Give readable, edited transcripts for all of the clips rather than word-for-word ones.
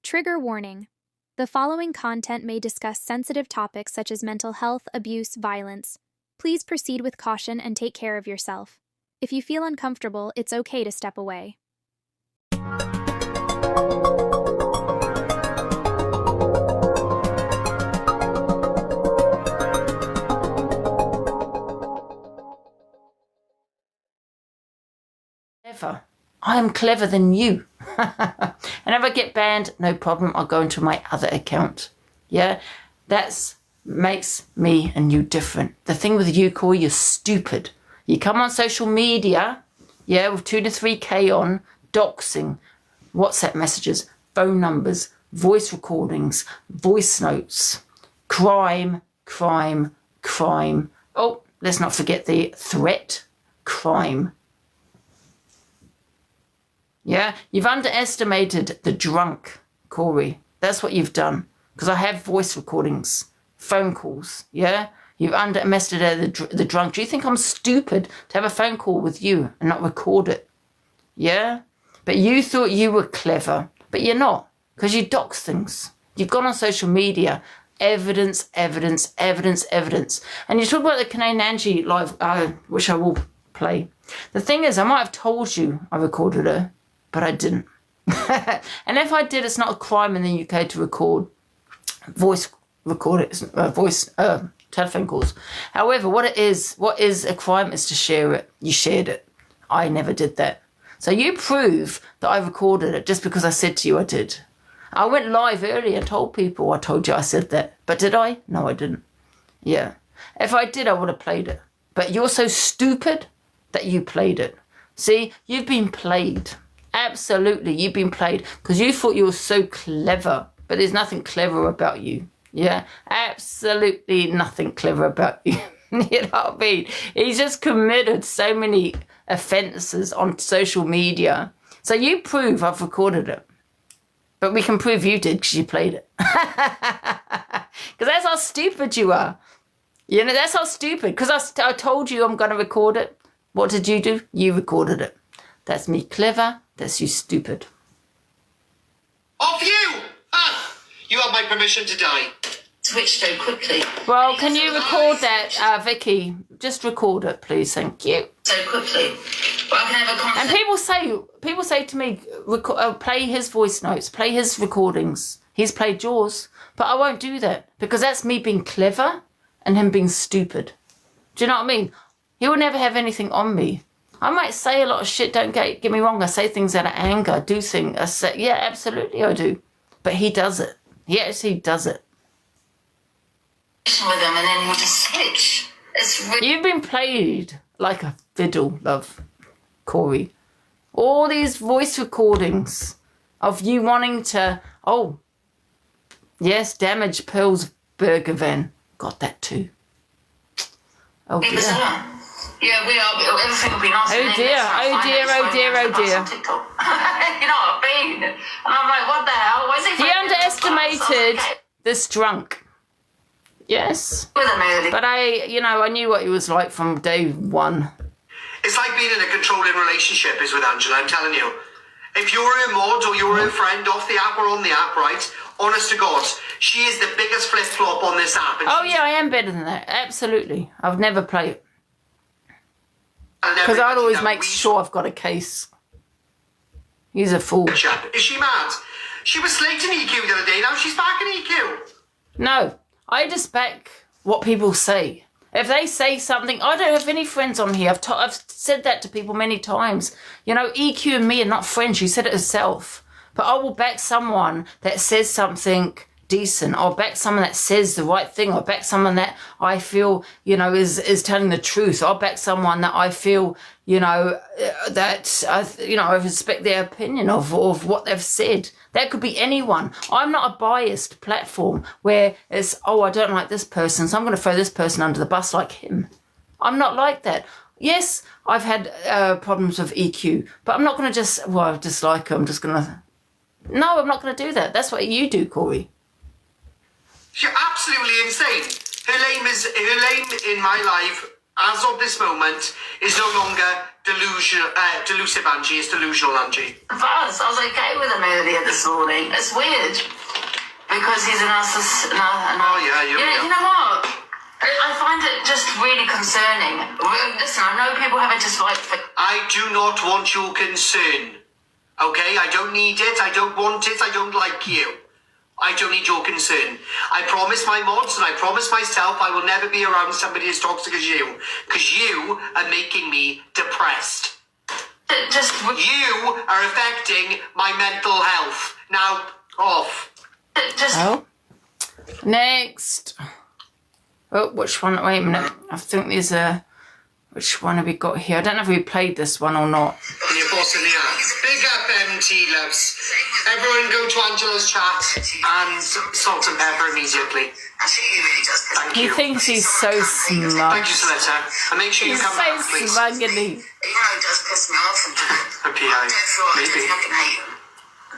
Trigger warning. The following content may discuss sensitive topics such as mental health, abuse, violence. Please proceed with caution and take care of yourself. If you feel uncomfortable, it's okay to step away. Clever. I am clever than you. And if I get banned, no problem. I'll go into my other account. Yeah, that makes me and you different. The thing with you, Cory, you're stupid. You come on social media, yeah, with 2 to 3K on, doxing, WhatsApp messages, phone numbers, voice recordings, voice notes, crime. Oh, let's not forget the threat, crime. Yeah, you've underestimated the drunk, Cory. That's what you've done. Because I have voice recordings, phone calls, yeah? You've underestimated the drunk. Do you think I'm stupid to have a phone call with you and not record it? Yeah? But you thought you were clever, but you're not. Because you dox things. You've gone on social media, evidence. And you talk about the Canadian Angie live, which I will play. The thing is, I might have told you I recorded her, but I didn't. And if I did, it's not a crime in the UK to record telephone calls. However, what is a crime is to share it. You shared it. I never did that. So you prove that I recorded it just because I said to you I did. I went live earlier and told people I told you I said that. But did I? No, I didn't. Yeah. If I did, I would have played it. But you're so stupid that you played it. See, you've been played. Absolutely, you've been played because you thought you were so clever, but there's nothing clever about you. Yeah, absolutely nothing clever about you. You know what I mean? He's just committed so many offences on social media. So you prove I've recorded it. But we can prove you did because you played it. Because that's how stupid you are. You know, that's how stupid. Because I told you I'm going to record it. What did you do? You recorded it. That's me clever. That's you stupid. Of you! You have my permission to die. Switch so quickly. Well, can you record that, Vicky? Just record it, please. Thank you. So quickly. But I can have a conversation. And people say to me, play his voice notes, play his recordings. He's played yours. But I won't do that because that's me being clever and him being stupid. Do you know what I mean? He will never have anything on me. I might say a lot of shit, don't get me wrong. I say things out of anger. I do things. I say, yeah, absolutely I do. But he does it. He actually does it. With him and then he'll just switch. You've been played like a fiddle, love, Cory. All these voice recordings of you wanting to, oh, yes, damage Pearl's burger van. Got that too. Oh, dear. Yeah, we are. Everything will be nice. Oh dear, oh dear. You know what I mean? And I'm like, what the hell? Why is he underestimated this drunk. Yes. But I knew what he was like from day one. It's like being in a controlling relationship is with Angela, I'm telling you. If you're her mod or you're her friend off the app or on the app, right? Honest to God, she is the biggest flip-flop on this app. Oh yeah, I am better than that. Absolutely. I've never played. Because I'd always make sure I've got a case. He's a fool. Is she mad? She was slating EQ the other day, now she's back in EQ. No, I just back what people say. If they say something, I don't have any friends on here. I've said that to people many times. You know, EQ and me are not friends. She said it herself. But I will back someone that says something decent. I'll back someone that says the right thing. I'll back someone that I feel, you know, is telling the truth. I'll back someone that I feel, you know, that I respect their opinion of what they've said. That could be anyone. I'm not a biased platform where it's, oh, I don't like this person, so I'm going to throw this person under the bus like him. I'm not like that. Yes, I've had problems with EQ, but I'm not going to just, well, I dislike her. I'm just going to, no, I'm not going to do that. That's what you do, Cory. You're absolutely insane. Her name in my life, as of this moment, is no longer delusive Angie is delusional Angie. I was okay with him earlier this morning. It's weird because he's a narcissist. Oh yeah, You know what? I find it just really concerning. Listen, I know people have a dislike for. I do not want your concern. Okay, I don't need it. I don't want it. I don't like you. I don't need your concern. I promise my mods and I promise myself I will never be around somebody as toxic as you. Because you are making me depressed. You are affecting my mental health. Now, off. Next. Oh, which one? Wait a minute. I think there's a... Which one have we got here? I don't know if we played this one or not. And your boss in the app. Big up, MT loves. Everyone go to Angela's chat and salt and pepper immediately. Thank you. He thinks he's so smug. Thank you, Soletta. And make sure you come back, please. He's so smug, isn't he? Even though he does piss me off and A PI. Maybe. fucking hate him.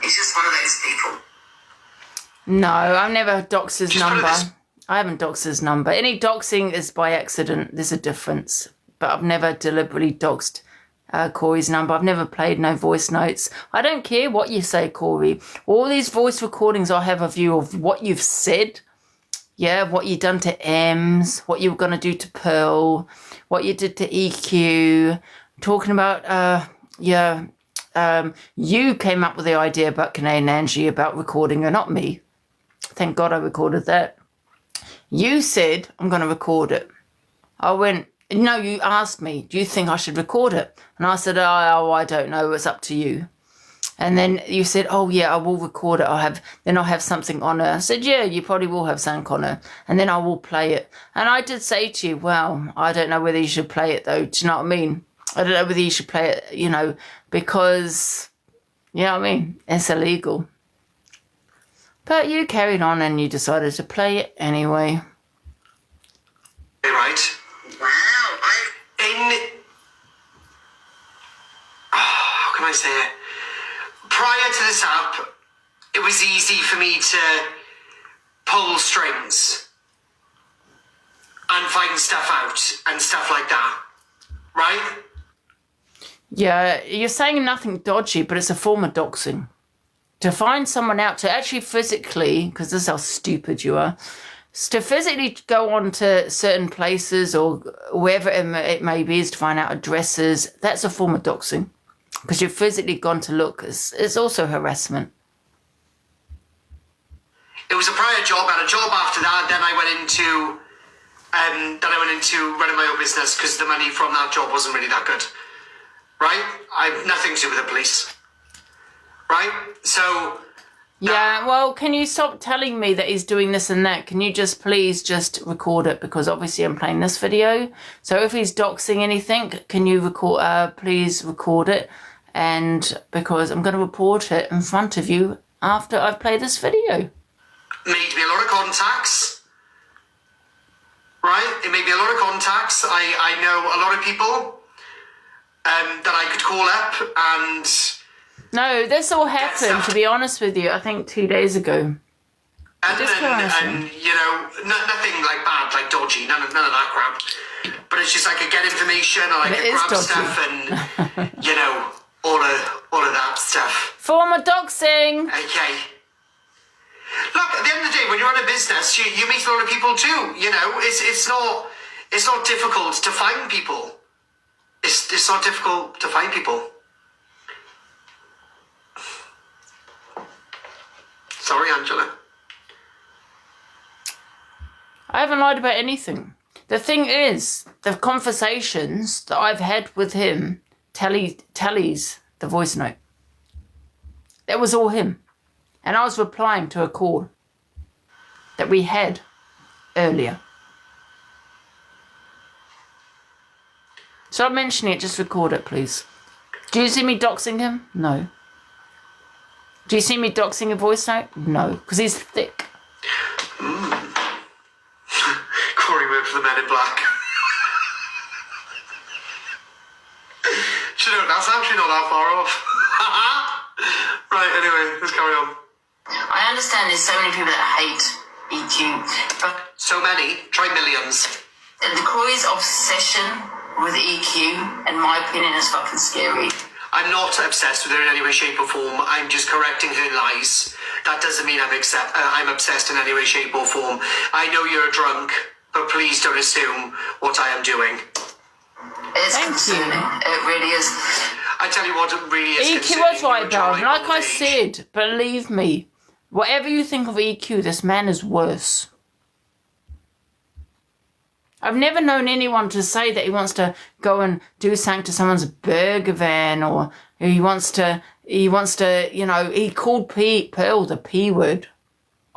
He's just one of those people. No, I've never doxed his Just put it number. this- I haven't doxed his number. Any doxing is by accident. There's a difference. But I've never deliberately doxed Corey's number. I've never played no voice notes. I don't care what you say, Cory. All these voice recordings, I have a view of what you've said. Yeah, what you done to Ems, what you were going to do to Pearl, what you did to EQ. Talking about, you came up with the idea about Corie and Angie about recording her, not me. Thank God I recorded that. You said, I'm going to record it. I went, no, you asked me, do you think I should record it? And I said, oh, I don't know, it's up to you. And then you said, oh yeah, I will record it. I'll have something on her. I said, yeah, you probably will have something on her. And then I will play it. And I did say to you, well, I don't know whether you should play it though. Do you know what I mean? I don't know whether you should play it, because, you know what I mean? It's illegal. But you carried on and you decided to play it anyway. Right. Wow, How can I say it? Prior to this app, it was easy for me to pull strings and find stuff out and stuff like that. Right? Yeah, you're saying nothing dodgy, but it's a form of doxing. To find someone out, to actually physically, because this is how stupid you are, to physically go on to certain places or wherever it may be, is to find out addresses, that's a form of doxing. Because you've physically gone to look. It's also harassment. It was a prior job, and a job after that. Then I went into running my own business because the money from that job wasn't really that good. Right? I have nothing to do with the police. Right? So. Yeah, well, can you stop telling me that he's doing this and that? Can you just please just record it? Because obviously I'm playing this video. So if he's doxing anything, can you please record it? And because I'm going to report it in front of you after I've played this video. Made me a lot of contacts. Right? It made me a lot of contacts. I know a lot of people that I could call up and... No, this all happened, to be honest with you, I think 2 days ago. And nothing like bad, like dodgy, none of that crap. But it's just I could get information and I could grab stuff and, all of that stuff. Form of doxing. Okay. Look, at the end of the day, when you're in a business, you meet a lot of people too. It's not difficult to find people. It's not difficult to find people. Sorry, Angela. I haven't lied about anything. The thing is, the conversations that I've had with him tallies the voice note. That was all him. And I was replying to a call that we had earlier. Stop mentioning it, just record it, please. Do you see me doxing him? No. Do you see me doxing a voice note? No, because he's thick. Cory worked for the Men in Black. That's actually not that far off. Right, anyway, let's carry on. I understand there's so many people that hate EQ, but So many, try millions. the Corey's obsession with EQ, in my opinion, is fucking scary. I'm not obsessed with her in any way, shape or form. I'm just correcting her lies. That doesn't mean I'm obsessed in any way, shape or form. I know you're a drunk, but please don't assume what I am doing. It's concerning. It really is. I tell you what, it really is EQ concerning. was right, Baron. Like I age. said, believe me, whatever you think of EQ, this man is worse. I've never known anyone to say that he wants to go and do something to someone's burger van, or he wants to, you know, he called Pearl the P word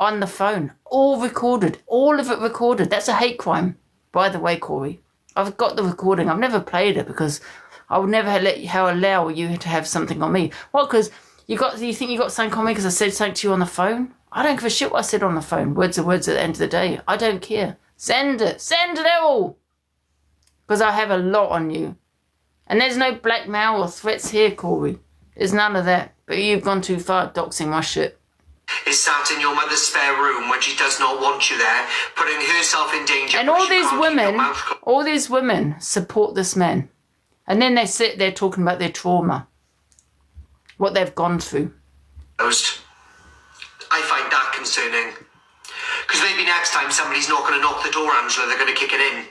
on the phone. All recorded. All of it recorded. That's a hate crime, by the way, Cory. I've got the recording. I've never played it because I would never allow you to have something on me. Well, because you think you got something on me because I said something to you on the phone? I don't give a shit what I said on the phone. Words are words at the end of the day. I don't care. Send it all. Because I have a lot on you. And there's no blackmail or threats here, Cory. There's none of that. But you've gone too far doxing my shit. Is sat in your mother's spare room when she does not want you there, putting herself in danger. And all these women support this man. And then they sit there talking about their trauma. What they've gone through. I find that concerning. Because maybe next time somebody's not going to knock the door, Angela, they're going to kick it in.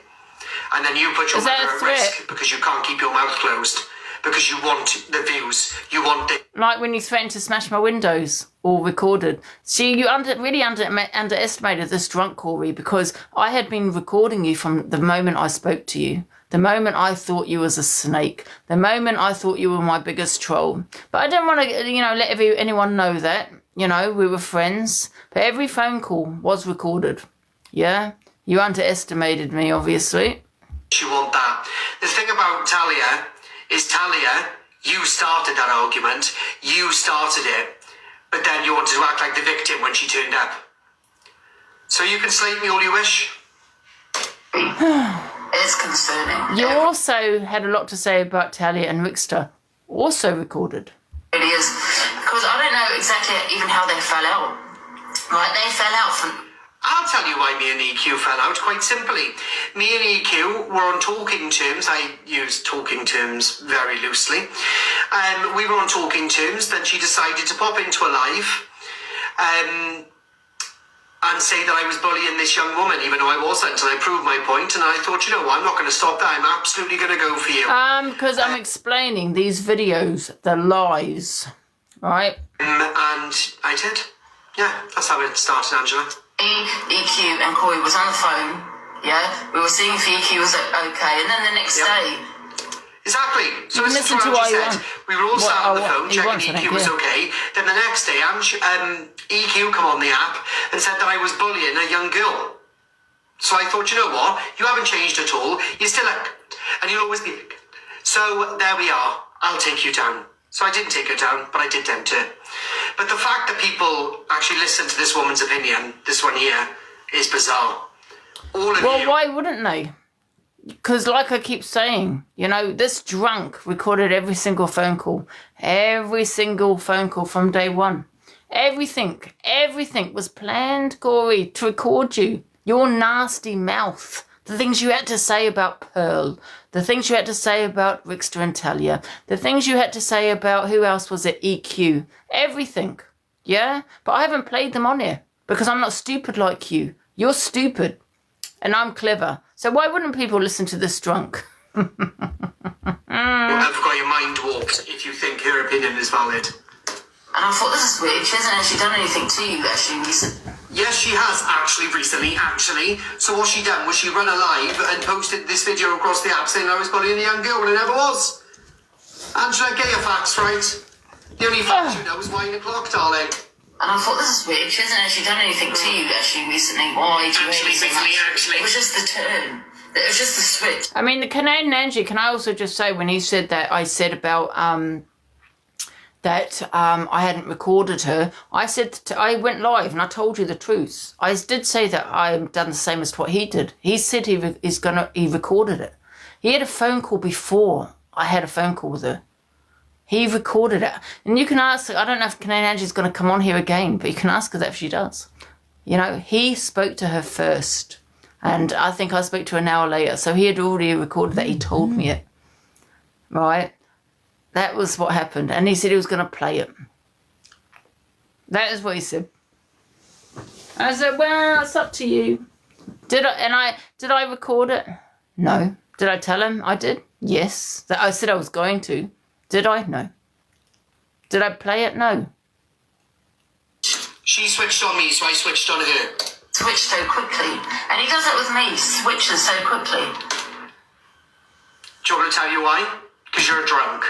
And then you put your mother at risk because you can't keep your mouth closed. Because you want the views. You want it. Like when you threatened to smash my windows, all recorded. See, you really underestimated this drunk, Cory, because I had been recording you from the moment I spoke to you. The moment I thought you was a snake. The moment I thought you were my biggest troll. But I didn't want to, let anyone know that. We were friends. But every phone call was recorded. Yeah? You underestimated me, obviously. You want that. The thing about Talia is, you started that argument. You started it. But then you wanted to act like the victim when she turned up. So you can slate me all you wish. It's concerning. You also had a lot to say about Talia and Rickster. Also recorded. It is. Because I don't know exactly even how they fell out. Right, they fell out from... I'll tell you why me and EQ fell out, quite simply. Me and EQ were on talking terms. I use talking terms very loosely. We were on talking terms. Then she decided to pop into a live and say that I was bullying this young woman, even though I wasn't. And I proved my point, and I thought, I'm not going to stop that. I'm absolutely going to go for you. Because I'm explaining these videos, the lies, right? And I did. Yeah, that's how it started, Angela. EQ and Cory was on the phone, yeah? We were seeing if EQ was okay, and then the next day... Exactly. So you listen to what she said. We were all sat on the phone checking EQ was okay. Then the next day, EQ come on the app and said that I was bullying a young girl. So I thought, you know what? You haven't changed at all. You're still and you'll always be So there we are. I'll take you down. So I didn't take her down, but I did tempt her. But the fact that people actually listen to this woman's opinion, this one here, is bizarre. All of you. Well, why wouldn't they? Because like I keep saying, this drunk recorded every single phone call. Every single phone call from day one. Everything was planned, Cory, to record you. Your nasty mouth. The things you had to say about Pearl. The things you had to say about Rickster and Talia. The things you had to say about, who else was it, EQ. Everything. Yeah? But I haven't played them on here. Because I'm not stupid like you. You're stupid. And I'm clever. So why wouldn't people listen to this drunk? You have got your mind warped if you think her opinion is valid. And I thought, this is weird. She hasn't actually done anything to you, actually, recently. Yes, she has recently. So what she done was she run a live and posted this video across the app saying I was bullying a young girl when it never was. Angela, get your facts right. The only facts you know is 9 o'clock, darling. And I thought, this is weird. She hasn't actually done anything to you, actually, recently. Why? Actually. It was just the turn. It was just the switch. I mean, the Canadian Angie, can I also just say, when he said that, I said about... that I hadn't recorded her. I I went live and I told you the truth. I did say that I've done the same as what he did. He said he recorded it. He had a phone call before I had a phone call with her. He recorded it. And you can ask, I don't know if Canadian Angie's going to come on here again, but you can ask her that if she does. He spoke to her first. And I think I spoke to an hour later. So he had already recorded that. He told me it. Right? That was what happened. And he said he was going to play it. That is what he said. I said, well, it's up to you. Did I record it? No. Did I tell him I did? Yes. That I said I was going to. Did I? No. Did I play it? No. She switched on me, so I switched on her. Switched so quickly. And he does it with me, switches so quickly. Do you want me to tell you why? Because you're drunk.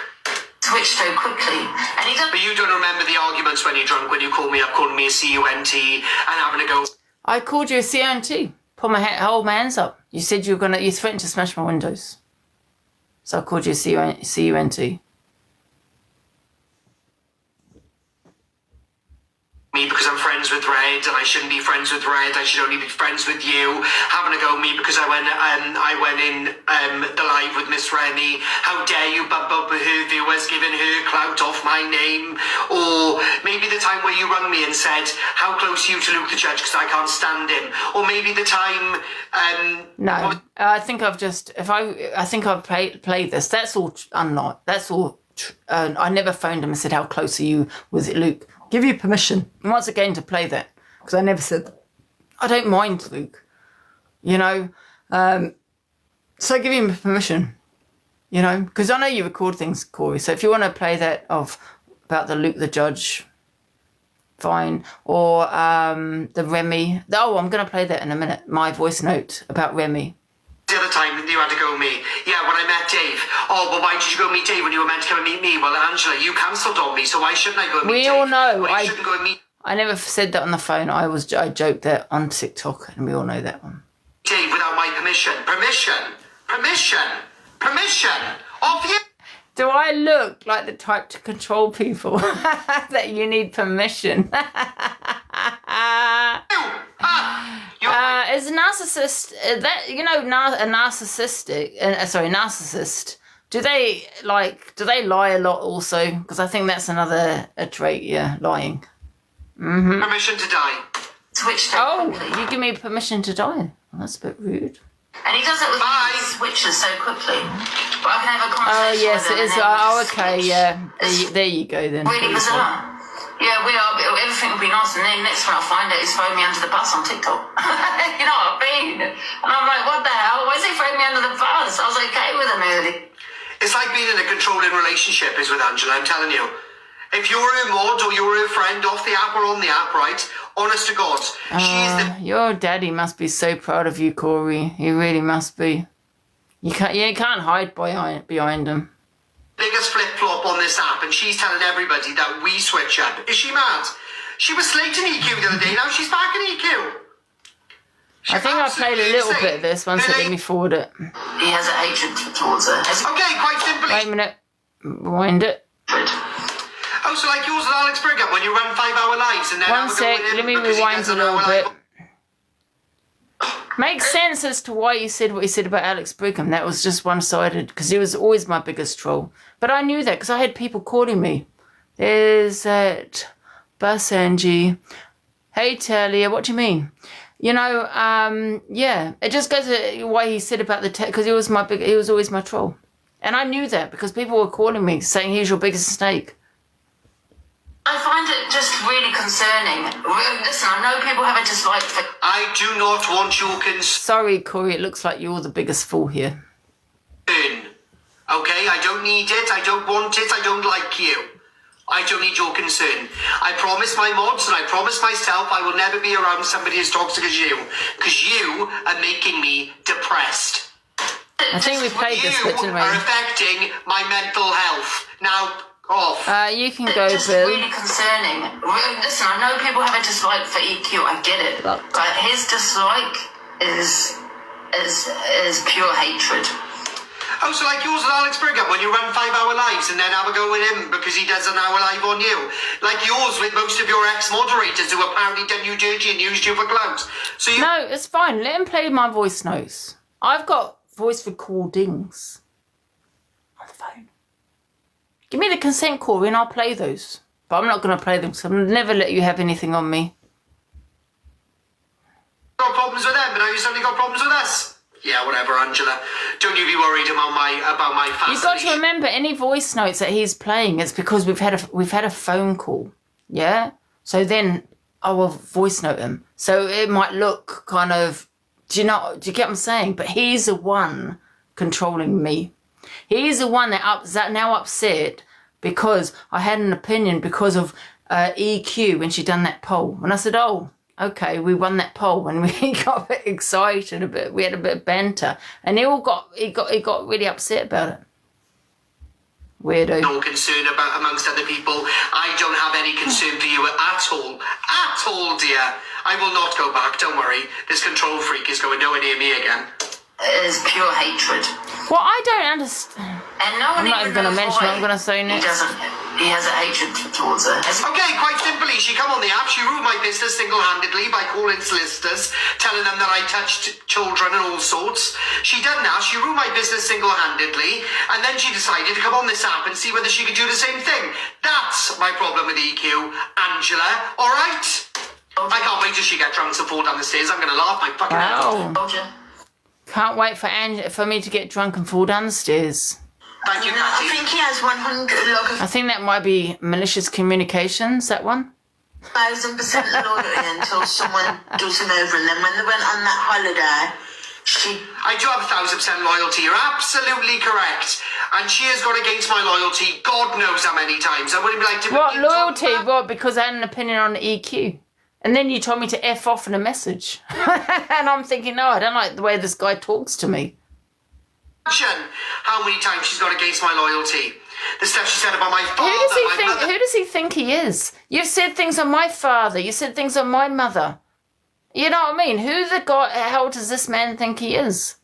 Switched so quickly. And he does. But you don't remember the arguments when you're drunk, when you call me up, calling me a CUNT and having a go. I called you a CNT. Put hold my hands up. You said you threatened to smash my windows. So I called you a CUNT. Me because I'm friends with Red and I shouldn't be friends with Red. I should only be friends with you. Having a go at me because I went in the live with Miss Remy. How dare you bump up with her viewers, giving her clout off my name? Or maybe the time where you rang me and said, how close are you to Luke the Judge because I can't stand him? Or maybe the time... No, I think I've just... I think I've played this. That's all... I'm not. That's all... I never phoned him and said, how close are you with Luke? Give you permission once again to play that, because I never said I don't mind Luke, you know. So give him permission, you know, because I know you record things, Cory. So if you want to play that about the Luke the Judge, fine. Or the Remy. Oh, I'm going to play that in a minute. My voice note about Remy. The other time you had to go meet. Yeah, when I met Dave. Oh, but why did you go meet Dave when you were meant to come and meet me? Well, Angela, you cancelled on me, so why shouldn't I go and meet Dave? We all know. Well, shouldn't go and meet I never said that on the phone. I joked that on TikTok, and we all know that one. Dave without my permission. Permission. Off you. Do I look like the type to control people that you need permission? Is a narcissist narcissist? Do they lie a lot also? Because I think that's another trait. Yeah, lying. Mm-hmm. Permission to die. Switched you give me permission to die. Well, that's a bit rude. And he does it with switches so quickly. But I can have a conversation. Oh yes, with it him is. Oh, okay, yeah. There you go then. Really bizarre. Yeah, we are. Everything will be nice, and then next one I find out he's throwing me under the bus on TikTok. You know what I mean? And I'm like, what the hell? Why is he throwing me under the bus? I was okay with him early. It's like being in a controlling relationship is with Angela, I'm telling you. If you're a mod or you're a friend off the app or on the app, right? Honest to God, your daddy must be so proud of you, Cory. He really must be. You can't hide behind him. Biggest flip-flop on this app, and she's telling everybody that we switch up. Is she mad? She was slating EQ the other day, now she's back in EQ. I think I played a little bit of this once. Let me forward it. He has a hatred towards her. Okay, quite simply. Wait a minute. Rewind it. Oh, so like yours and Alex Brigham when you run 5-hour lives and then... One sec, let me rewind a little bit. Makes sense as to why you said what you said about Alex Brigham. That was just one-sided, because he was always my biggest troll. But I knew that, because I had people calling me. There's that bus, Angie. Hey, Talia, what do you mean? You know, yeah, it just goes to why he said about the... Because he was always my troll. And I knew that, because people were calling me, saying he's your biggest snake. I find it just really concerning. Listen, I know people have a dislike for... I do not want your Sorry, Cory, it looks like you're the biggest fool here. Okay, I don't need it, I don't want it, I don't like you. I don't need your concern. I promise my mods and I promise myself I will never be around somebody as toxic as you. Because you are making me depressed. I think we played this bit, didn't we? You are affecting my mental health. Now... off. You can go, just Bill. Really concerning. Listen, I know people have a dislike for EQ. I get it, but his dislike is pure hatred. Oh, so like yours and Alex Brigham when you run 5-hour lives and then have a go with him because he does an hour live on you. Like yours with most of your ex-moderators who apparently done you dirty and used you for clout. So you... No, it's fine. Let him play my voice notes. I've got voice recordings on the phone. Give me the consent, Cory, and I'll play those. But I'm not going to play them, because I'll never let you have anything on me. Got problems with them. but now you suddenly got problems with us. Yeah, whatever, Angela. Don't you be worried about my family. You've got to remember, any voice notes that he's playing, it's because we've had a phone call. Yeah? So then I will voice note him. So it might look kind of, do you get what I'm saying? But he's the one controlling me. He's the one that now upset because I had an opinion because of EQ when she done that poll. And I said, oh, okay, we won that poll, and we got a bit excited, we had a bit of banter, and he got really upset about it. Weirdo. No concern about amongst other people. I don't have any concern for you at all, dear. I will not go back. Don't worry. This control freak is going nowhere near me again. It is pure hatred. Well, I don't understand. And no one I'm not even going to mention what I'm going to say next. He has a hatred towards her. Okay, quite simply, she come on the app, she ruined my business single-handedly by calling solicitors, telling them that I touched children and all sorts. She done that, she ruined my business single-handedly, and then she decided to come on this app and see whether she could do the same thing. That's my problem with EQ, Angela, alright? I can't wait till she gets drunk and fall down the stairs. I'm going to laugh my fucking head off. Wow. Can't wait for me to get drunk and fall down the stairs. Thank you, I Patty. think he has 100 I think that might be malicious communications, that one. 1,000% loyalty until someone does him over. And then when they went on that holiday, I do have 1,000% loyalty. You're absolutely correct. And she has gone against my loyalty God knows how many times. I wouldn't like to... What, loyalty? What, because I had an opinion on EQ? And then you told me to F off in a message. And I'm thinking, no, I don't like the way this guy talks to me. How many times she's gone against my loyalty. The stuff she said about my father, Who does he think he is? You've said things on my father. You said things on my mother. You know what I mean? Who the hell does this man think he is?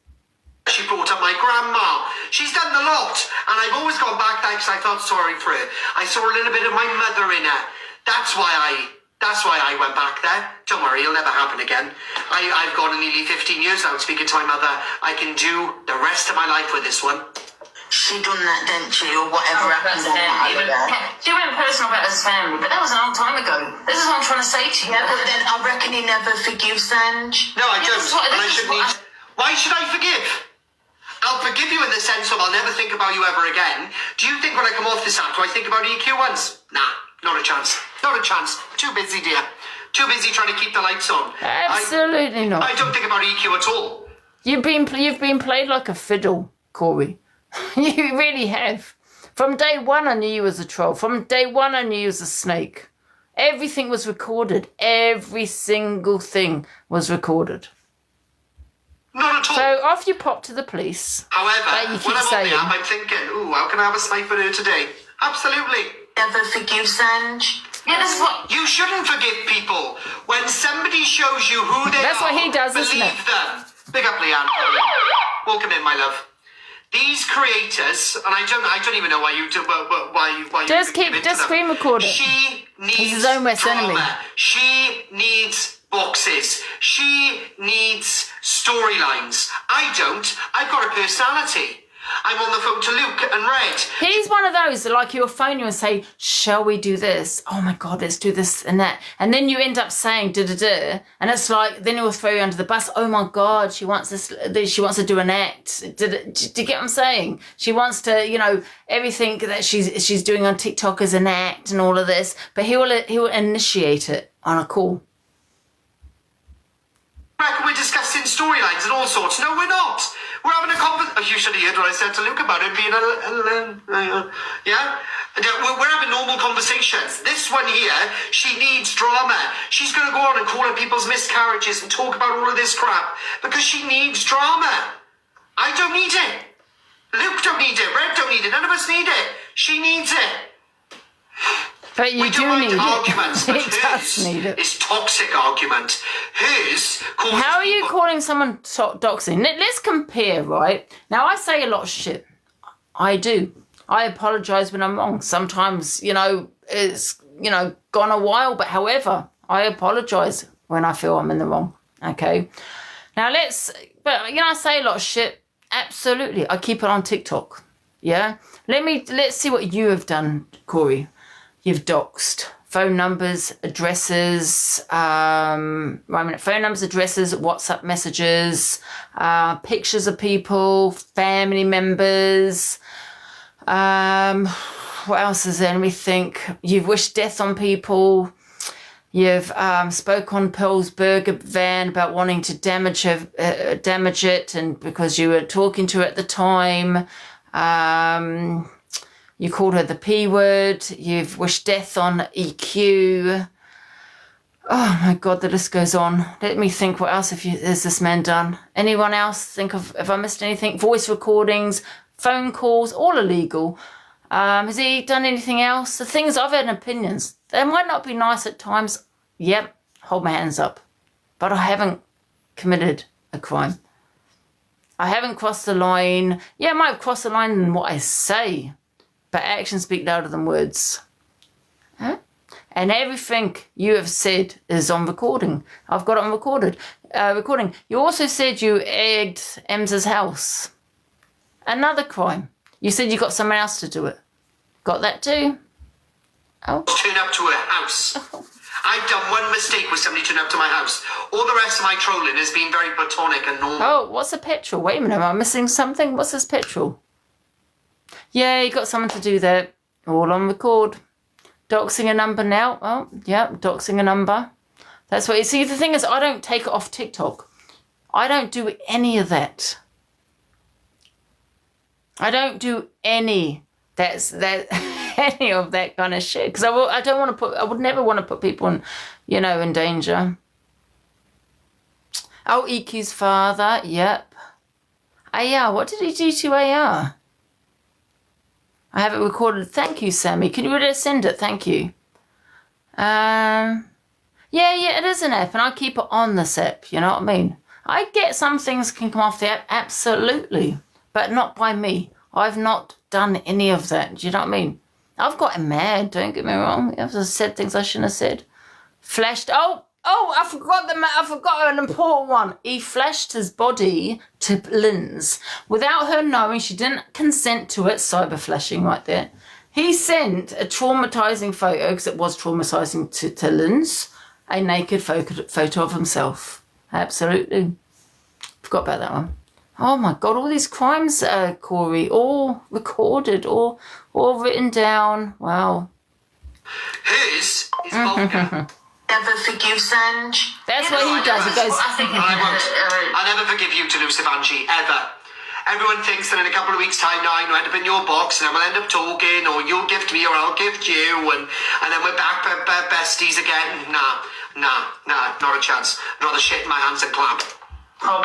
She brought up my grandma. She's done a lot. And I've always gone back there because I felt sorry for her. I saw a little bit of my mother in her. That's why I went back there. Don't worry, it'll never happen again. I've gone nearly 15 years now speaking to my mother. I can do the rest of my life with this one. she done that, didn't she, or whatever happened on that holiday. She went personal about his family, but that was a long time ago. This is what I'm trying to say to you. Yeah, but then I reckon he never forgives Ange. No, I don't. And I should need... Why should I forgive? I'll forgive you in the sense of I'll never think about you ever again. Do you think when I come off this app, do I think about EQ once? Nah, not a chance. Not a chance. Too busy, dear. Too busy trying to keep the lights on. Absolutely not. I don't think about EQ at all. You've been played like a fiddle, Cory. You really have. From day one, I knew you was a troll. From day one, I knew you was a snake. Everything was recorded. Every single thing was recorded. Not at all. So off you pop to the police. However, you keep when I'm saying, on the app, I'm thinking, ooh, how can I have a snipe at her today? Absolutely. Never forgives Ange. Yeah, that's what... You shouldn't forgive people. When somebody shows you who they That's are, what he does, isn't believe it? them. Big up, Leanne. Welcome in, my love. These creators, and I don't even know why you do, why you Just give in to them. screen record it. She needs He's his own worst drama. enemy. She needs boxes. She needs storylines. I don't. I've got a personality. I'm on the phone to Luke and Red. He's one of those that, like, he'll phone you and say, shall we do this? Oh my God, let's do this and that. And then you end up saying da-da-da. And it's like, then he'll throw you under the bus. Oh my God, she wants this, she wants to do an act. Do you get what I'm saying? She wants to, you know, everything that she's doing on TikTok is an act and all of this. But he will initiate it on a call. We're discussing storylines and all sorts. No, we're not. We're having a conversation. Oh, you should have heard what I said to Luke about him being yeah? We're having normal conversations. This one here, she needs drama. She's going to go on and call out people's miscarriages and talk about all of this crap because she needs drama. I don't need it. Luke don't need it. Red don't need it. None of us need it. She needs it. But you we do don't need like arguments, it. but He does need it. It's toxic argument. Hers causes How are you people- calling someone doxing? Let's compare, right? Now, I say a lot of shit. I do. I apologise when I'm wrong. Sometimes, you know, it's, you know, gone a while. But however, I apologise when I feel I'm in the wrong. Okay? Now, but, you know, I say a lot of shit. Absolutely. I keep it on TikTok. Yeah? Let's see what you have done, Cory. You've doxed. phone numbers, addresses, phone numbers, addresses, WhatsApp messages, pictures of people, family members. What else is there? Let me think. You've wished death on people. You've spoke on Pearl's burger van about wanting to damage it, and because you were talking to her at the time. You called her the P word. You've wished death on EQ. Oh my God, the list goes on. Let me think, what else has this man done? Anyone else think of, have I missed anything? Voice recordings, phone calls, all illegal. Has he done anything else? The things I've had opinions. They might not be nice at times. Yep, hold my hands up. But I haven't committed a crime. I haven't crossed the line. Yeah, I might have crossed the line in what I say. But actions speak louder than words. Huh? And everything you have said is on recording. I've got it on recording. You also said you egged Emsa's house. Another crime. You said you got someone else to do it. Got that too? Oh. Turn up to her house. I've done one mistake with somebody turning up to my house. All the rest of my trolling has been very platonic and normal. Oh, what's a petrol? Wait a minute, am I missing something? What's this petrol? Yeah, you got someone to do that. All on record. Doxing a number now. Oh, yeah, doxing a number. That's what you see. The thing is, I don't take it off TikTok. I don't do any of that. I don't do any any of that kind of shit, because I would never want to put people in, in danger. Oh, EQ's father. Yep. AR. What did he do to AR? I have it recorded. Thank you, Sammy. Can you send it? Thank you. Yeah, it is an app, and I keep it on this app. You know what I mean? I get some things can come off the app, absolutely, but not by me. I've not done any of that. Do you know what I mean? I've gotten mad. Don't get me wrong. I've said things I shouldn't have said. Flashed. Oh! I forgot an important one. He flashed his body to Lynn's without her knowing. She didn't consent to it. Cyber flashing right there. He sent a traumatizing photo, because it was traumatizing to Lynn's, a naked photo of himself. Absolutely. Forgot about that one. Oh my God, all these crimes, Cory, all recorded, all written down. Wow. His is vulgar. Never forgive Angie. That's what he does. He goes, I won't. I'll never forgive you, delusive Angie, ever. Everyone thinks that in a couple of weeks' time now, I'll end up in your box and then we'll end up talking, or you'll gift me or I'll gift you, and then we're back besties again. Nah, not a chance. I'd rather shit in my hands and clap. Oh,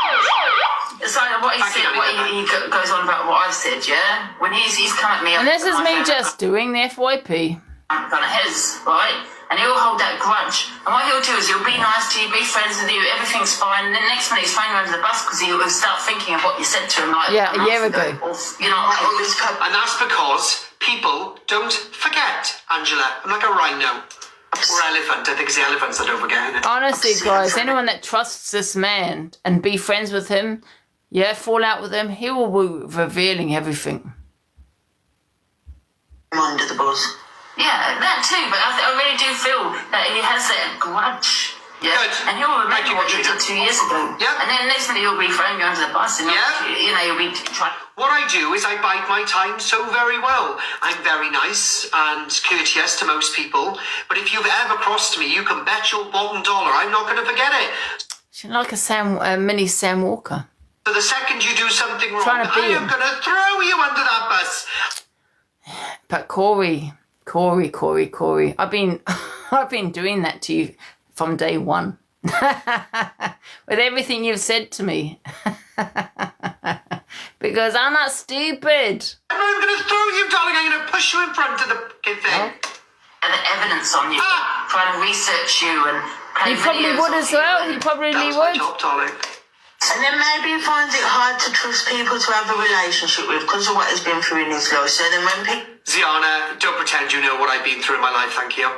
so what he said, he goes on about what I've said, yeah? When he's come at me... And this is me just doing the FYP. Kind of his, right? And he'll hold that grudge. And what he'll do is he'll be nice to you, be friends with you, everything's fine. And then next minute he's throwing you under the bus because he'll start thinking of what you said to him like a year ago. Or, all this and that's because people don't forget, Angela. I'm like a rhino. Or elephant. I think it's the elephants that don't forget it. Honestly, guys, anyone that trusts this man and be friends with him, fall out with him, he will be revealing everything. Under the bus. Yeah, that too, but I really do feel that he has that grudge. Yeah. Good. And he'll remember what you did 2 years ago. Yeah. And then next minute he'll be throwing you under the bus and you'll be trying. What I do is I bide my time so very well. I'm very nice and courteous to most people, but if you've ever crossed me, you can bet your bottom dollar I'm not going to forget it. She's like a mini Sam Walker. So the second you do something wrong, I am going to throw you under that bus. But Cory, I've been doing that to you from day one. With everything you've said to me. Because I'm not stupid. I'm not going to throw you, darling. I'm going to push you in front of the thing. And the evidence on you. Trying to research you and he probably would as well. He probably would. My job, darling. And then maybe he finds it hard to trust people to have a relationship with because of what he's been through in his life. So then when people... Ziana, don't pretend you know what I've been through in my life, thank you.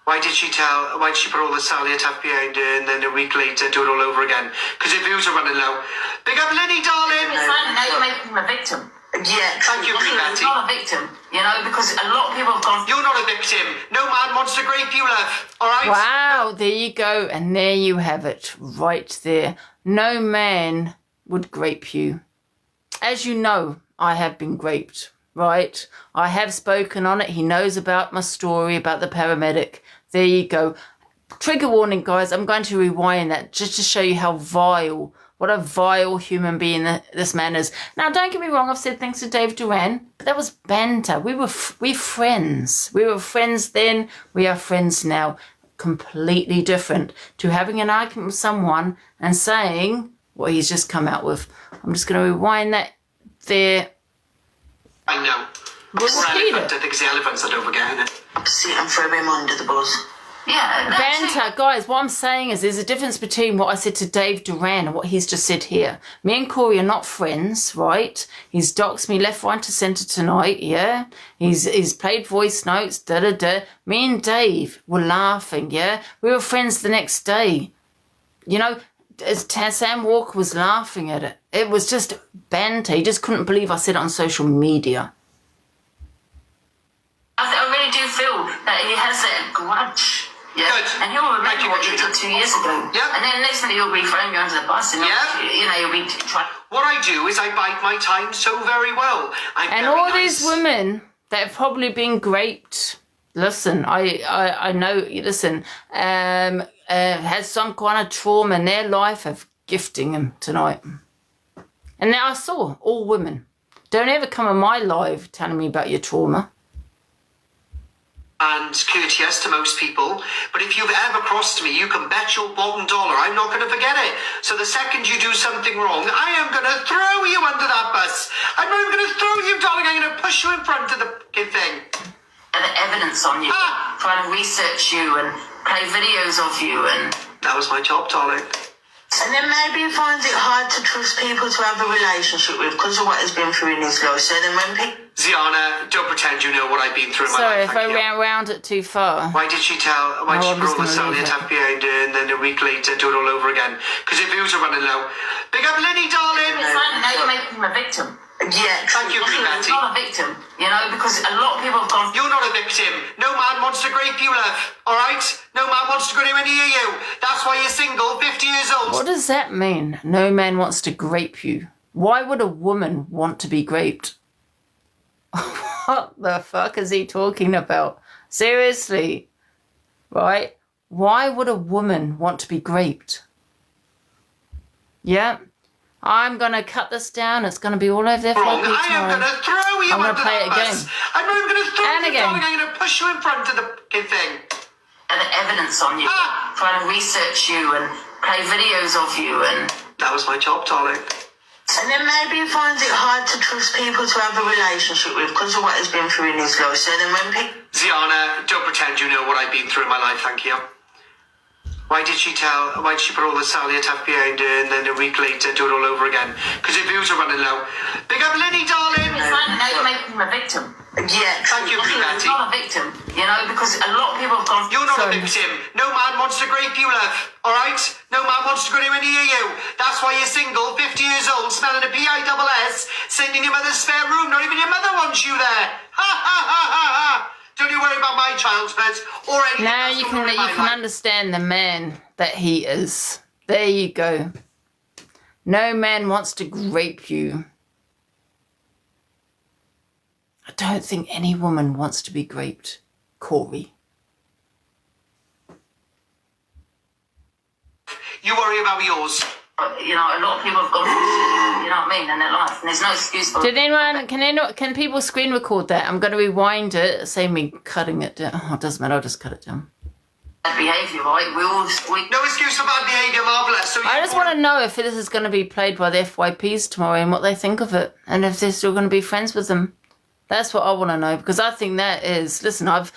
Why did she put all the Sally stuff behind her and then a week later do it all over again? Because her views are running low. Big up Lenny, darling! It's fine, now you're making him a victim. Yeah, thank you, Betty. You're not a victim, you know, because a lot of people have gone. You're not a victim. No man wants to grape you, love. All right? Wow, there you go. And there you have it, right there. No man would grape you. As you know, I have been graped, right? I have spoken on it. He knows about my story, about the paramedic. There you go. Trigger warning, guys. I'm going to rewind that just to show you how vile, what a vile human being this man is. Now, don't get me wrong. I've said things to Dave Duran, but that was banter. We're friends. We were friends then. We are friends now. Completely different to having an argument with someone and saying what he's just come out with. I'm just going to rewind that there. I know. We'll repeat I think it's the elephants that don't forget it. See, and throw him under the bus. Yeah, banter, guys. What I'm saying is, there's a difference between what I said to Dave Duran and what he's just said here. Me and Cory are not friends, right? He's doxed me left, right, to centre tonight. Yeah, he's played voice notes. Da da da. Me and Dave were laughing. Yeah, we were friends the next day. You know, as Sam Walker was laughing at it. It was just banter. He just couldn't believe I said it on social media. I really do feel that he has that grudge. Yeah. Good. And he'll remember what you did 2 years ago. Yeah. And then next minute he'll be throwing you under the bus and you'll be trying. What I do is I bide my time so very well. I'm and very all nice. these women that have probably been graped. Listen, I know. Listen, has some kind of trauma in their life of gifting them tonight. And now I saw all women. Don't ever come on my live telling me about your trauma. And courteous to most people, but if you've ever crossed me, you can bet your bottom dollar I'm not going to forget it. So the second you do something wrong, I am going to throw you under that bus. I'm not even going to throw you, darling. I'm going to push you in front of the thing. And the evidence on you, trying to research you and play videos of you, and that was my job, darling. And then maybe he finds it hard to trust people to have a relationship with because of what he's been through in his life. So then when people... Ziana, don't pretend you know what I've been through in my Sorry, life. if I ran around it too far. Why did she tell... Why did she roll the Sally attack behind her and then a week later do it all over again? Because your views are running low. Big up Lenny, darling! It's like now you're making him a victim. Yeah, thank you, Betty. You're not a victim, you know, because a lot of people have gone... You're not a victim. No man wants to grape you, love. All right? No man wants to go anywhere near you. That's why you're single, 50 years old. What does that mean? No man wants to grape you. Why would a woman want to be graped? What the fuck is he talking about? Seriously, right? Why would a woman want to be graped? Yeah, I'm going to cut this down. It's going to be all over their wrong. fucking I am going to throw you I'm under going to play it that again. bus. I'm not even going to throw And you, again. darling. I'm going to push you in front of the thing. And the evidence on you, trying to research you and play videos of you, and that was my job, darling. And then maybe he finds it hard to trust people to have a relationship with because of what he's been through in his life. So then when people... Ziana, don't pretend you know what I've been through in my life, thank you. Why did she put all the Sally attack behind her and then a week later do it all over again? Because your views are running low. Big up Lenny, darling! It's like now you're making him a victim. Yeah, thank you, Betty. You're not a victim, you know, because a lot of people have gone... You're not a victim. No man wants to grape you, love. All right? No man wants to go anywhere near you. That's why you're single, 50 years old, smelling a PISS, sitting in your mother's spare room. Not even your mother wants you there. Ha ha ha ha ha. Don't you worry about my childhood or anything. Now you can understand the man that he is. There you go. No man wants to grape you. I don't think any woman wants to be graped, Cory. You worry about yours. You know, a lot of people have gone, you know what I mean, in their life, and there's no excuse for... Can people screen record that? I'm going to rewind it, save me cutting it down. Oh, it doesn't matter, I'll just cut it down. Bad behaviour, right? No excuse for bad behaviour, Marvellous. So I just want to know if this is going to be played by the FYPs tomorrow and what they think of it, and if they're still going to be friends with them. That's what I want to know, because I think that is... Listen, I've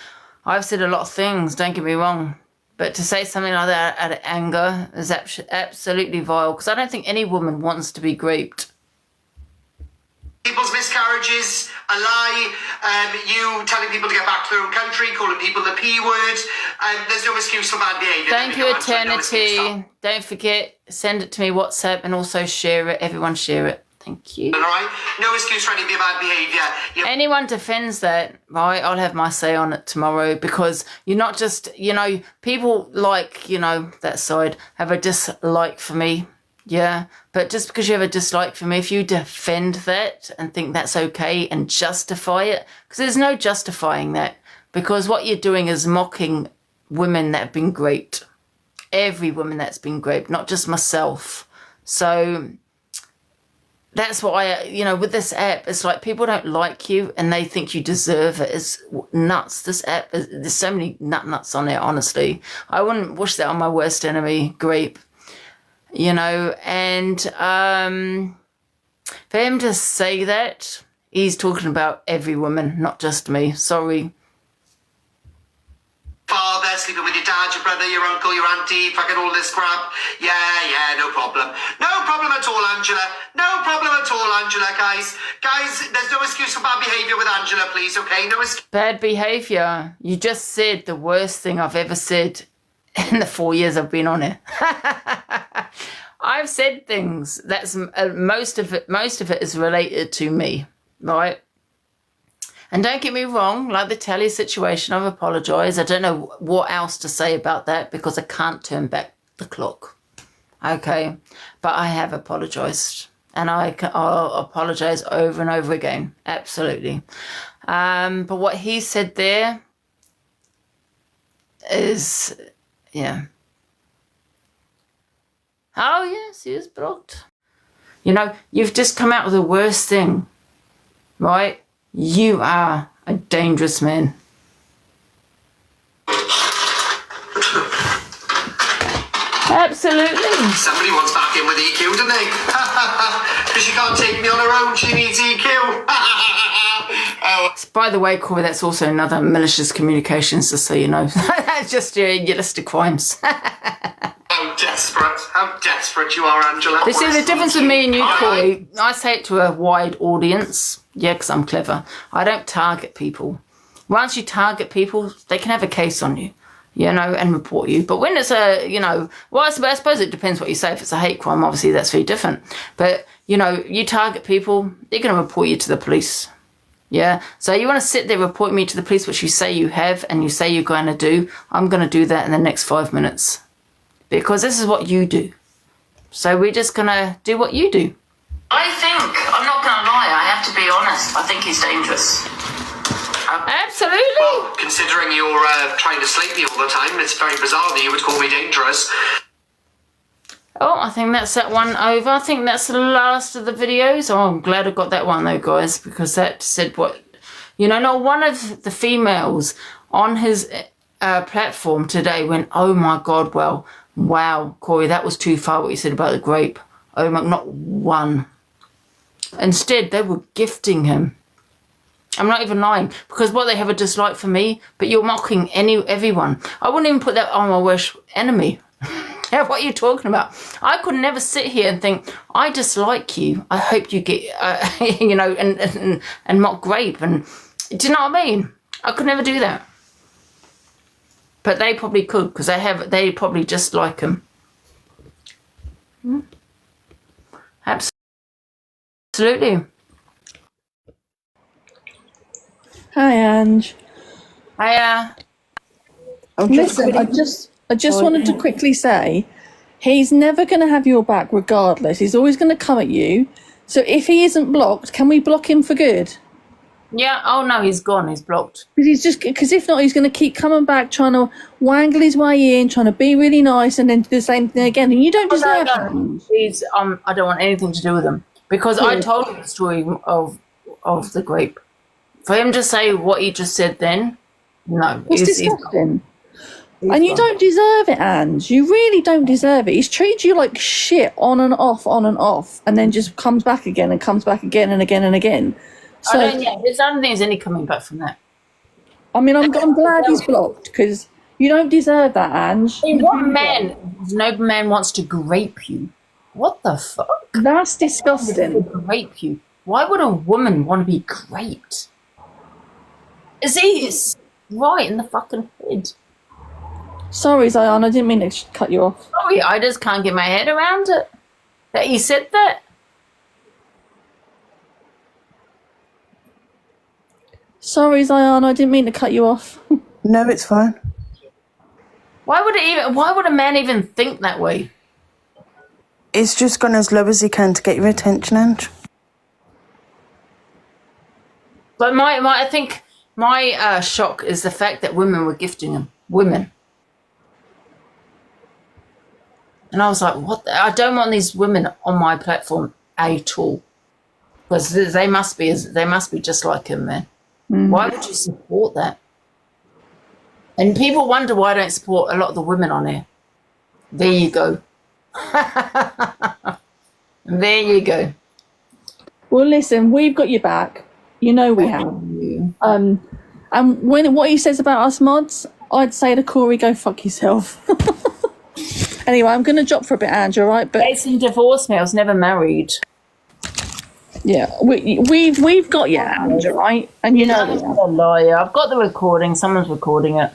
said a lot of things, don't get me wrong, but to say something like that out of anger is absolutely vile, because I don't think any woman wants to be graped. People's miscarriages, a lie, you telling people to get back to their own country, calling people the P word, there's no excuse for bad behaviour. Thank you, Eternity. Don't forget, send it to me WhatsApp and also share it. Everyone share it. Thank you. All right? No excuse for any of your bad behaviour. Anyone defends that, right, I'll have my say on it tomorrow, because you're not just, people like, that side have a dislike for me. Yeah, but just because you have a dislike for me, if you defend that and think that's okay and justify it, because there's no justifying that, because what you're doing is mocking women that have been raped. Every woman that's been raped, not just myself. So that's why, with this app, it's like people don't like you and they think you deserve it. It's nuts. This app, there's so many nuts on it, honestly. I wouldn't wish that on my worst enemy, grape. And for him to say that, he's talking about every woman, not just me. Sorry. Father, sleeping with your dad, your brother, your uncle, your auntie, fucking all this crap. Yeah, no problem. No problem at all, Angela. No problem at all, Angela, guys. Guys, there's no excuse for bad behaviour with Angela, please, okay? No excuse. Bad behaviour? You just said the worst thing I've ever said in the 4 years I've been on it. I've said things. That's most of it is related to me, right? And don't get me wrong, like the Tally situation, I've apologised. I don't know what else to say about that because I can't turn back the clock. Okay, but I have apologised, and I'll apologise over and over again. Absolutely. But what he said there is, yeah. Oh, yes, he is blocked. You've just come out with the worst thing, right? You are a dangerous man. Absolutely. Somebody wants back in with EQ, don't they? Because she can't take me on her own, she needs EQ. By the way, Cory, that's also another malicious communications, just so you know. That's just your list of crimes. How desperate you are, Angela. You see, the difference with me and you, Cory, I say it to a wide audience. Yeah, because I'm clever. I don't target people. Once you target people, they can have a case on you, and report you. But when it's I suppose it depends what you say. If it's a hate crime, obviously that's very different. But, you target people, they're going to report you to the police. Yeah, so you want to sit there, report me to the police, which you say you have and you say you're going to do. I'm going to do that in the next 5 minutes. Because this is what you do. So we're just going to do what you do. I'm not going to lie, I have to be honest. I think he's dangerous. Absolutely. Well, considering you're trying to sleep me all the time, it's very bizarre that you would call me dangerous. Oh, I think that's that one over. I think that's the last of the videos. Oh, I'm glad I got that one though, guys, because that said what... not one of the females on his platform today went, oh my God, wow, Cory, that was too far what you said about the grape. Oh my, not one. Instead, they were gifting him. I'm not even lying, because they have a dislike for me, but you're mocking everyone. I wouldn't even put that on my worst enemy. What are you talking about? I could never sit here and think, I dislike you. I hope you get, and mock grape. And do you know what I mean? I could never do that. But they probably could, because they probably just like him. Absolutely. Hi, Ange. Hiya. Listen, I just wanted to quickly say, he's never going to have your back regardless. He's always going to come at you. So if he isn't blocked, can we block him for good? Yeah. Oh no, he's gone. He's blocked. Because if not, he's going to keep coming back, trying to wangle his way in, trying to be really nice, and then do the same thing again. And you don't deserve that. He's I don't want anything to do with him, because I told him the story of the grape. For him to say what he just said then, no, it's disgusting. And you don't deserve it, Ange. You really don't deserve it. He's treated you like shit on and off, and then just comes back again and comes back again and again and again. So I don't think there's any coming back from that. I mean, I'm glad he's blocked, because you don't deserve that, Ange. No man wants to grape you. What the fuck? That's disgusting. Grape you. Why would a woman want to be graped? Is he right in the fucking head? Sorry, Zion, I didn't mean to cut you off. Sorry, I just can't get my head around it. That he said that. Sorry, Zion, I didn't mean to cut you off. No, it's fine. Why would a man even think that way? It's just gone as low as he can to get your attention, Ange. But I think my shock is the fact that women were gifting him. Women. And I was like, what? I don't want these women on my platform at all. Because they must be just like him, man. Why would you support that? And people wonder why I don't support a lot of the women on here. There you go. There you go. Well, listen, we've got your back. You know we have. And what he says about us mods, I'd say to Cory, go fuck yourself. Anyway, I'm going to drop for a bit, Angie, all right? But Jason divorced me. I was never married. yeah, we've got you, Angie, right? And you know I'm a liar. I've got the recording. Someone's recording it.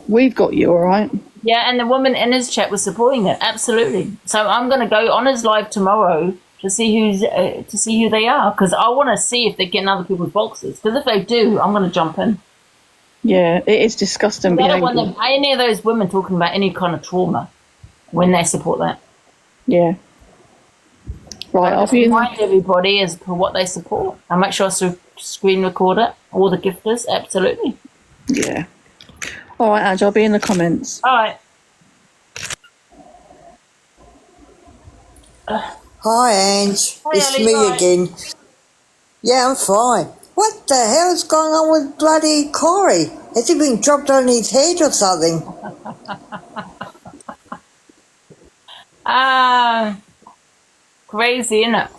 we've got you, all right? Yeah, and the woman in his chat was supporting it. Absolutely. So I'm going to go on his live tomorrow to see who they are, because I want to see if they get in other people's boxes. Because if they do, I'm going to jump in. Yeah, it is disgusting I don't behaviour. want any of those women talking about any kind of trauma when they support that. Yeah. Right, I'll be in. Remind everybody as to what they support. I'll make sure I screen record it. All the gifters, absolutely. Yeah. All right, Ange, I'll be in the comments. All right. Hi, Ange. Hi, It's Ellie, me hi. again. Yeah, I'm fine. What the hell's going on with bloody Cory? Has he been dropped on his head or something? Crazy, innit?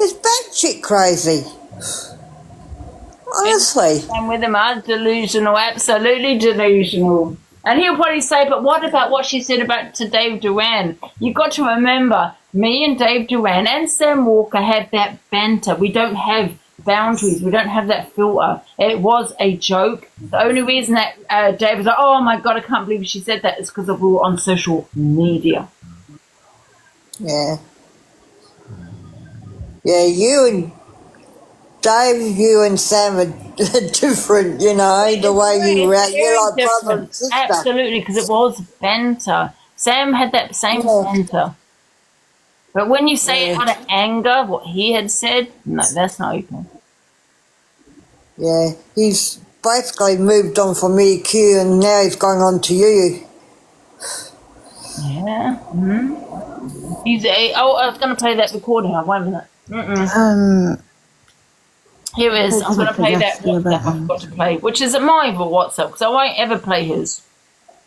It's batshit crazy. Honestly. And with him, I'm delusional, absolutely delusional. And he'll probably say, but what about what she said about to Dave Duran? You've got to remember, me and Dave Duran and Sam Walker have that banter. We don't have boundaries. We don't have that filter. It was a joke. The only reason that Dave was like, oh my God, I can't believe she said that, is because we were on social media. Yeah. Yeah, you and Dave, you and Sam are different, you know, the way you react. You're like brother and sister. Absolutely, because it was banter. Sam had that same banter. But when you say it out of anger, what he had said, no, that's not open. Yeah, he's basically moved on from EQ and now he's going on to you. Yeah. I was going to play that recording. Wait a minute. Here it is. I'm going to play that WhatsApp I forgot to play, which is my WhatsApp, because I won't ever play his.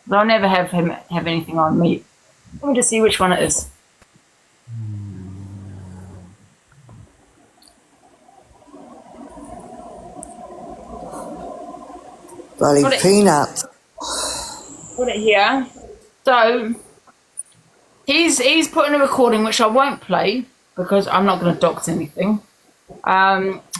I'll never have him have anything on me. Let me just see which one it is. Bloody peanut. Put it here. So he's putting a recording which I won't play because I'm not going to dox anything.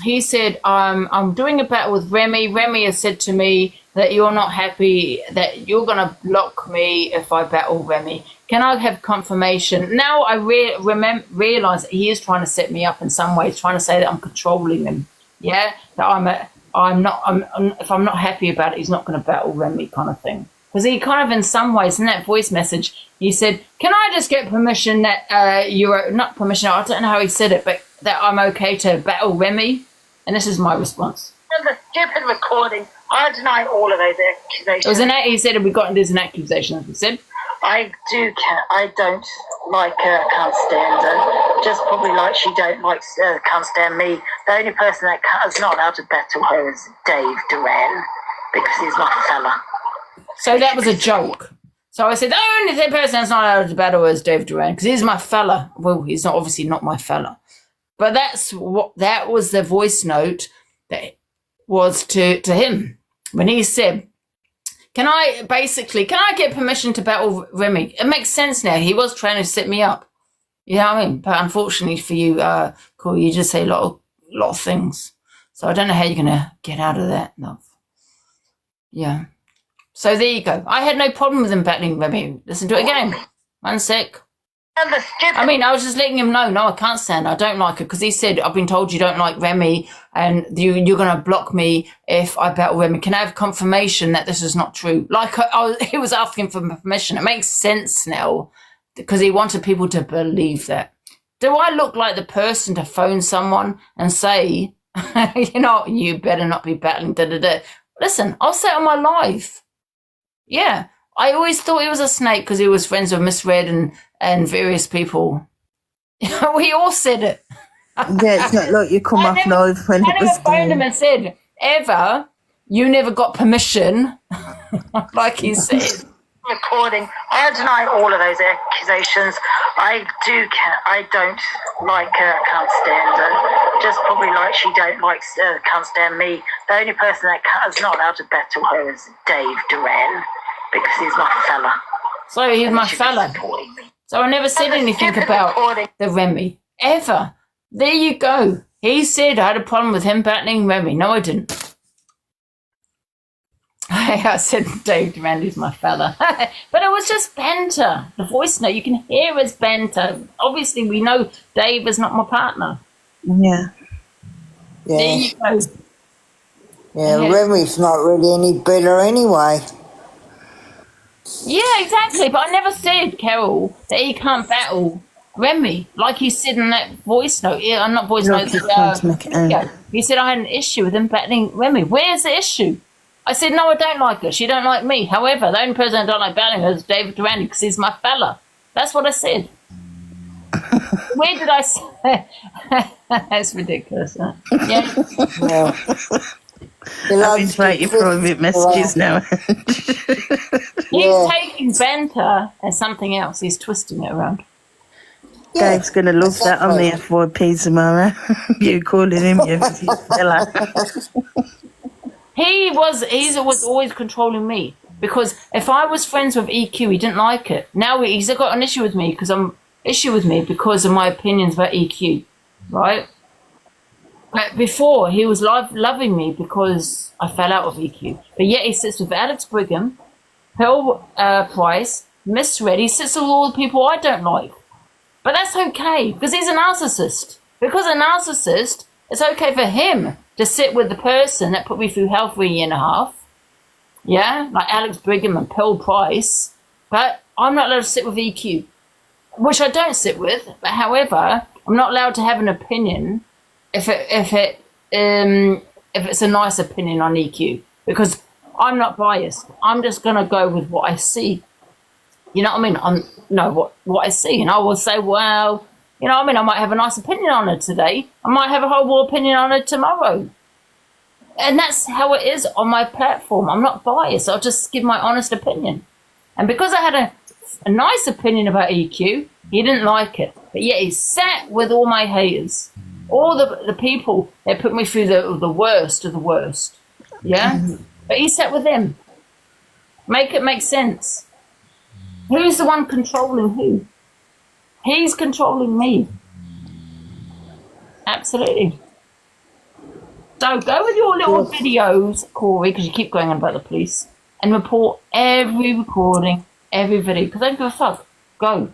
He said, I'm doing a battle with Remy. Remy has said to me that you're not happy, that you're going to block me if I battle Remy. Can I have confirmation? Now I realise that he is trying to set me up in some ways, trying to say that I'm controlling him. Yeah, that if I'm not happy about it, he's not going to battle Remy, kind of thing. Because he kind of, in some ways, in that voice message, he said, can I just get permission that you're not permission, I don't know how he said it, but that I'm okay to battle Remy? And this is my response. The stupid recording. I deny all of those accusations. It was he said there's an accusation, as he said. I don't like her, can't stand her. Just probably like she don't like can't stand me. The only person that is not allowed to battle her is Dave Duran, because he's my fella. So that was a joke. So I said, the only person that's not allowed to battle is Dave Duran, because he's my fella. Well, he's obviously not my fella. But that was the voice note that was to him when he said, can I get permission to battle Remy? It makes sense now. He was trying to set me up. You know what I mean? But unfortunately for you, Cory, you just say a lot of things. So I don't know how you're going to get out of that, love. Yeah. So there you go. I had no problem with him battling Remy. Listen to it again. 1 sec. I mean, I was just letting him know, no, I can't stand her. I don't like her. Because he said, I've been told you don't like Remy and you're going to block me if I battle Remy. Can I have confirmation that this is not true? Like, he was asking for permission. It makes sense now because he wanted people to believe that. Do I look like the person to phone someone and say, you better not be battling, da-da-da? Listen, I'll say it on my life. Yeah. I always thought he was a snake because he was friends with Miss Red and various people. We all said it. Yeah, it's not like you come off live when it was I never phoned him and said, Eva, you never got permission, like he said. Recording. I deny all of those accusations. I don't like her. I can't stand her. Just probably like she can't stand me. The only person that is not allowed to battle her is Dave Duran because he's my fella. So he's my fella. So I never said anything about the Remy. Ever. There you go. He said I had a problem with him battling Remy. No, I didn't. I said Dave Duran is my fella. But it was just banter. The voice note, you can hear it's banter. Obviously, we know Dave is not my partner. Yeah. There you go. Yeah, Remy's not really any better anyway. Yeah, exactly. But I never said, Carol, that he can't battle Remy, like he said in that voice note. Yeah, I'm not voice note. He said I had an issue with him battling Remy. Where's the issue? I said, no, I don't like her. She don't like me. However, the only person I don't like battling her is David Durante because he's my fella. That's what I said. Where did I say? That's ridiculous. Huh? Yeah. I've been writing private messages now. He's taking banter as something else. He's twisting it around. Yeah, Dave's going to love that on the FYP tomorrow. You calling him your fella. He's always controlling me because if I was friends with EQ, he didn't like it. Now he's got an issue with me because of my opinions about EQ, right? But before he was loving me because I fell out with EQ, but yet he sits with Alex Brigham, Pearl Price, Miss Red. He sits with all the people I don't like, but that's okay because he's a narcissist. Because a narcissist, it's okay for him to sit with the person that put me through hell for a year and a half. Yeah, like Alex Brigham and Pearl Price. But I'm not allowed to sit with EQ, which I don't sit with. But however, I'm not allowed to have an opinion if it's a nice opinion on EQ because I'm not biased. I'm just gonna go with what I see. You know what I mean? What I see, and I will say, well. You know what I mean? I might have a nice opinion on it today. I might have a horrible opinion on it tomorrow. And that's how it is on my platform. I'm not biased. I'll just give my honest opinion. And because I had a nice opinion about EQ, he didn't like it. But yet he sat with all my haters. All the people that put me through the worst of the worst. Yeah? But he sat with them. Make it make sense. Who's the one controlling who? He's controlling me. Absolutely. So go with your little videos, Cory, because you keep going on about the police, and report every recording, every video, because I don't give a fuck. Go.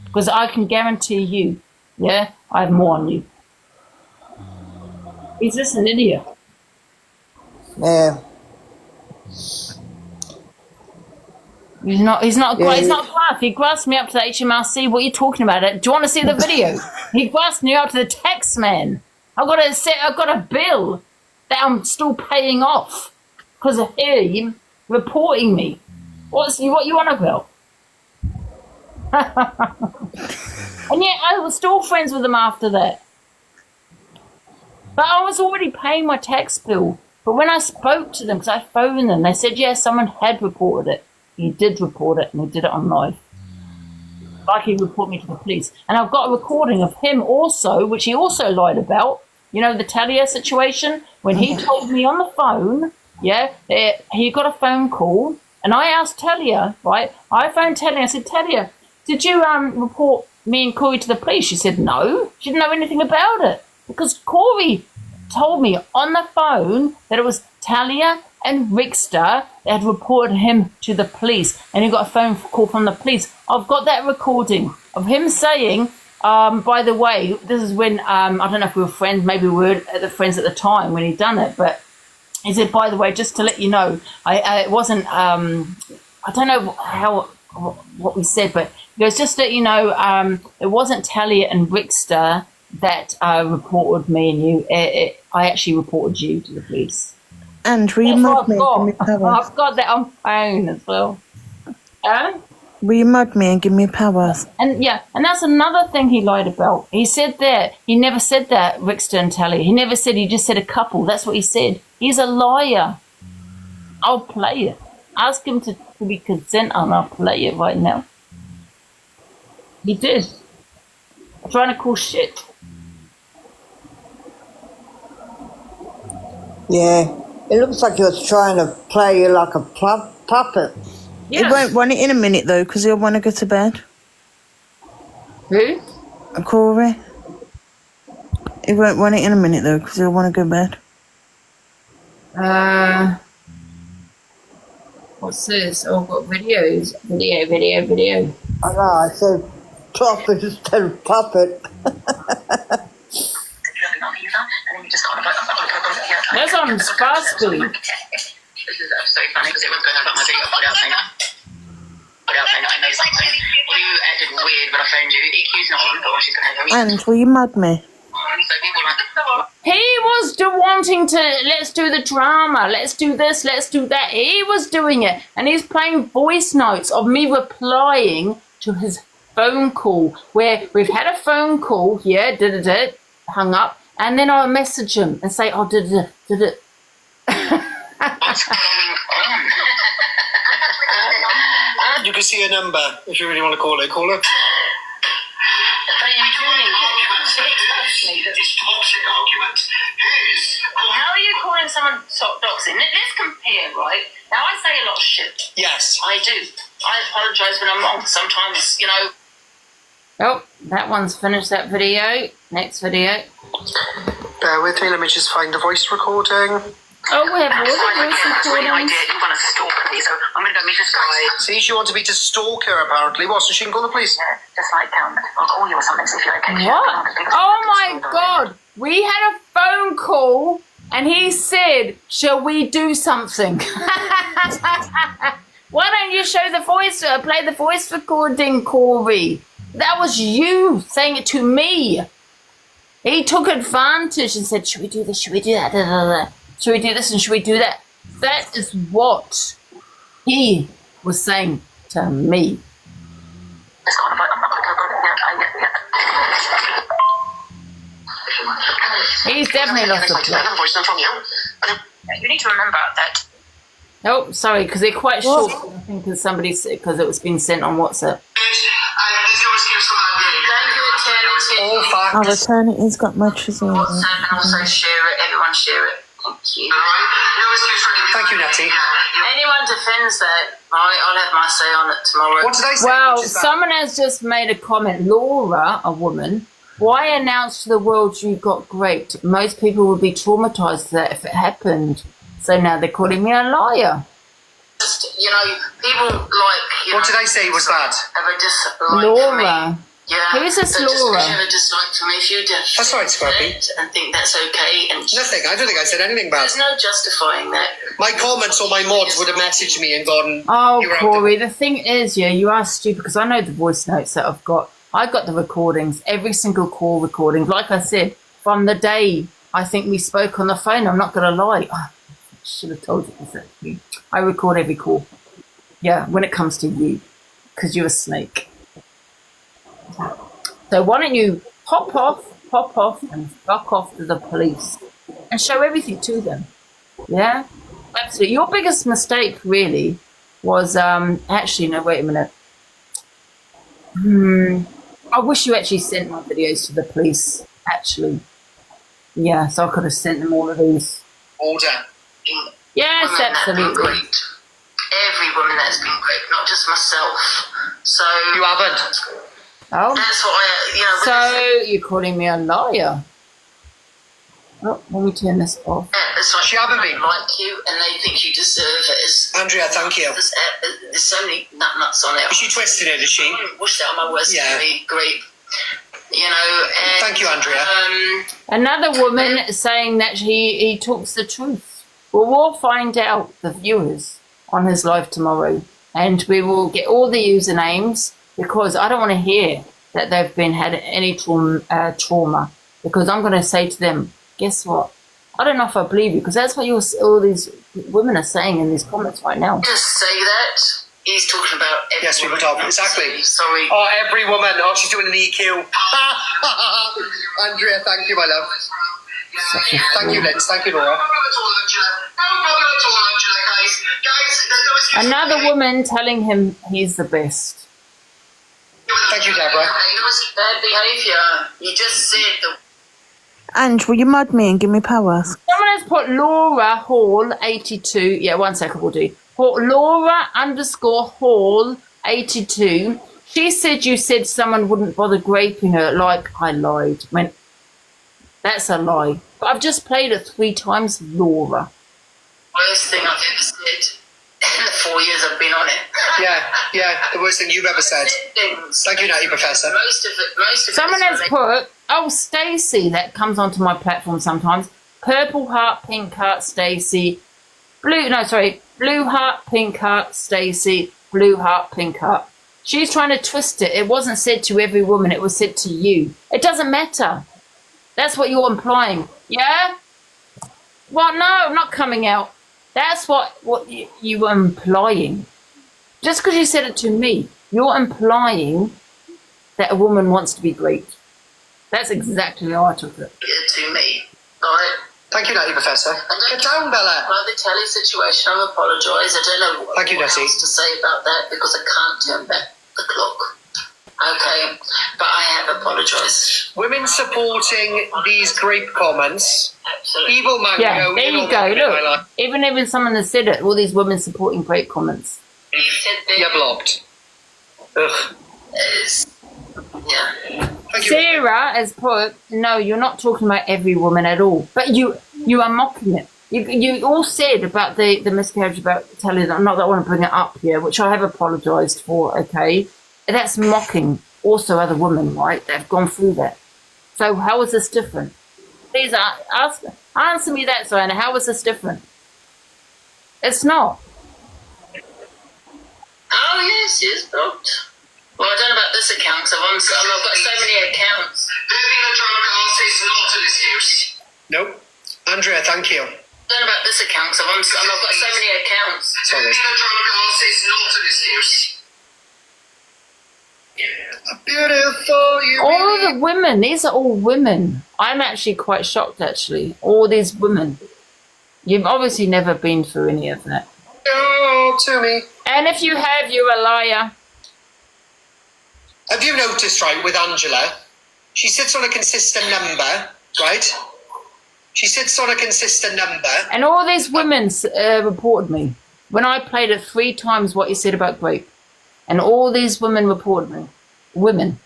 Because I can guarantee you, I have more on you. He's just an idiot. Yeah. He's not a graph. He grasped me up to the HMRC. What are you talking about? Do you want to see the video? He grasped me up to the tax man. I've got a bill that I'm still paying off because of him reporting me. What you want about? And yet I was still friends with him after that. But I was already paying my tax bill. But when I spoke to them, because I phoned them, they said, yes, someone had reported it. He did report it, and he did it on live. Like he reported me to the police. And I've got a recording of him also, which he also lied about. You know, the Talia situation? When he told me on the phone, he got a phone call, and I asked Talia, right? I phoned Talia, I said, Talia, did you report me and Cory to the police? She said, no. She didn't know anything about it. Because Cory told me on the phone that it was Talia and Rickster that had reported him to the police, and he got a phone call from the police. I've got that recording of him saying, by the way, this is when, I don't know if we were friends, maybe we were the friends at the time when he'd done it, but he said, by the way, just to let you know, it wasn't, I don't know what we said, but he goes, just to let you know, it wasn't Talia and Rickster that reported me and you. I actually reported you to the police. And will you mod me and give me powers? I've got that on phone as well. Will you mod me and give me powers? And yeah, and that's another thing he lied about. He said that he never said that Rickster and Talia. He never said. He just said a couple. That's what he said. He's a liar. I'll play it. Ask him to be consent, and I'll play it right now. He did. Trying to call shit. Yeah. It looks like he was trying to play you like a puppet. Yeah. He won't want it in a minute, though, because he'll want to go to bed. Who? Cory. He won't want it in a minute, though, because he'll want to go to bed. What's this? Oh, I've got videos. Video. I know, I said puppet instead of puppet. That's on fast speed. This is so funny because everyone's going on about my video. Put out saying that. I know something. You acted weird when I phoned you. EQ's not on, but she's going to have And will you mod me? So people like, He was wanting to, let's do the drama, let's do this, let's do that. He was doing it, and he's playing voice notes of me replying to his phone call, where we've had a phone call, yeah, hung up, and then I'll message him and say, oh, did it. what's going on? You can see a number if you really want to call it. Call it. This toxic argument is... How are you calling someone toxic? Let's compare, right? Now, I say a lot of shit. Yes. I do. I apologise when I'm wrong. Sometimes, you know... Oh, that one's finished that video. Next video. Bear with me, let me just find the voice recording. Oh, we have all the voice That's what you recordings. did. You want to stalk me, so I'm going to go meet this guy. See, she wanted me to stalk her, apparently. What, so she can call the police? Yeah, just like, I'll call you or something, so if you're okay. What? Oh my God. We had a phone call and he said, shall we do something? Why don't you show the voice, play the voice recording, Cory? That was you saying it to me. He took advantage and said, should we do this? Should we do that? Da, da, da. Should we do this and should we do that? That is what he was saying to me. He's definitely lost the plot. You need to remember that. Oh, sorry, because they're quite short. I think because somebody said, because it was being sent on WhatsApp. All facts. Our attorney's got matches on. WhatsApp and also share it. Everyone share it. Thank you. Thank you, Natty. Anyone defends that, right? I'll have my say on it tomorrow. What did I say? Well, Which is that? someone has just made a comment. Laura, a woman, why announce to the world you got raped? Most people would be traumatized that if it happened. So now they're calling me a liar. Just, you know, people like... You What know, did I say was that? have a dislike Laura. for me. Yeah. Who is this so just Laura? because you have a dislike for me, if you just... That's right, Scrappy. And think that's okay. And Nothing. I don't think I said anything bad. there's no justifying that. My comments or my mods would have messaged me and gone, Oh, "You're out Cory, the thing is, yeah, you are stupid because I know the voice notes that I've got. I got the recordings, every single call recording. Like I said, from the day I think we spoke on the phone, I'm not going to lie. Oh, I should have told you this actually. I record every call. Yeah, when it comes to you, because you're a snake. So why don't you pop off, and fuck off to the police and show everything to them? Yeah? Absolutely. Your biggest mistake really was, actually, no, wait a minute. I wish you actually sent my videos to the police, actually. Yeah, so I could have sent them all of these. order. Yes, Women that have been absolutely. raped. Every woman that's been raped, not just myself. So You haven't. Oh, that's what I, you know. so you're calling me a liar? Oh, let me turn this off. It's like She haven't been. like you, and they think you deserve it. Andrea, thank you. There's so many nuts on it. Is she twisting it, is she? I wish that on my worst enemy. Great. You know. And, Thank you, Andrea. Another woman saying that he talks the truth. Well, we'll find out, the viewers, on his live tomorrow. And we will get all the usernames, because I don't want to hear that they've had any trauma. Because I'm going to say to them, guess what? I don't know if I believe you, because that's what all these women are saying in these comments right now. Just say that. He's talking about every Yes, we were talking. Exactly. Sorry. Oh, every woman. Oh, she's doing an EQ. Andrea, thank you, my love. Thank you, Liz. Thank you, Laura. Another woman telling him he's the best. Thank you, Deborah. It was bad behaviour. You just said the Ange, will you mod me and give me powers? Someone has put Laura Hall 82. Yeah, 1 second will do. Put Laura _Hall 82. She said you said someone wouldn't bother graping her. Like, I lied. I mean, that's a lie. But I've just played it 3 times, Laura. worst thing I've ever said in the 4 years I've been on it. Yeah, the worst thing you've ever said. Things. Thank you, Natty Professor. Most of it. Someone has put, oh, Stacey, that comes onto my platform sometimes. Purple heart, pink heart, Stacey. Blue heart, pink heart, Stacey. Blue heart, pink heart. She's trying to twist it. It wasn't said to every woman. It was said to you. It doesn't matter. That's what you're implying. Yeah? Well, no, I'm not coming out. That's what you were implying. Just because you said it to me, you're implying that a woman wants to be great. That's exactly how I took it. To me, alright? Thank you, Natty Professor. Get down, Bella. About the telly situation, I apologise. I don't know what Natty. else to say about that because I can't turn back the clock. Okay, but I have apologised. Women supporting these grape comments. Absolutely. Evil Mango. Yeah, there you go. Look, even someone has said it, all these women supporting great comments. You said that. You're blocked. Ugh. Yeah. Thank you. Sarah has put, no, you're not talking about every woman at all. But you are mocking it. You all said about the miscarriage about telling them, not that I want to bring it up here, which I have apologised for, okay? That's mocking also other women, right? They've gone through that. So how is this different? Please answer me that, Diana. How is this different? It's not. Oh, yes, blocked. Well, I don't know about this account because I've got so many accounts. Living a drunk girl is not an excuse. Nope. Andrea, thank you. I don't know about this account because I've got so many accounts. Sorry. Living a drunk girl is not an excuse. Beautiful, you All of the women, these are all women. I'm actually quite shocked, actually. All these women. You've obviously never been through any of that. Oh, to me. And if you have, you're a liar. Have you noticed, right, with Angela, she sits on a consistent number, right? She sits on a consistent number. And all these women reported me. When I played it 3 times what you said about grape. And all these women reported me. Women.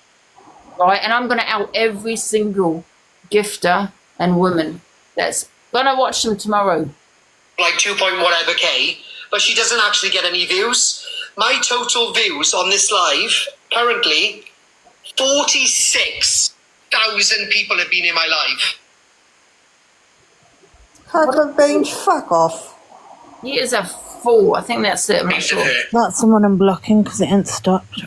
Right? And I'm going to out every single gifter and woman that's going to watch them tomorrow. Like 2 point whatever K, but she doesn't actually get any views. My total views on this live, currently, 46,000 people have been in my live. Husband beans, fuck off. He is a fool. I think that's it. I'm not sure. That's someone I'm blocking because it ain't stopped.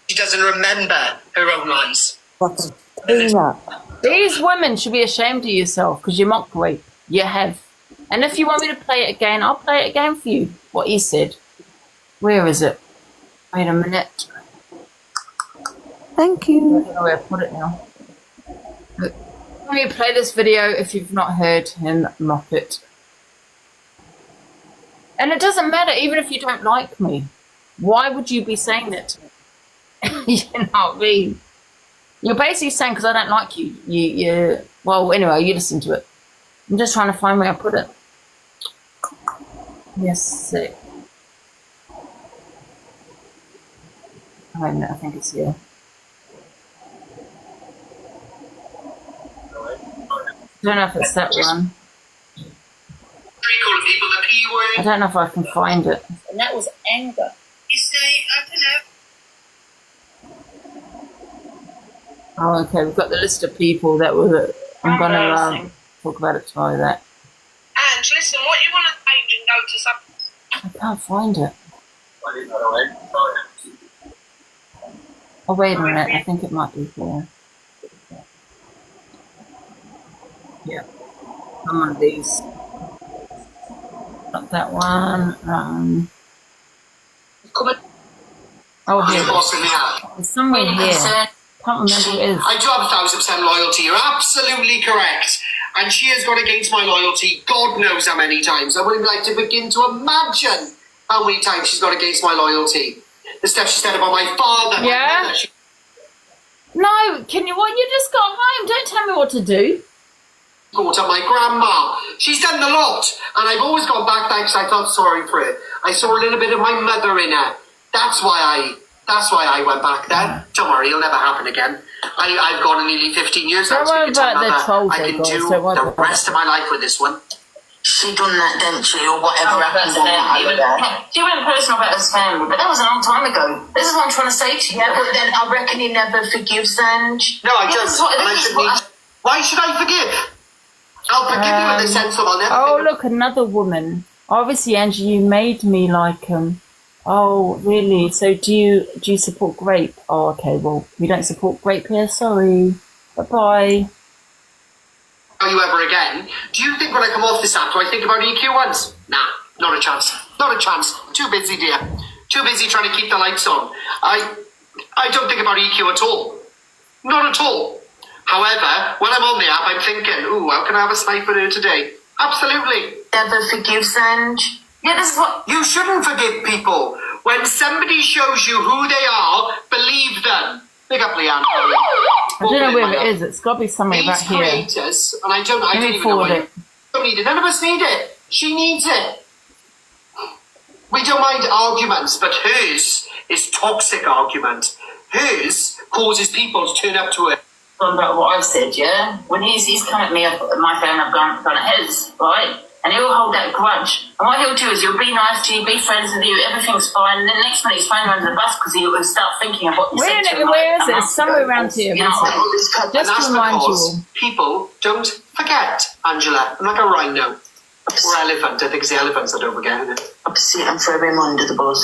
She doesn't remember her own lies. Fucking peanut. These women should be ashamed of yourself because you mock rape. You have. And if you want me to play it again, I'll play it again for you. What he said. Where is it? Wait a minute. Thank I you. don't know where I put it now. Look, let me play this video if you've not heard him mock it. And it doesn't matter, even if you don't like me. Why would you be saying that to me? You know what I mean? You're basically saying because I don't like you. Well, anyway, you listen to it. I'm just trying to find where I put it. Yes, sick. Wait a minute, I think it's here. don't know if it's that one. Calling people the P word. I don't know if I can find it. And that was anger. You say, I don't know. Oh, okay. We've got the list of people that were. I'm going to talk about it tomorrow. That. Ange, listen, what you want to change and go to something? I can't find it. Oh, wait a minute. I think it might be here. Yeah. Some of these. Not that one. Oh, here it is. It's somewhere here. Can't remember what it is. I do have 1,000% loyalty. You're absolutely correct. And she has gone against my loyalty God knows how many times. I wouldn't like to begin to imagine how many times she's gone against my loyalty. The stuff she said about my father. Yeah? My mother, No, can you? What? You just got home. Don't tell me what to do. brought up my grandma. She's done the lot. And I've always gone back there because I felt sorry for her. I saw a little bit of my mother in her. That's why I went back there. Don't worry, it'll never happen again. I've gone nearly 15 years. Don't worry about the trolls. I can do the rest of my life with this one. She done that, didn't she, or whatever happened on that other day. She went personal about his family, but that was a long time ago. This is what I'm trying to say to you. Yeah, but then I reckon he never forgives Ange. No, I don't. Why should I forgive? I'll forgive you in the sense of I'll never. Oh, look, another woman. Obviously, Angie, you made me like Oh, really? So do you support grape? Oh, okay. Well, we don't support grape here. Sorry. Bye-bye. You ever again? Do you think when I come off this app, do I think about EQ once? Nah, not a chance. Not a chance. Too busy, dear. Too busy trying to keep the lights on. I don't think about EQ at all. Not at all. However, when I'm on the app, I'm thinking, ooh, how can I have a snipe at her today? Absolutely. Never forgives Ange. Yeah, this is what... You shouldn't forgive people. When somebody shows you who they are, believe them. Big up, Leanne. I don't know where it is. It's got to be somewhere back here. Creators, and I don't even know why. Don't need it. None of us need it. She needs it. We don't mind arguments, but hers is toxic argument. Hers causes people to turn up to her. About what I've said, yeah? When he's come at me, my family have gone at his, right? And he'll hold that grudge. And what he'll do is he'll be nice to you, be friends with you, everything's fine. And then next minute he's throwing you under the bus because he'll start thinking of what you said to him. Where is it? It's somewhere around here. You know, just to remind you all. People don't forget, Angela. I'm like a rhino. Or elephant. I think it's the elephants that don't forget, isn't it? Upset and throw him under the bus.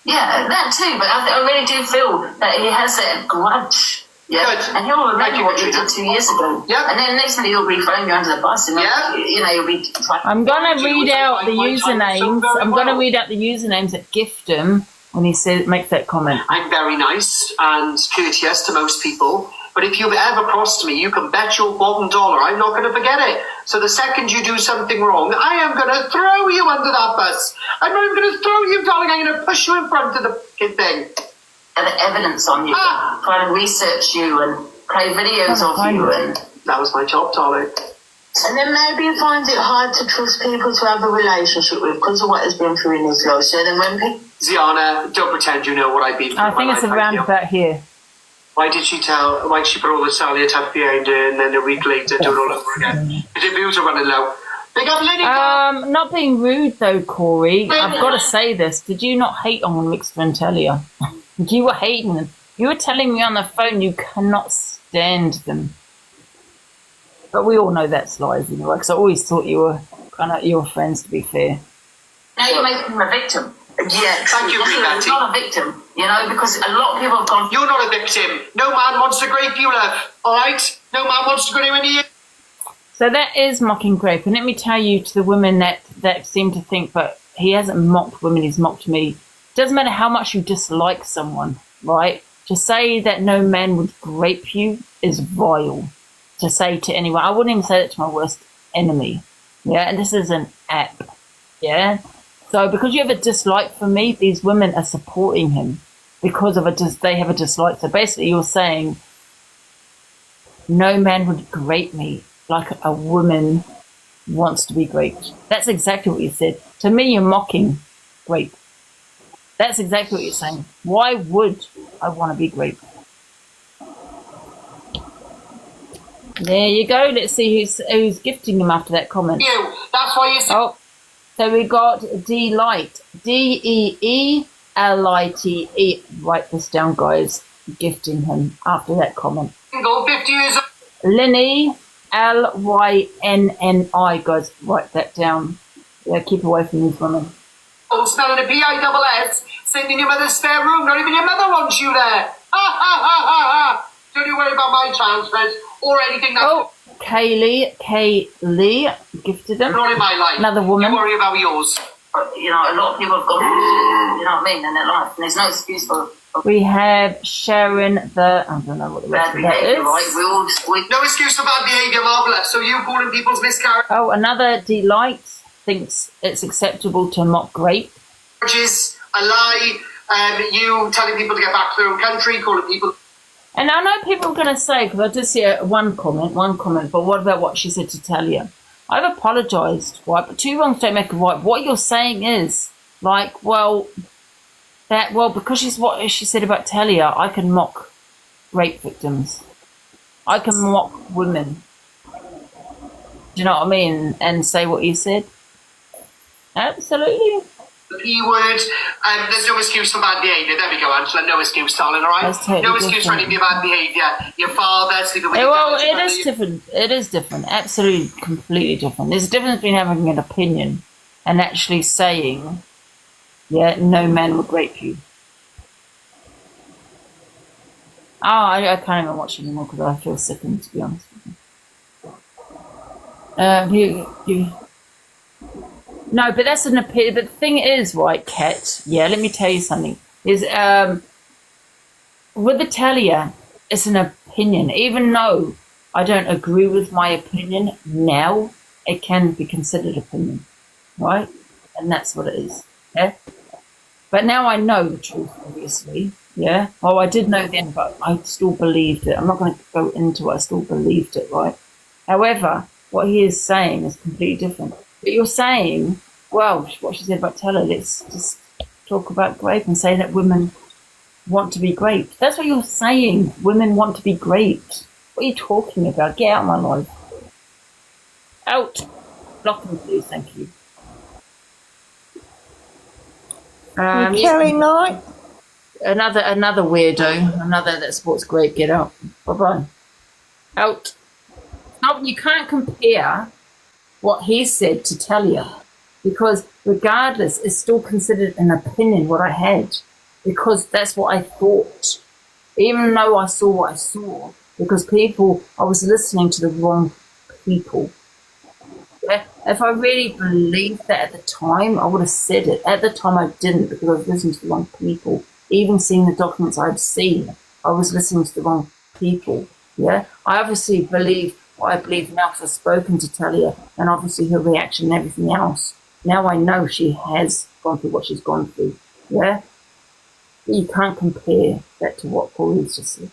Yeah, that too. But I really do feel that he has that grudge. Yeah, good. And he'll remember what you did 2 years ago. Yeah. And then next minute he'll be throwing you under the bus. And you'll be... I'm going to read out the usernames. I'm going to read out the usernames that gift him when he makes that comment. I'm very nice and courteous to most people. But if you've ever crossed me, you can bet your bottom dollar I'm not going to forget it. So the second you do something wrong, I am going to throw you under that bus. I'm not even going to throw you, darling. I'm going to push you in front of the fucking thing. The evidence on you, try to research you and play videos of you. And that was my job, darling. And then maybe he finds it hard to trust people to have a relationship with because of what has been through in his life. So then when people... Ziana, don't pretend you know what I've been through. I think it's around about here. Why did she put all the Sally attack behind her and then a week later do it all over again? The views are running low. Big up, Lenny. Not being rude though, Cory. I've got to say this. Did you not hate on Rick's Ventalia? You were hating them. You were telling me on the phone you cannot stand them. But we all know that's lies anyway, because I always thought you were kind of your friends, to be fair. Now you're making him a victim. Yeah, thank you, He's not a victim, you know, because a lot of people have gone... You're not a victim. No man wants to grape you, love. All right? No man wants to go anywhere near you. So that is mocking grape. And let me tell you to the women that seem to think, but he hasn't mocked women, he's mocked me. Doesn't matter how much you dislike someone, right? To say that no man would grape you is vile. To say to anyone, I wouldn't even say that to my worst enemy. Yeah, and this is an app. Yeah, so because you have a dislike for me, these women are supporting him because of they have a dislike. So basically, you're saying no man would grape me like a woman wants to be graped. That's exactly what you said. To me, you're mocking grape. That's exactly what you're saying. Why would I want to be graped? There you go. Let's see who's gifting him after that comment. You. That's why you. Oh, so we got Delight. Deelite. Write this down, guys. Gifting him after that comment. Go 50 years old. Linny. Lynni, guys. Write that down. Yeah, keep away from these women. Smelling a PISS, sitting in your mother's spare room. Not even your mother wants you there. Don't you worry about my transfers or anything. Oh, Kaylee, gifted him. Not in my life. Another woman. You worry about yours. You know, a lot of people have gone, you know what I mean, in their life, and there's no excuse for. We have Sharon I don't know what the rest of that is. Right? No excuse for bad behaviour, Marvellous. So you calling people's miscarriages? Oh, another Delight thinks it's acceptable to mock rape. A lie. You telling people to get back to their own country, calling people. And I know people are going to say, because I did see one comment, but what about what she said to Talia? I've apologised, right? But two wrongs don't make a right. What you're saying is, like, because what she said about Talia, I can mock rape victims. I can mock women. Do you know what I mean? And say what you said. Absolutely. The P word, there's no excuse for bad behaviour. There we go, Angela. No excuse, darling, all right? Totally no excuse for any of your bad behaviour. Your father sleeping with your well, dad, it is different. It is different. Absolutely, completely different. There's a difference between having an opinion and actually saying, yeah, no man would rape you. Oh, I can't even watch anymore because I feel sickened, to be honest with you. No, but that's an opinion. But the thing is, right, Kat, yeah, let me tell you something. Is with the Talia, it's an opinion. Even though I don't agree with my opinion now, it can be considered opinion, right? And that's what it is, yeah? But now I know the truth, obviously, yeah? Oh, I did know then, but I still believed it. I'm not going to go into it. I still believed it, right? However, what he is saying is completely different. But you're saying, well, what she said about Talia, let's just talk about rape and say that women want to be raped. That's what you're saying. Women want to be raped. What are you talking about? Get out of my life. Out. Block them, please. Thank you. Kelly Knight. Another weirdo. Another that sports grape. Get out. Bye-bye. Out. No, you can't compare what he said to Talia, because regardless, it's still considered an opinion what I had, because that's what I thought, even though I saw what I saw, because I was listening to the wrong people. Yeah? If I really believed that at the time, I would have said it. At the time, I didn't, because I was listening to the wrong people. Even seeing the documents I'd seen, I was listening to the wrong people. Yeah, I obviously believe what I believe now because I've spoken to Talia, and obviously her reaction and everything else. Now I know she has gone through what she's gone through. Yeah? But you can't compare that to what Corey's just said.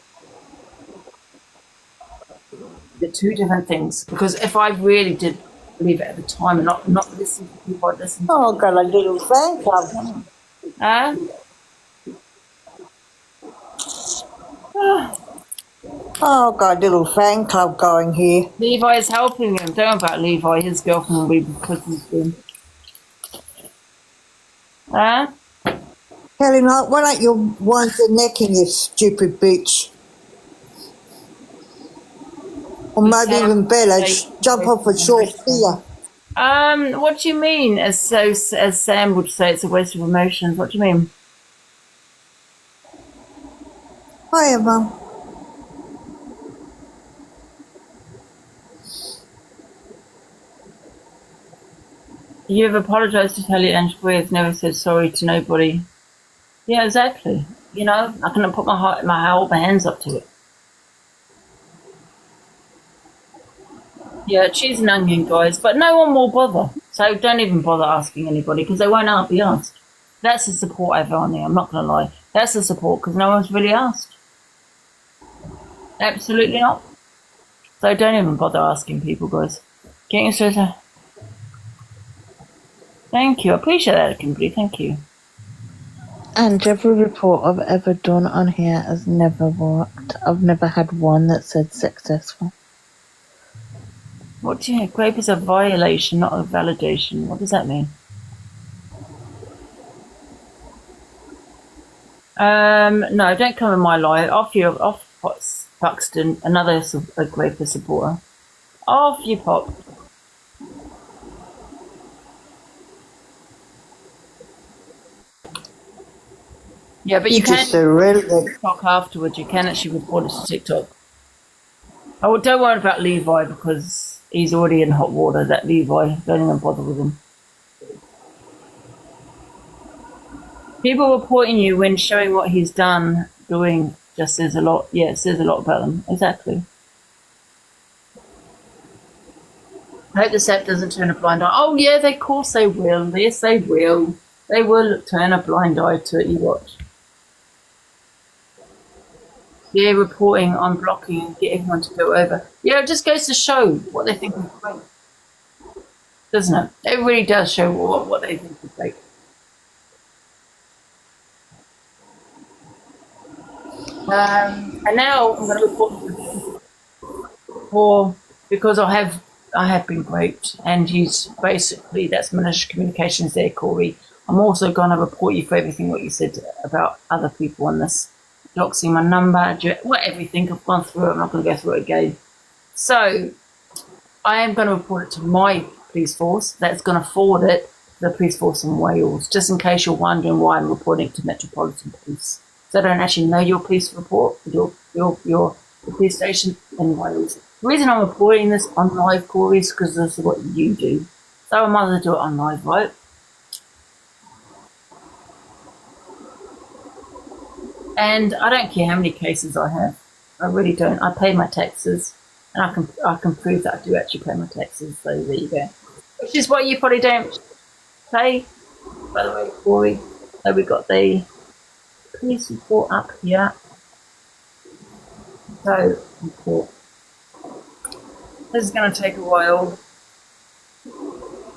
They're two different things. Because if I really did believe it at the time and not listen to people I'd listen to. Oh, got a little fan club. Oh, got a little fan club going here. Levi is helping him. Don't know about Levi. His girlfriend will be cooking soon. Kelly Knight, why don't you wind your neck in, you stupid bitch? Or maybe even better, jump off a short pier. What do you mean? As Sam would say, it's a waste of emotions. What do you mean? Hiya, Mum. You've apologised to Talia and Corie has never said sorry to nobody. Yeah, exactly. You know, I couldn't put my hands up to it. Yeah, cheese and onion, guys, but no one will bother. So don't even bother asking anybody because they won't be asked. That's the support I've on there. I'm not going to lie. That's the support because no one's really asked. Absolutely not. So don't even bother asking people, guys. Get your sister. Thank you. I appreciate that, Kimberly. Thank you. And every report I've ever done on here has never worked. I've never had one that said successful. What do you grape is a violation, not a validation. What does that mean? No, don't come in my life. Off Buxton, another a grape supporter. Off you pop. Yeah, but you just can a really TikTok afterwards. You can actually report it to TikTok. Oh, don't worry about Levi because he's already in hot water. That Levi, don't even bother with him. People reporting you when showing what he's doing just says a lot. Yeah, it says a lot about them. Exactly. I hope this app doesn't turn a blind eye. Oh yeah, of course they will. Yes, they will. They will turn a blind eye to it. You watch. Yeah, reporting, unblocking, and get everyone to go over. Yeah, it just goes to show what they think is great, doesn't it? It really does show what they think is great. And now I'm going to report because I have been raped, and he's basically that's malicious communications there, Cory. I'm also going to report you for everything what you said about other people on this. Doxing my number, everything I've gone through. I'm not going to go through it again. So I am going to report it to my police force. That's going to forward it to the police force in Wales, just in case you're wondering why I'm reporting it to Metropolitan Police. So I don't actually know your police report, your police station in Wales. The reason I'm reporting this on live, Cory, is because this is what you do. So I might as well do it on live, right? And I don't care how many cases I have. I really don't. I pay my taxes, and I can prove that I do actually pay my taxes. So there you go. Which is what you probably don't pay, by the way, Cory. So we got the police report up here. So report. This is going to take a while.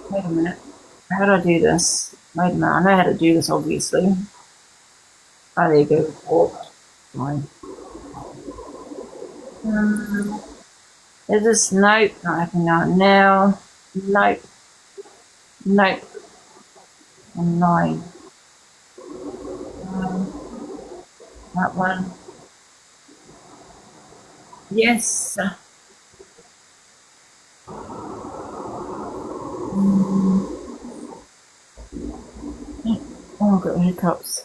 Wait a minute. How do I do this? Wait a minute. I know how to do this, obviously. Oh, there you go. Report. Fine. Is this nope? Not happening now. Nope. Nope. And 9. That one. Yes. Oh, I've got hiccups.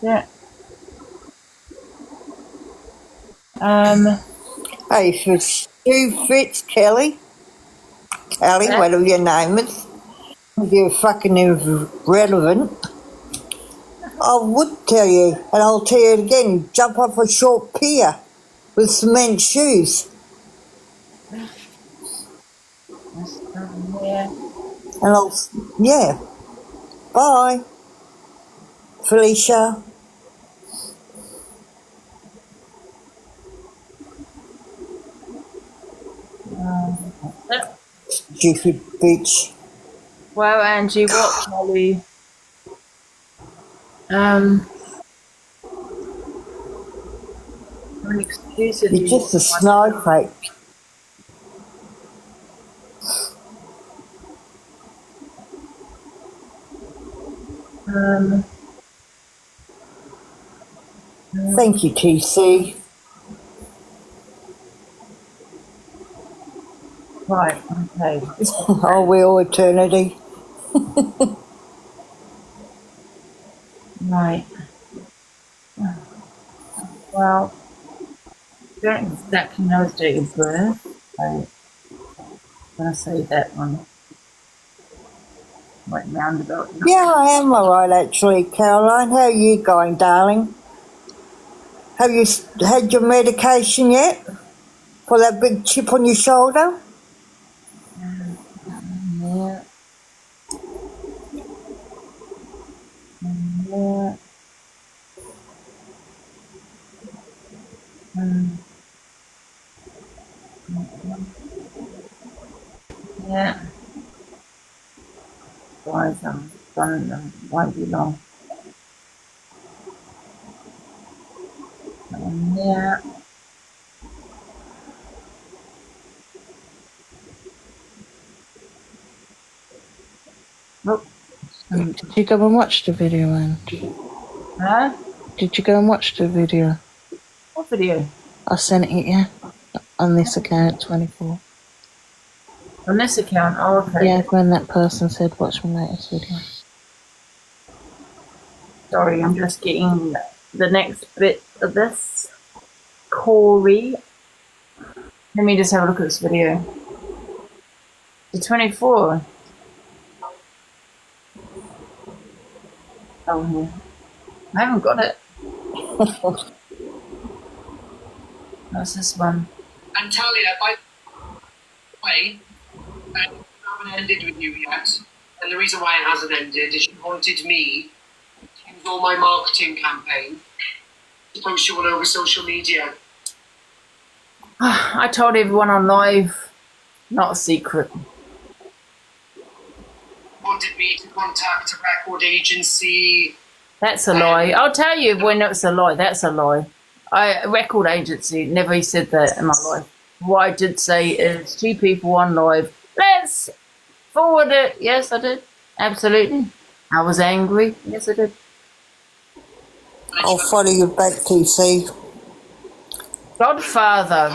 Yeah. Hey, for Stu Fitz, Kelly, whatever your name is, you're fucking irrelevant. I would tell you, and I'll tell you it again, jump off a short pier with cement shoes. Yeah. And yeah. Bye, Felicia. Stupid bitch. Well, Angie, what, Molly? An exclusive. You're just a snowflake. Thank you, TC. Right, okay. Are we all eternity? Right. Well, I don't exactly know his date of birth. I'm going to say that one. Right roundabout. Yeah, I am alright actually, Caroline. How are you going, darling? Have you had your medication yet? For that big chip on your shoulder? Yeah. Yeah. Yeah. Guys, won't be long. Yeah. Did you go and watch the video, Angie? Huh? Did you go and watch the video? What video? I sent it you on this account, 24. On this account? Oh, okay. Yeah, when that person said, watch my latest video. Sorry, I'm just getting the next bit of this. Cory. Let me just have a look at this video. The 24. Oh, yeah. I haven't got it. What's this one? And Talia, by the way, I haven't ended with you yet. And the reason why it hasn't ended is you wanted me to use all my marketing campaign to post you all over social media. I told everyone on live, not a secret. Wanted me to contact a record agency. That's a lie. I'll tell you when it's a lie. That's a lie. A record agency, never said that in my life. What I did say is 2 people on live. Let's forward it. Yes, I did. Absolutely. I was angry. Yes, I did. I'll follow you back, TC. Godfather.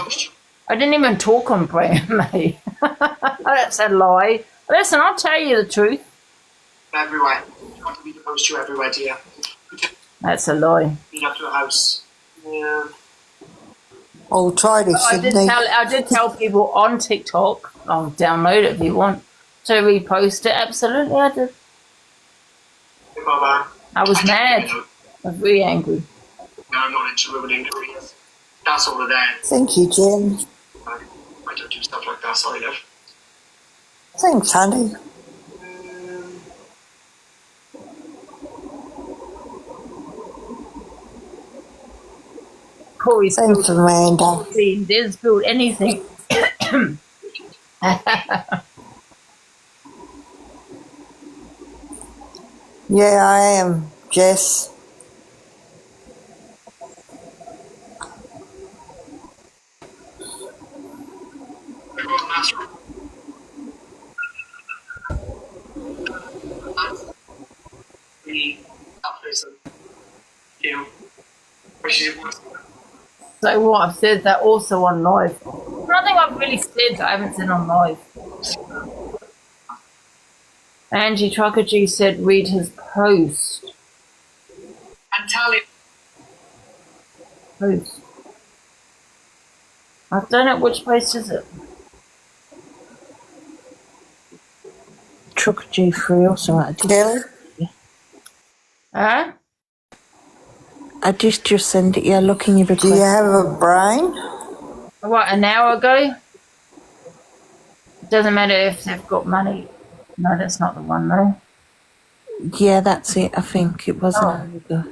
I didn't even talk on brand, mate. That's a lie. Listen, I'll tell you the truth. Everywhere. You wanted me to post you everywhere, dear. That's a lie. Been up to a house. Yeah. I'll try this, I did tell people on TikTok, I'll download it if you want, to repost it. Absolutely, I did. Hey, Baba. I was mad. I was really angry. No, I'm not into ruining careers. That's all there. Thank you, Jim. I don't do stuff like that, sorry, love. Thanks, honey. Cory's Thanks, Amanda. didn't spill anything. Yeah, I am, Jess. So what I've said that also on live. Nothing I've really said that I haven't said on live. Angie Trucker G said read his post. And Talia. Post. I don't know which post is it. Truck G3 or something. Kelly? Huh? I just sent it. Yeah, looking your request. Do you have a brain? What, an hour ago? It doesn't matter if they've got money. No, that's not the one though. Yeah, that's it. I think it was an hour ago.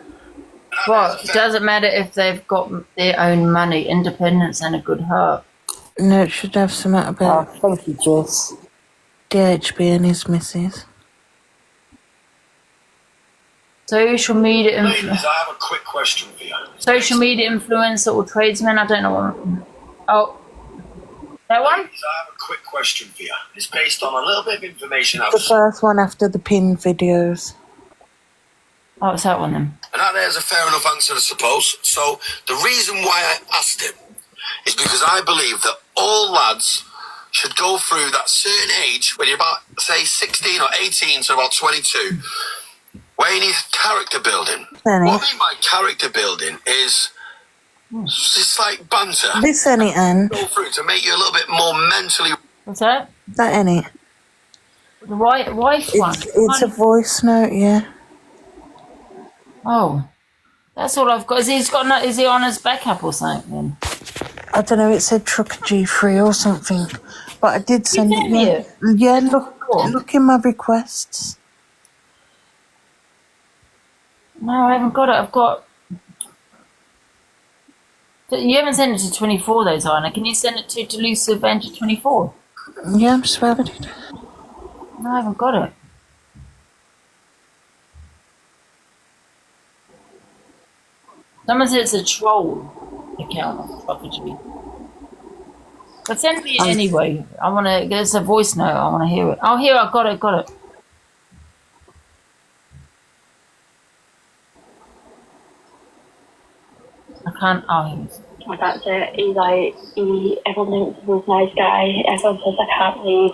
What? It doesn't matter if they've got their own money, independence and a good heart. No, it should have something about Thank you, Jess. DHB and his missus. Social media Ladies, I have a quick question for you. social media influencer or tradesman. I don't know what. Oh, that one. Ladies, I have a quick question for you. It's based on a little bit of information I've The first one after the pin videos. Oh, it's that one then. And that there's a fair enough answer, I suppose. So the reason why I asked him is because I believe that all lads should go through that certain age when you're about, say, 16 or 18 to about 22, where you need character building. Any. What I mean by character building is it's like banter. This any and Go through to make you a little bit more mentally. What's that? that any. The wife one. It's a voice note, yeah. Oh, that's all I've got. Is he on his backup or something then? I don't know, it said Truck G3 or something. But I did send sent it. me Yeah, it? yeah, look in my requests. No, I haven't got it. I've got. You haven't sent it to 24 though, Zana. Can you send it to Delusive and to 24? Yeah, I'm just about it. No, I haven't got it. Someone said it's a troll account. But send me it anyway. I want to. There's a voice note. I want to hear it. Oh, here I got it. I can't. Oh, well, that's it. Everyone thinks he was a nice guy. Everyone says I can't leave.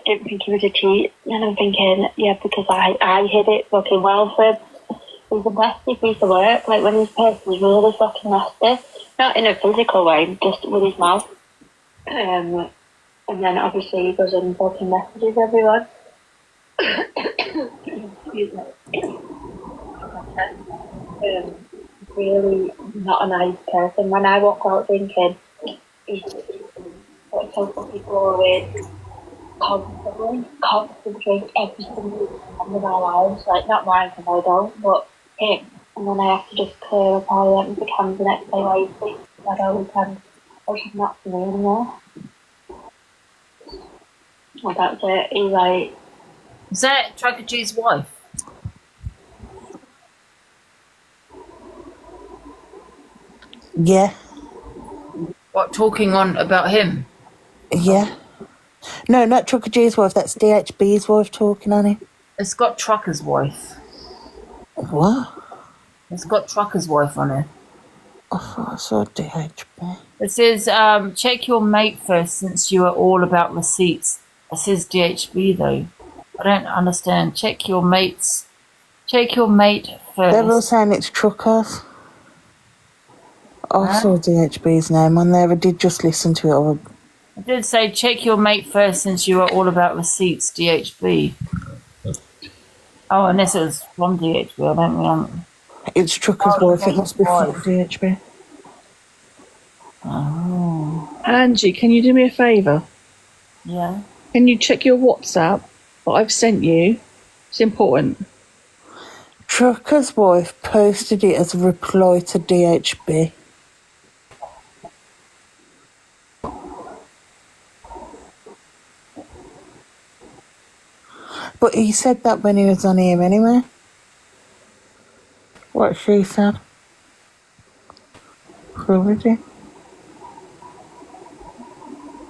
Didn't think he was a cheat. And I'm thinking, yeah, because I hid it fucking well for him. He's a nasty piece of work. Like, when he's pissed, he's really fucking nasty. Not in a physical way, just with his mouth. And then obviously he goes and fucking messages everyone. Excuse me. Really not a nice person. When I walk out drinking, he's so people always constant drink every single time of our lives. Like, not mine because I don't, but him. And then I have to just clear up all the empty cans the next day while he sleeps. I don't can. Which is not for me anymore. Well, that's it. is that Tracker G's wife? Yeah. What, talking on about him? Yeah. No, not Trucker G's wife. That's DHB's wife talking on him. It's got Trucker's wife. What? It's got Trucker's wife on it. Oh, I saw DHB. It says, check your mate first since you are all about receipts. It says DHB though. I don't understand. Check your mate first. They're all saying it's Truckers. I saw DHB's name on there. I did just listen to it. I did say check your mate first since you are all about receipts, DHB. Oh, unless it was from DHB, I don't know. It's Trucker's wife. It must be from DHB. Oh. Angie, can you do me a favour? Yeah. Can you check your WhatsApp that I've sent you? It's important. Trucker's wife posted it as a reply to DHB. But he said that when he was on here anyway. What she said. Corie.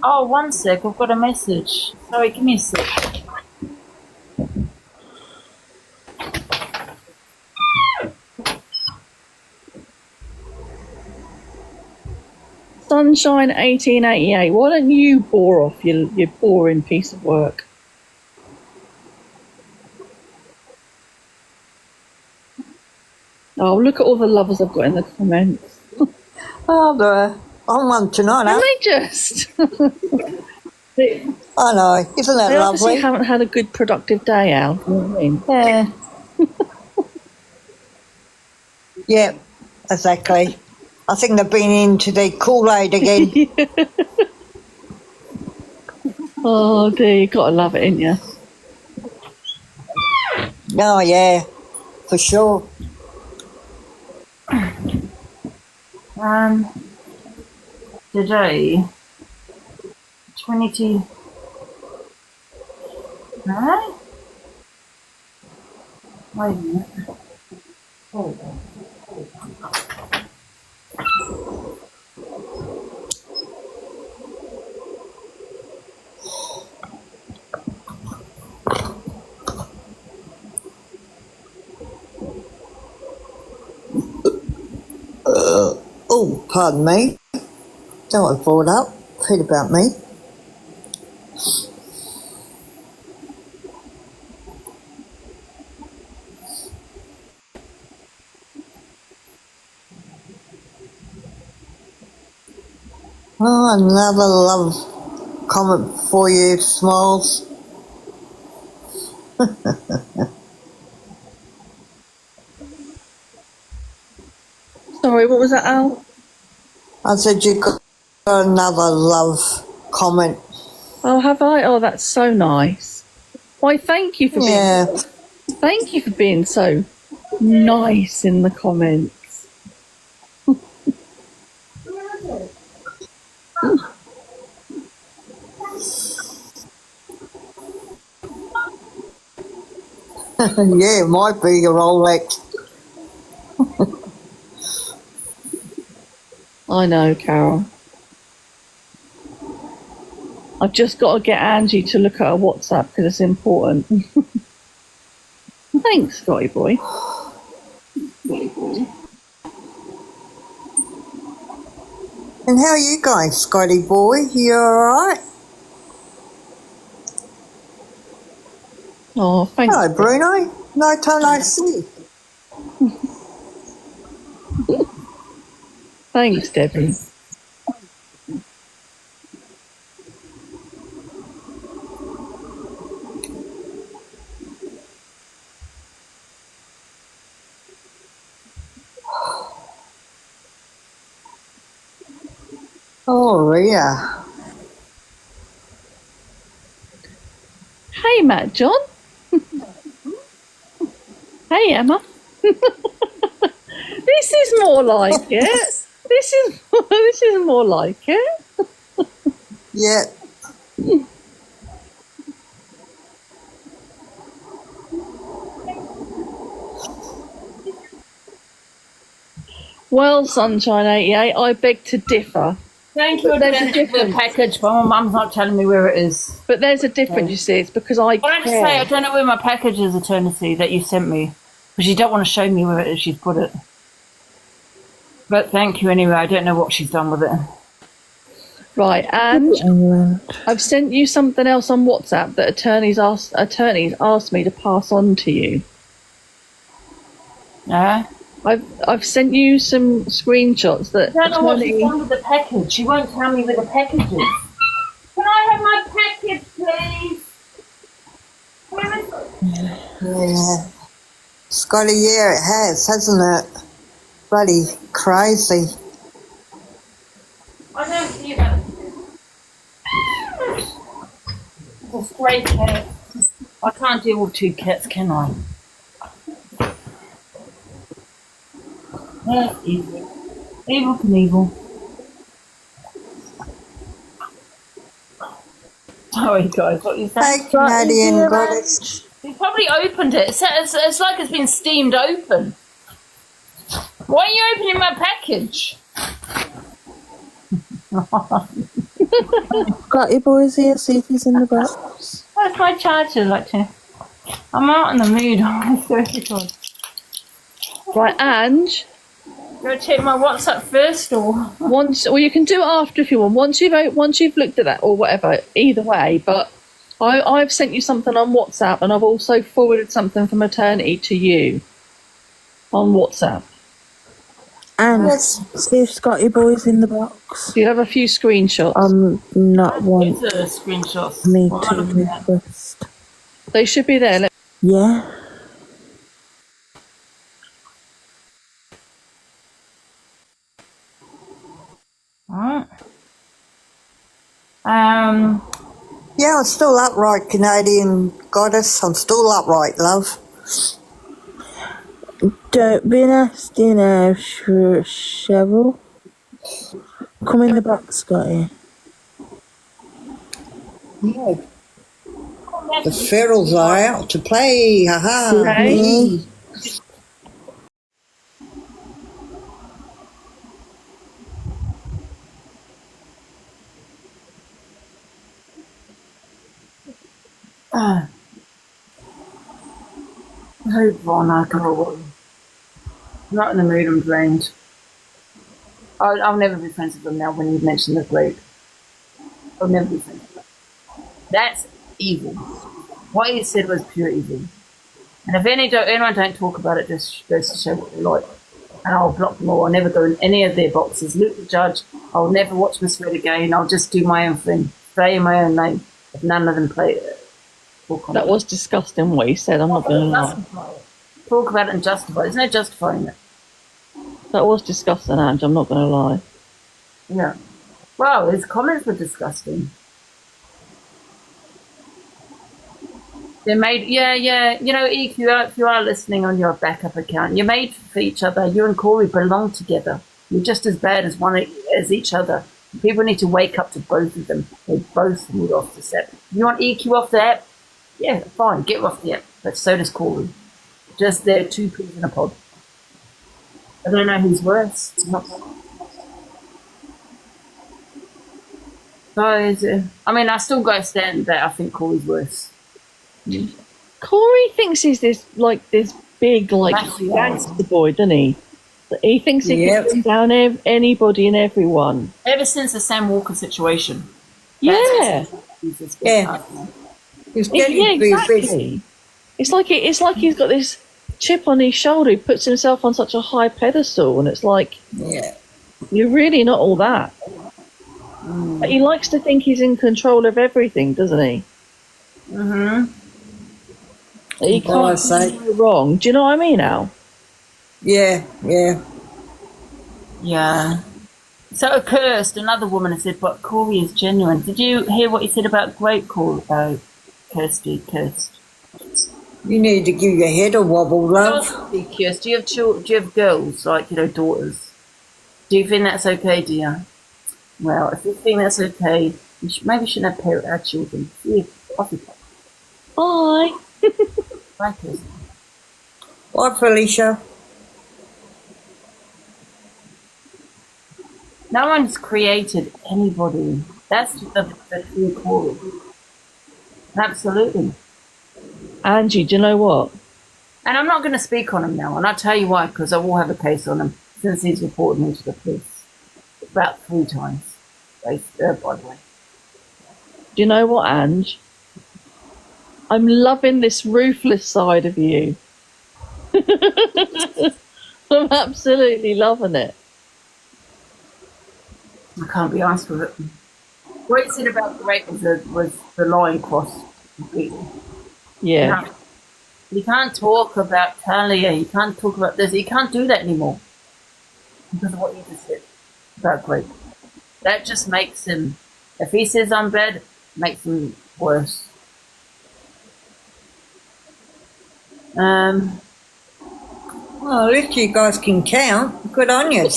Oh, one sec. I've got a message. Sorry, give me a sec. Sunshine 1888. Why don't you bore off, you boring piece of work? Oh, look at all the lovers I've got in the comments. Oh, there. I'm one tonight, And huh? they just... they I know. Isn't that obviously lovely? haven't had a good, productive day out. You know what I mean? Yeah. Yeah, exactly. I think they've been into the Kool-Aid again. Oh, dear, you got to love it, ain't you? Oh, yeah, for sure. Today, 22. Huh? Wait a minute. Hold on. Oh, pardon me. Don't want to brought up. Forget about me. Oh, another love comment for you, Smalls. Sorry, what was that, Al? I said you got another love comment. Oh, have I? Oh, that's so nice. Why, thank you for being... Thank you for being so nice in the comments. Yeah, it might be your Rolex. I know, Carol. I've just got to get Angie to look at her WhatsApp because it's important. Thanks, Scotty boy. And how are you going, Scotty boy? You alright? Oh, thanks. Hello, Bruno. No time no see. Thanks, Debbie. Oh, yeah. Hey, Matt John. Hey, Emma. This is more like it. This is more like it. Yeah. Well, Sunshine 88, I beg to differ. Thank you. There's a The difference. package, but my mum's not telling me where it is. But there's a difference, you see. It's because I What did I care. say? I don't know where my package is, Eternity, that you sent me. Because you don't want to show me where it is she's put it. But thank you anyway. I don't know what she's done with it. Right, and I've sent you something else on WhatsApp that attorneys asked me to pass on to you. Yeah? I've sent you some screenshots that I don't know what she's done with the package. She won't tell me where the package is. Can I have my package, please? Where is it? Yeah. Scotty, yeah, it has, hasn't it? Bloody crazy. I don't see that. It's a stray cat. I can't deal with two cats, can I? That's easy. Evil Knievel. Sorry, guys, what you saying? Hey, Canadian goddess. You probably opened it. It's like it's been steamed open. Why are you opening my package? Got your boys here, see if he's in the box. Where's my charger, like to? I'm out in the mood. I swear to God. Right, Ange. Do I check my WhatsApp first, or Well, you can do it after if you want. Once you've looked at that or whatever. Either way, but I've sent you something on WhatsApp, and I've also forwarded something from Eternity to you on WhatsApp. And see if Scotty boy's in the box. Do you have a few screenshots? Not one. it's a screenshot? Me What to am I looking at? request. They should be there. Yeah. Alright. Yeah, I'm still upright, Canadian goddess. I'm still upright, love. Don't be nasty now, Cheryl. Come in the box, Scotty. Yeah. The ferals are out to play. Haha. Okay. Hope on alcohol. Not in the mood, I'm drained. I'll never be friends with them now when you mention the bloke. I'll never be friends with them. That's evil. What he said was pure evil. And if anyone don't talk about it, just goes to show what they're like. And I'll block them all. I'll never go in any of their boxes. Luke the Judge, I'll never watch Miss Red again. I'll just do my own thing. Say my own name. If none of them play it. That was disgusting what he said, I'm not going to lie. Talk about it and justify it. There's no justifying it. That was disgusting, Ange, I'm not going to lie. Yeah. Wow, his comments were disgusting. They're made, yeah. You know, EQ, if you are listening on your backup account, you're made for each other. You and Cory belong together. You're just as bad as each other. People need to wake up to both of them. They both need off the app. You want EQ off the app? Yeah, fine, get off the app. But so does Cory. Just they're two peas in a pod. I don't know who's worse. I still go stand that I think Cory's worse. Cory thinks he's this big, Massive. gangster boy, doesn't he? He thinks he can bring down anybody and everyone. Ever since the Sam Walker situation. Yeah. Yeah. He's getting exactly. It's like he's got this chip on his shoulder. He puts himself on such a high pedestal, and it's like, you're really not all that. But he likes to think he's in control of everything, doesn't he? He can't do wrong. Do you know what I mean, Al? Yeah. So Accursed, another woman has said, but Cory is genuine. Did you hear what he said about Great Cory? Cursed. You need to give your head a wobble, love. Cursed. Do you have children? Do you have girls, like, daughters? Do you think that's okay, dear? Well, if you think that's okay, maybe we shouldn't have children. See, Bye. Bye, Cursed. Bye, Felicia. No one's created anybody. That's the true Cory. Absolutely. Angie, do you know what? And I'm not going to speak on him now, and I'll tell you why, because I will have a case on him since he's reported me to the police about 3 times. By the way. Do you know what, Ange? I'm loving this ruthless side of you. I'm absolutely loving it. I can't be asked with it. What he said about the rape was the line crossed completely. Yeah. You can't talk about Talia. You can't talk about this. You can't do that anymore because of what you just said about rape. That just makes him. If he says I'm bad, it makes him worse. Well, at least you guys can count. Good on you.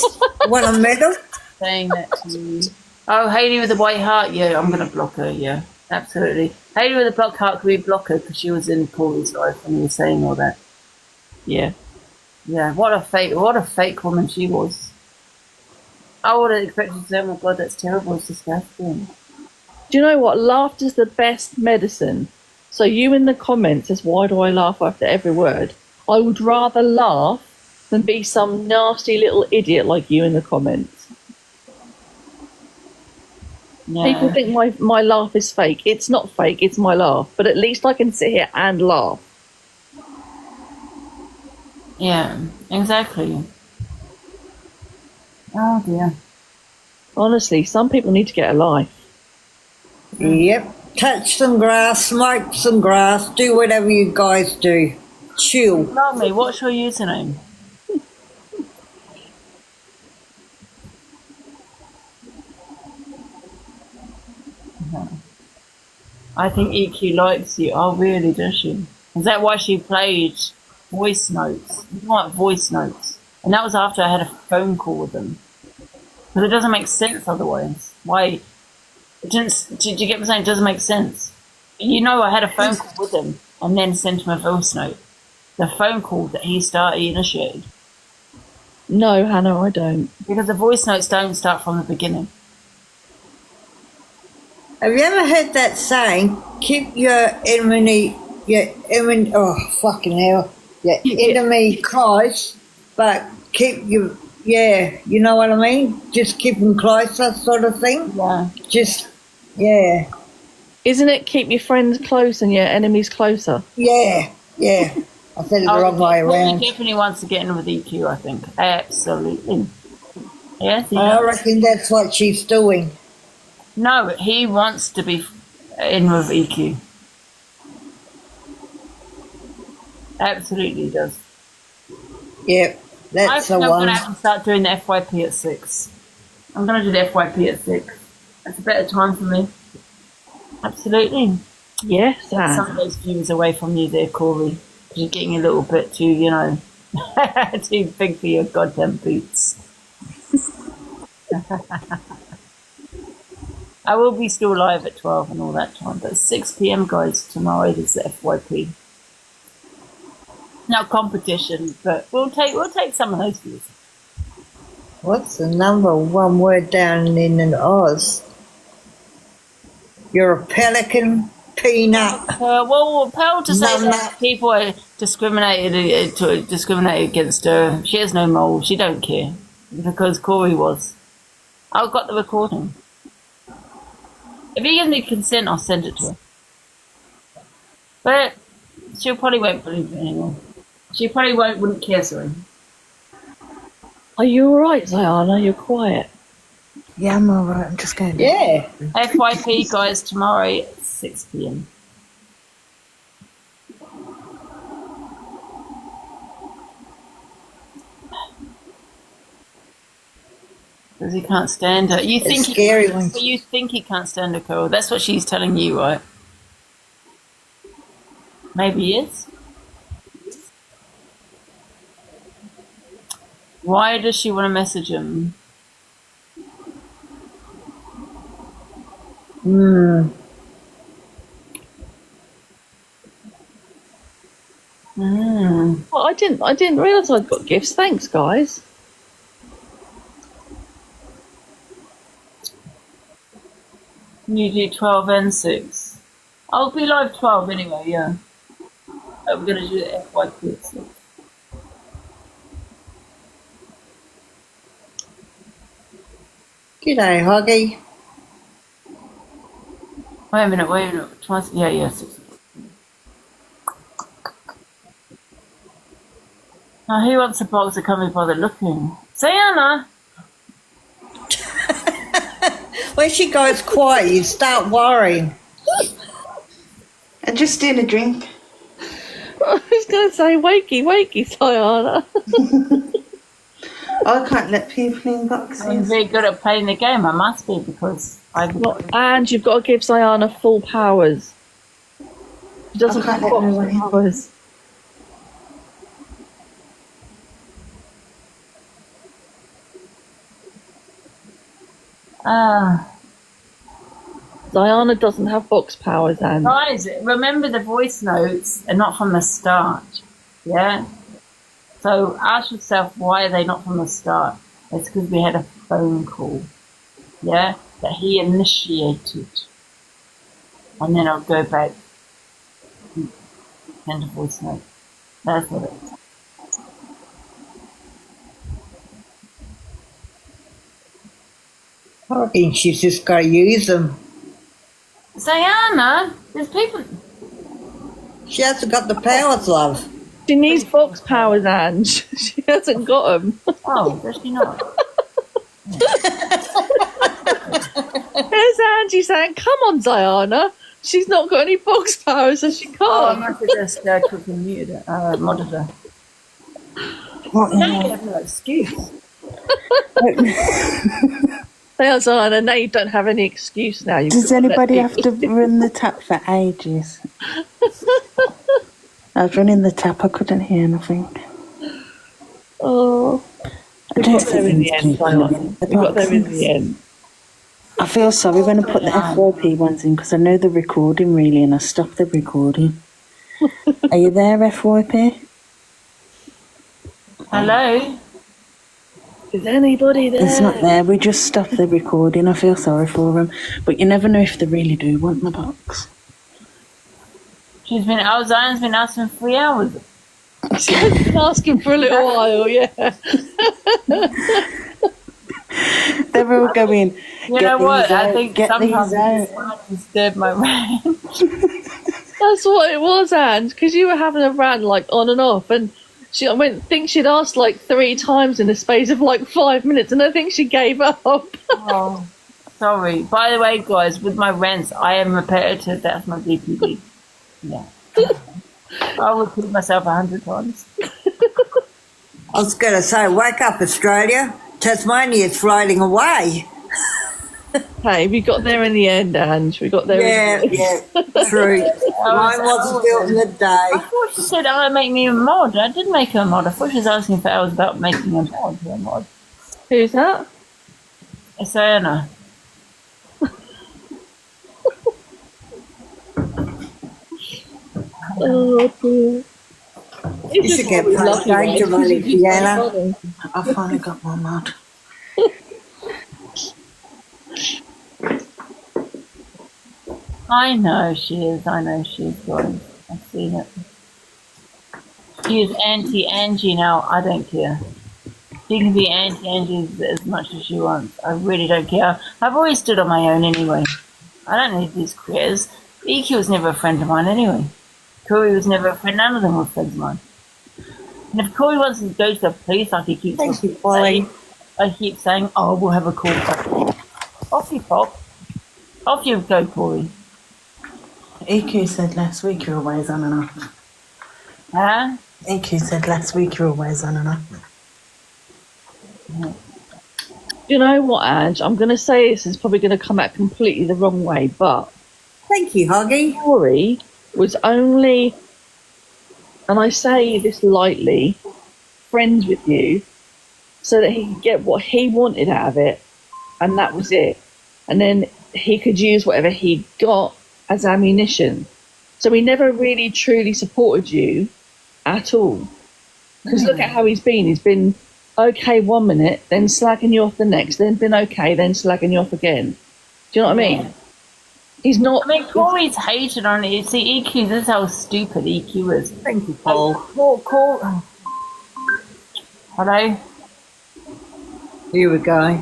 Want a medal? Saying that to you. Oh, Hayley with the white heart. Yeah, I'm going to block her. Yeah, absolutely. Hayley with the black heart, can we block her because she was in Cory's life and he was saying all that? Yeah. Yeah, what a fake woman she was. I would have expected to say, oh my God, that's terrible, it's disgusting. Do you know what? Laughter's the best medicine. So you in the comments says, why do I laugh after every word? I would rather laugh than be some nasty little idiot like you in the comments. Yeah. People think my laugh is fake. It's not fake, it's my laugh. But at least I can sit here and laugh. Yeah, exactly. Oh dear. Honestly, some people need to get a life. Yep. Touch some grass, smoke some grass, do whatever you guys do. Chill. Tell me, what's your username? I think EQ likes you. Oh, really, does she? Is that why she played voice notes? You want voice notes? And that was after I had a phone call with them. Because it doesn't make sense otherwise. Why? Did you get what I'm saying? It doesn't make sense. You know, I had a phone call with him and then sent him a voice note. The phone call that he initiated. No, Hannah, I don't. Because the voice notes don't start from the beginning. Have you ever heard that saying, keep your enemy, oh, fucking hell, your enemy close, but keep your, you know what I mean? Just keep them closer sort of thing. Yeah. Just, yeah. Isn't it keep your friends close and your enemies closer? Yeah. I said it the wrong way around. He definitely wants to get in with EQ, I think. Absolutely. Yes, I reckon that's what she's doing. No, he wants to be in with EQ. Absolutely does. Yep, that's the one. I'm going to have to start doing the FYP at 6. I'm going to do the FYP at 6. That's a better time for me. Absolutely. Yes, some of those views away from you there, Cory. Because you're getting a little bit too, too big for your goddamn boots. I will be still live at 12 and all that time, but 6 p.m, guys, tomorrow is the FYP. Now competition, but we'll take some of those views. What's the number one word down in Oz? You're a pelican, peanut. Well, Pearl just says that discriminated against her. She has no mole. She don't care because Cory was. I've got the recording. If he gives me consent, I'll send it to her. But she probably won't believe it anymore. She probably wouldn't care, sorry. Are you alright, Diana? You're quiet. Yeah, I'm alright. I'm just going. Yeah. FYP, guys, tomorrow at 6 p.m. Because he can't stand her. You think scary one. You think he can't stand her, Cory. That's what she's telling you, right? Maybe he is. Why does she want to message him? Hmm. Well, I didn't realise I'd got gifts. Thanks, guys. You do 12 and 6. I'll be live 12 anyway, yeah. We're going to do the FYP at 6. G'day, Hoggy. Wait a minute. Twice, yeah, 6. Now, who wants a box that can't be bothered looking? Sayana! When she goes quiet, you start worrying. I'm just doing a drink. I was going to say, wakey, Diana. I can't let people in I'm boxes. very good at playing the game. I must be because I've got... And you've got to give Diana full powers. She doesn't I can't have let no one in. powers. Diana doesn't have box powers, and Guys, remember the voice notes are not from the start. Yeah? So ask yourself, why are they not from the start? It's because we had a phone call. Yeah? That he initiated. And then I'll go back and send a voice note. That's what it is. I think she's just got to use them. Sayana, there's people... She hasn't got the powers, love. she needs box powers, Ange. She hasn't got them. Oh, does she not? There's Angie saying, "Come on, Diana. She's not got any box powers, so she Oh, I can't." must have just quickly muted it. Monitor. What? No, you have no excuse. There's Diana. Now you don't have any excuse. Now you. Does anybody have to run the tap for ages? I was running the tap. I couldn't hear nothing. Oh, I don't got there in the end, Diana. We got there in the end. I feel sorry when I put the FYP ones in because I know the recording really, and I stopped the recording. Are you there, FYP? Hello? Is anybody there? It's not there. We just stopped the recording. I feel sorry for them, but you never know if they really do want the box. Zion's been asking 3 hours. She's been asking for a little while, yeah. They're all going. You know what? I think get sometimes these I out. disturb my range. That's what it was, Ange, because you were having a rant like on and off, and I think she'd asked like 3 times in the space of like 5 minutes, and I think she gave up. Oh, sorry. By the way, guys, with my rants, I am repetitive. That's my DPD. Yeah. I'll repeat myself 100 times. I was going to say, wake up, Australia. Tasmania's floating away. Hey, we got there in the end, Ange. We got there. Yeah, true. Mine wasn't built in the day. I thought she said, make me a mod. I did make her a mod. I thought she was asking if I was about making a mod. Who's that? It's Anna. Oh, dear. You should get paid danger money, Fiona. I finally got my mod. I know she is, guys. I've seen it. She is anti-Angie now. I don't care. She can be anti-Angie as much as she wants. I really don't care. I've always stood on my own anyway. I don't need these queers. EQ was never a friend of mine anyway. Cory was never a friend. None of them were friends of mine. And if Cory wants to go to the police, like he keeps saying, I keep saying, oh, we'll have a call. Off you pop. Off you go, Cory. EQ said last week you're always on and off. Huh? EQ said last week you're always on and off. You know what, Ange? I'm going to say this is probably going to come out completely the wrong way, but... Thank you, Huggy. Cory was only, and I say this lightly, friends with you so that he could get what he wanted out of it, and that was it. And then he could use whatever he got as ammunition. So he never really truly supported you at all. Because look at how he's been. He's been okay 1 minute, then slagging you off the next, then been okay, then slagging you off again. Do you know what I mean? He's not... I mean, Cory's hated on it. See, EQ, this is how stupid EQ is. Thank you, Paul. Hello? Here we go.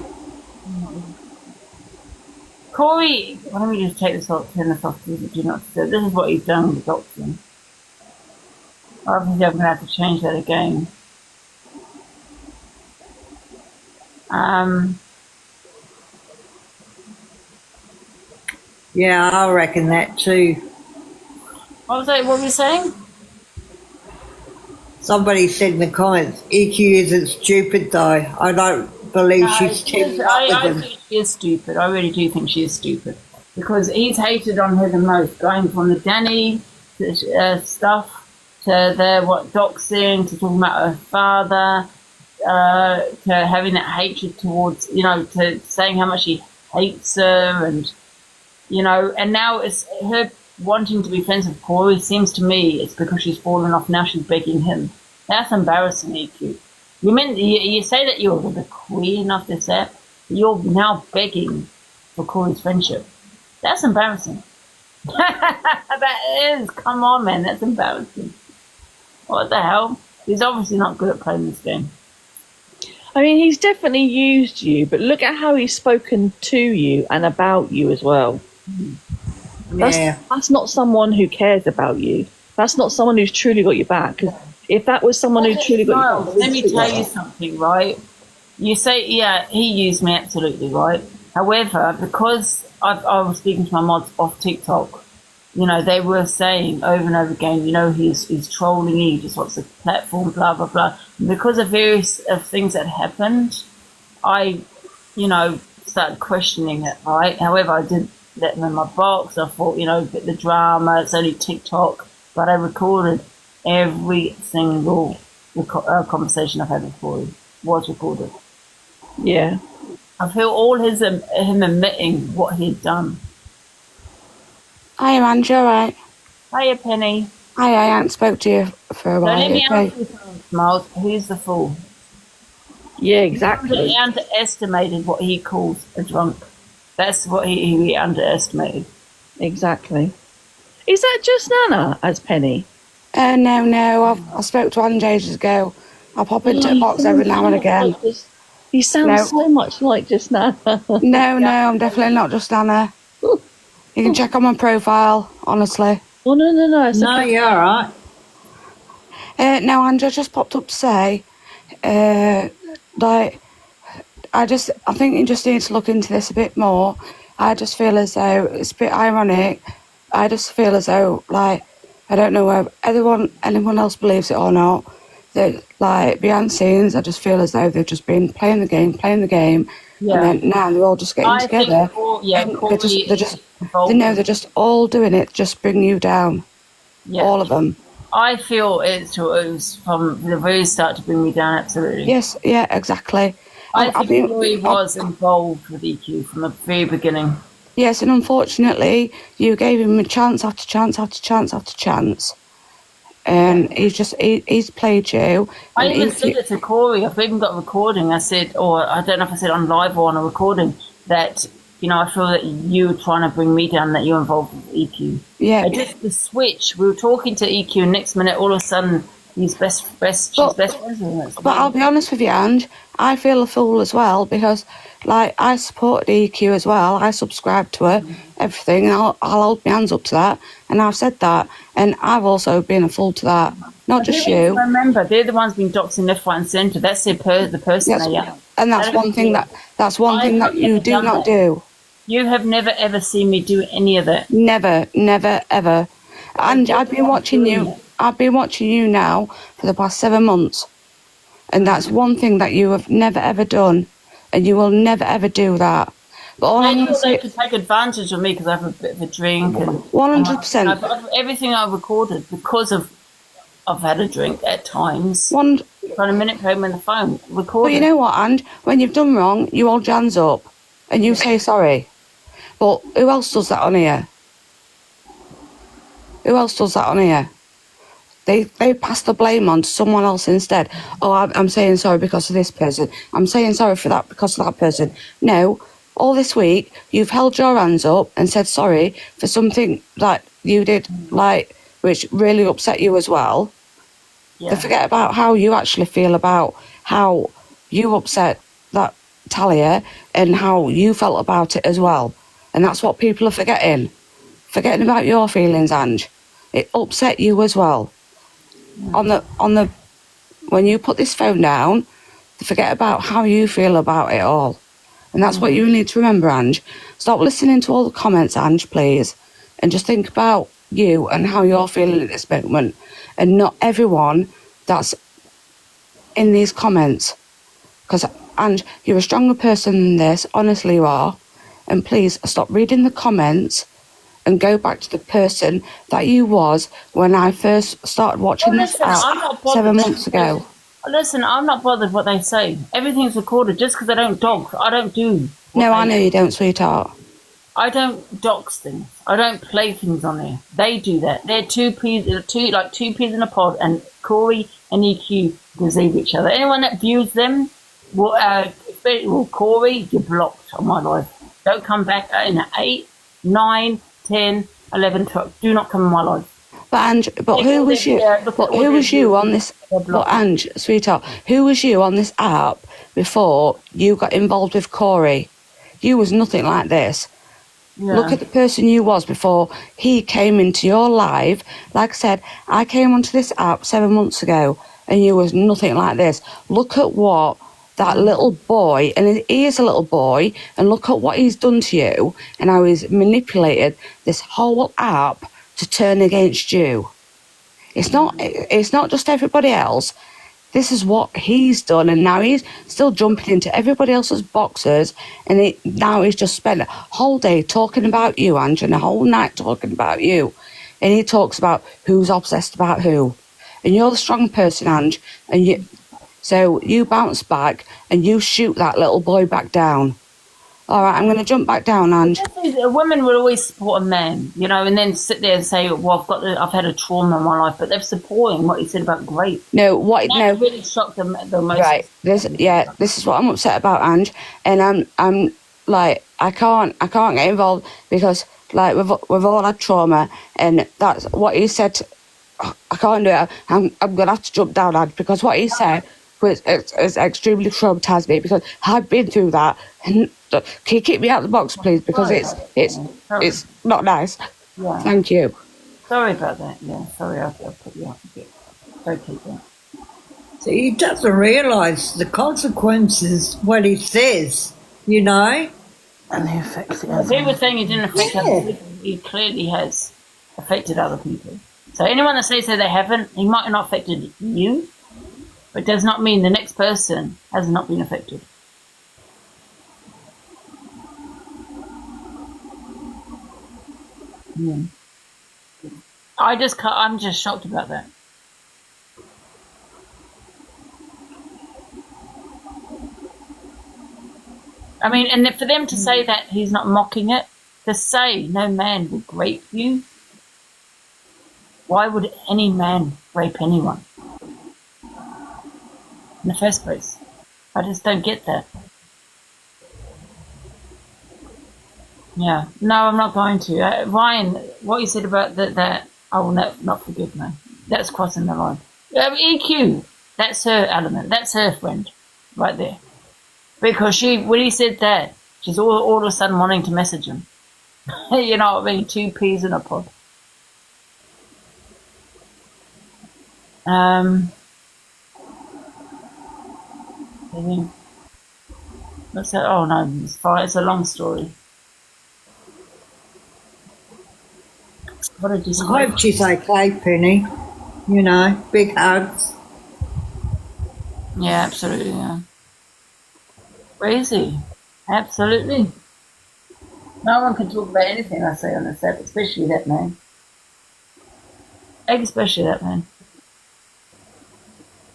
Cory, let me just take this off, turn this off, do not disturb. This is what he's done with the doctrine. Obviously, I'm going to have to change that again. Yeah, I reckon that too. What were you saying? Somebody said in the comments, EQ isn't stupid though. I don't believe she's teaming up with I him. think she is stupid. I really do think she is stupid. Because he's hated on her the most, going from the Danny stuff to the doxing, to talking about her father, to having that hatred towards, to saying how much he hates her, and and now it's her wanting to be friends with Cory. Seems to me it's because she's fallen off. Now she's begging him. That's embarrassing, EQ. You say that you're the queen of this app, but you're now begging for Cory's friendship. That's embarrassing. That is. Come on, man. That's embarrassing. What the hell? He's obviously not good at playing this game. I mean, he's definitely used you, but look at how he's spoken to you and about you as well. That's not someone who cares about you. That's not someone who's truly got your back. 'Cause if that was someone who truly got your back... Let me tell you something, right? You say, yeah, he used me, absolutely, right? However, because I was speaking to my mods off TikTok, they were saying over and over again, he's trolling you, he just wants a platform, blah, blah, blah. And because of various things that happened, I, started questioning it, right? However, I didn't let them in my box. I thought, bit the drama, it's only TikTok. But I recorded every single conversation I've had with Cory. Was recorded. Yeah. I feel all him admitting what he'd done. Hi, Angie, alright? Hiya, Penny. Hi, I haven't spoke to you for a while. Let me ask you something, Miles. Who's the fool? Yeah, exactly. He underestimated what he calls a drunk. That's what he underestimated. Exactly. Is that just Nana as Penny? No. I spoke to Angie ages ago. I'll pop into the box every now and again. You sound so much like just Nana. No, I'm definitely not just Nana. You can check on my profile, honestly. Oh, no. No, you're alright. No, Angie, I just popped up to say, I think you just need to look into this a bit more. I just feel as though it's a bit ironic. I just feel as though, I don't know whether anyone else believes it or not, that, behind the scenes, I just feel as though they've just been playing the game, yeah. And then now they're all just getting together. They're just all doing it, just bring you down. Yeah. All of them. I feel it was from the very start to bring me down, absolutely. Yes, yeah, exactly. I think Cory was involved with EQ from the very beginning. Yes, and unfortunately, you gave him a chance after chance after chance after chance. And he's played you. I even said it to Cory. I've even got a recording. I said, or I don't know if I said on live or on a recording, that, I feel that you were trying to bring me down, that you're involved with EQ. Yeah. Just the switch. We were talking to EQ, and next minute, all of a sudden, He's she's best friends with him. But I'll be honest with you, Ange, I feel a fool as well because, like, I support EQ as well. I subscribe to her, everything, and I'll hold my hands up to that. And I've said that, and I've also been a fool to that. Not just you. Remember, they're the ones being doxing left, right, and centre. That's the person they are. And that's one thing that you do not do. You have never ever seen me do any of that. Never, never, ever. And I've been watching you. I've been watching you now for the past 7 months, and that's one thing that you have never ever done, and you will never ever do that. But all I feel they could take advantage of me because I have a bit of a drink and 100%. Everything I recorded because I've had a drink at times. Trying to manipulate me on the phone, recording. But you know what, and when you've done wrong, you hold your hands up and you say sorry. But who else does that on here? Who else does that on here? They pass the blame on to someone else instead. Oh, I'm saying sorry because of this person. I'm saying sorry for that because of that person. No, all this week you've held your hands up and said sorry for something that you did, like, which really upset you as well. Yeah. They forget about how you actually feel about how you upset that Talia and how you felt about it as well. And that's what people are forgetting. Forgetting about your feelings, Ange. It upset you as well. On the when you put this phone down, forget about how you feel about it all. And that's what you need to remember, Ange. Stop listening to all the comments, Ange, please. And just think about you and how you're feeling at this moment. And not everyone that's in these comments. Because, Ange, you're a stronger person than this. Honestly, you are. And please, stop reading the comments and go back to the person that you was when I first started watching this app 7 months ago. Listen, I'm not bothered what they say. Everything's recorded just because I don't dox. I don't do. No, I know you don't, sweetheart. I don't dox things. I don't play things on there. They do that. They're two peas in a pod, and Cory and EQ deceive each other. Anyone that views them will Cory, you're blocked on my life. Don't come back in at 8, 9, 10, 11, 12. Do not come in my life. But Ange, who was you? Who was you on this? But Ange, sweetheart, who was you on this app before you got involved with Cory? You was nothing like this. Yeah. Look at the person you was before he came into your life. Like I said, I came onto this app 7 months ago, and you was nothing like this. Look at what that little boy, and he is a little boy, and look at what he's done to you, and how he's manipulated this whole app to turn against you. It's not just everybody else. This is what he's done, and now he's still jumping into everybody else's boxes, and now he's just spent a whole day talking about you, Ange, and a whole night talking about you. And he talks about who's obsessed about who. And you're the strong person, Ange, and so you bounce back and you shoot that little boy back down. All right, I'm going to jump back down, Ange. A woman will always support a man, you know, and then sit there and say, "Well, I've had a trauma in my life," but they're supporting what he said about grape. No, that really shocked them the most. Right, this is what I'm upset about, Ange, and I'm like, I can't get involved because, like, we've all had trauma, and that's what he said. I can't do it. I'm going to have to jump down, Ange, because what he said was extremely traumatized me because I've been through that. And can you keep me out of the box, please? Because it's not nice. Yeah. Thank you. Sorry about that. Yeah, sorry, I'll put you out a bit. Okay, yeah. So he doesn't realise the consequences what he says, you know. And the effects. If he was saying he didn't affect other people, he clearly has affected other people. So anyone that says that they haven't, he might have not affected you, but it does not mean the next person has not been affected. Yeah. I'm just shocked about that. I mean, and for them to say that he's not mocking it, to say no man would rape you, why would any man rape anyone in the first place? I just don't get that. Yeah, no, I'm not going to. Ryan, what you said about that I will not forgive, man. That's crossing the line. EQ, that's her element. That's her friend right there. Because when he said that, she's all of a sudden wanting to message him. You know what I mean? 2 peas in a pod. What's that? Oh no, it's fine. It's a long story. What did you say? I hope she's okay, Penny. You know, big hugs. Yeah, absolutely, yeah. Crazy. Absolutely. No one can talk about anything I say on this app, especially that man. Especially that man.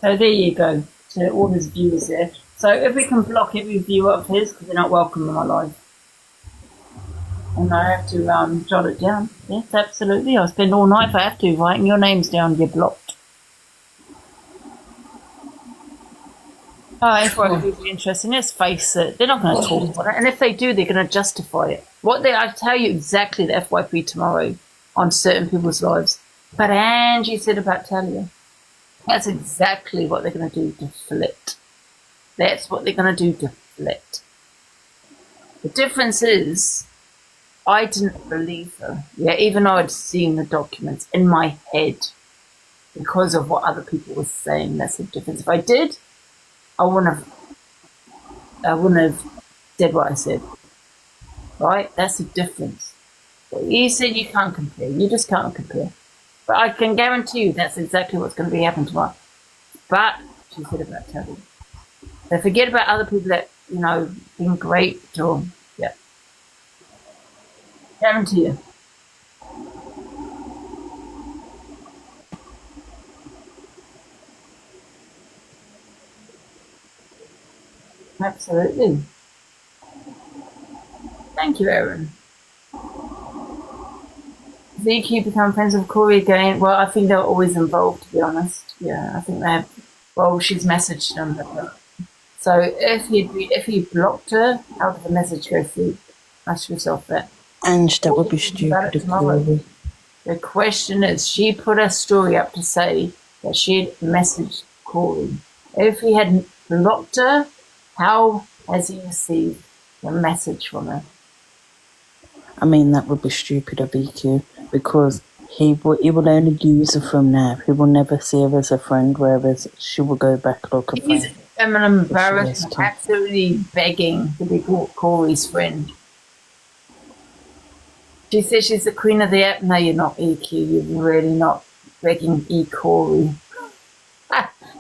So there you go, to all his viewers there. So if we can block every viewer of his, because they're not welcome in my life. And I have to jot it down. Yes, absolutely. I'll spend all night if I have to, writing your names down, you're blocked. Oh, everyone will be interesting. Let's face it, they're not going to talk about it. And if they do, they're going to justify it. I tell you exactly the FYP tomorrow on certain people's lives. But Angie said about Talia. That's exactly what they're going to do, deflect. That's what they're going to do, deflect. The difference is, I didn't believe her. Yeah, even though I'd seen the documents in my head because of what other people were saying. That's the difference. If I did, I wouldn't have said what I said. Right? That's the difference. But you said you can't compare. You just can't compare. But I can guarantee you that's exactly what's going to be happening tomorrow. But she said about Tony. So forget about other people that, you know, being great or, yeah. Guarantee you. Absolutely. Thank you, Erin. VQ become friends with Cory again. Well, I think they're always involved, to be honest. Yeah, I think they have. Well, she's messaged them. So if he blocked her, how did the message go through? Ask yourself that. Ange, that would be stupid of Cory. The question is, she put her story up to say that she had messaged Cory. If he had blocked her, how has he received the message from her? I mean, that would be stupid of EQ, because he will only use her from now. He will never see her as a friend, whereas she will go back like a friend. He's embarrassed, absolutely begging to be Cory's friend. She says she's the queen of the app. No, you're not, EQ. You're really not begging Cory.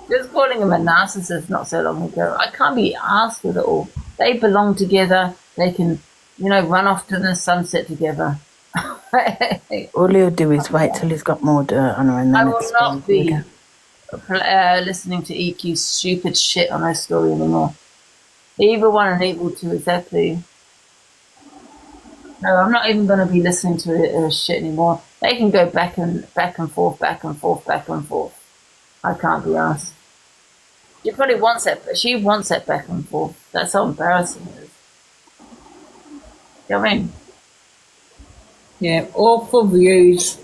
Just calling him a narcissist not so long ago. I can't be asked with it all. They belong together. They can, you know, run off to the sunset together. All he'll do is wait till he's got more dirt on her and then I will not be listening to EQ's stupid shit on her story anymore. Evil 1 and Evil 2, exactly. No, I'm not even going to be listening to her shit anymore. They can go back and forth, back and forth, back and forth. I can't be asked. She probably wants that, but she wants that back and forth. That's how embarrassing it is. You know what I mean? Yeah, awful views.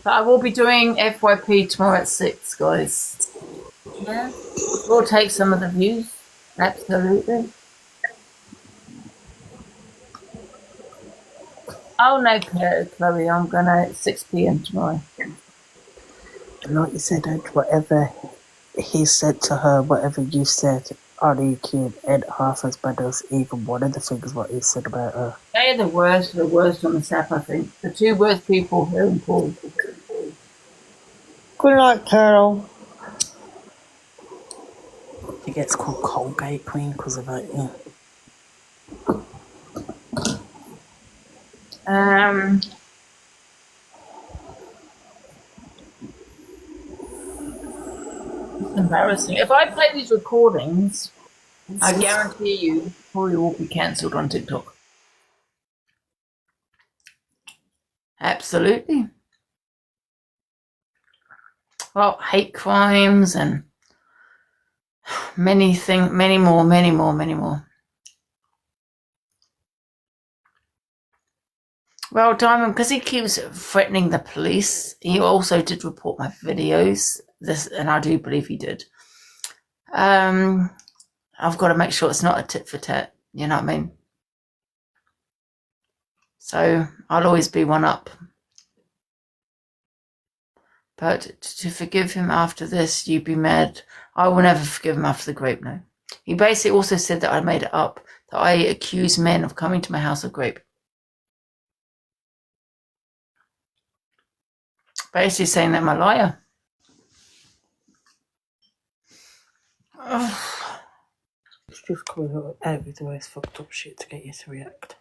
But I will be doing FYP tomorrow at 6, guys. Yeah. We'll take some of the views. Absolutely. Oh no, Chloe, I'm gonna 6 p.m. tomorrow. Like you said, whatever he said to her, whatever you said, on EQ ain't half as bad as even one of the things what he said about her. They're the worst on the app, I think. The 2 worst people here in Paul. Good night, Carol. She gets called Colgate Queen because of that, yeah. It's embarrassing. If I play these recordings, I guarantee you, Cory will be cancelled on TikTok. Absolutely. Well, hate crimes and many more. Well, Diamond, because he keeps threatening the police, he also did report my videos this, and I do believe he did. I've got to make sure it's not a tit for tat. You know what I mean? So I'll always be one up. But to forgive him after this, you'd be mad. I will never forgive him after the grape, no. He basically also said that I made it up, that I accuse men of coming to my house of grape. Basically saying that I'm a liar. It's just coming out with the most fucked up shit to get you to react.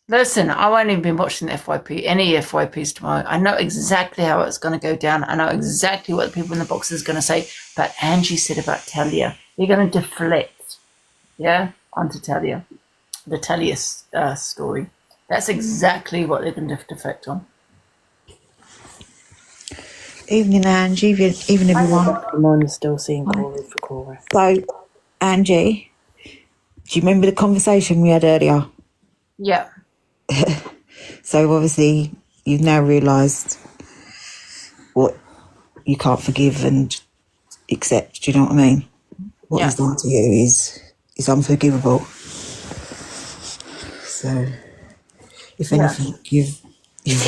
Listen, I won't even be watching the FYP, any FYPs tomorrow. I know exactly how it's going to go down. I know exactly what the people in the box is going to say. But Angie said about Talia, you're going to deflect, onto Talia. The Talia story. That's exactly what they're going to deflect on. Evening, Angie. Evening, everyone. Mine is still seeing Cory for Cory. So, Angie, do you remember the conversation we had earlier? Yeah. So, obviously, you've now realised what you can't forgive and accept. Do you know what I mean? What he's done to you is unforgivable. So, if anything, you've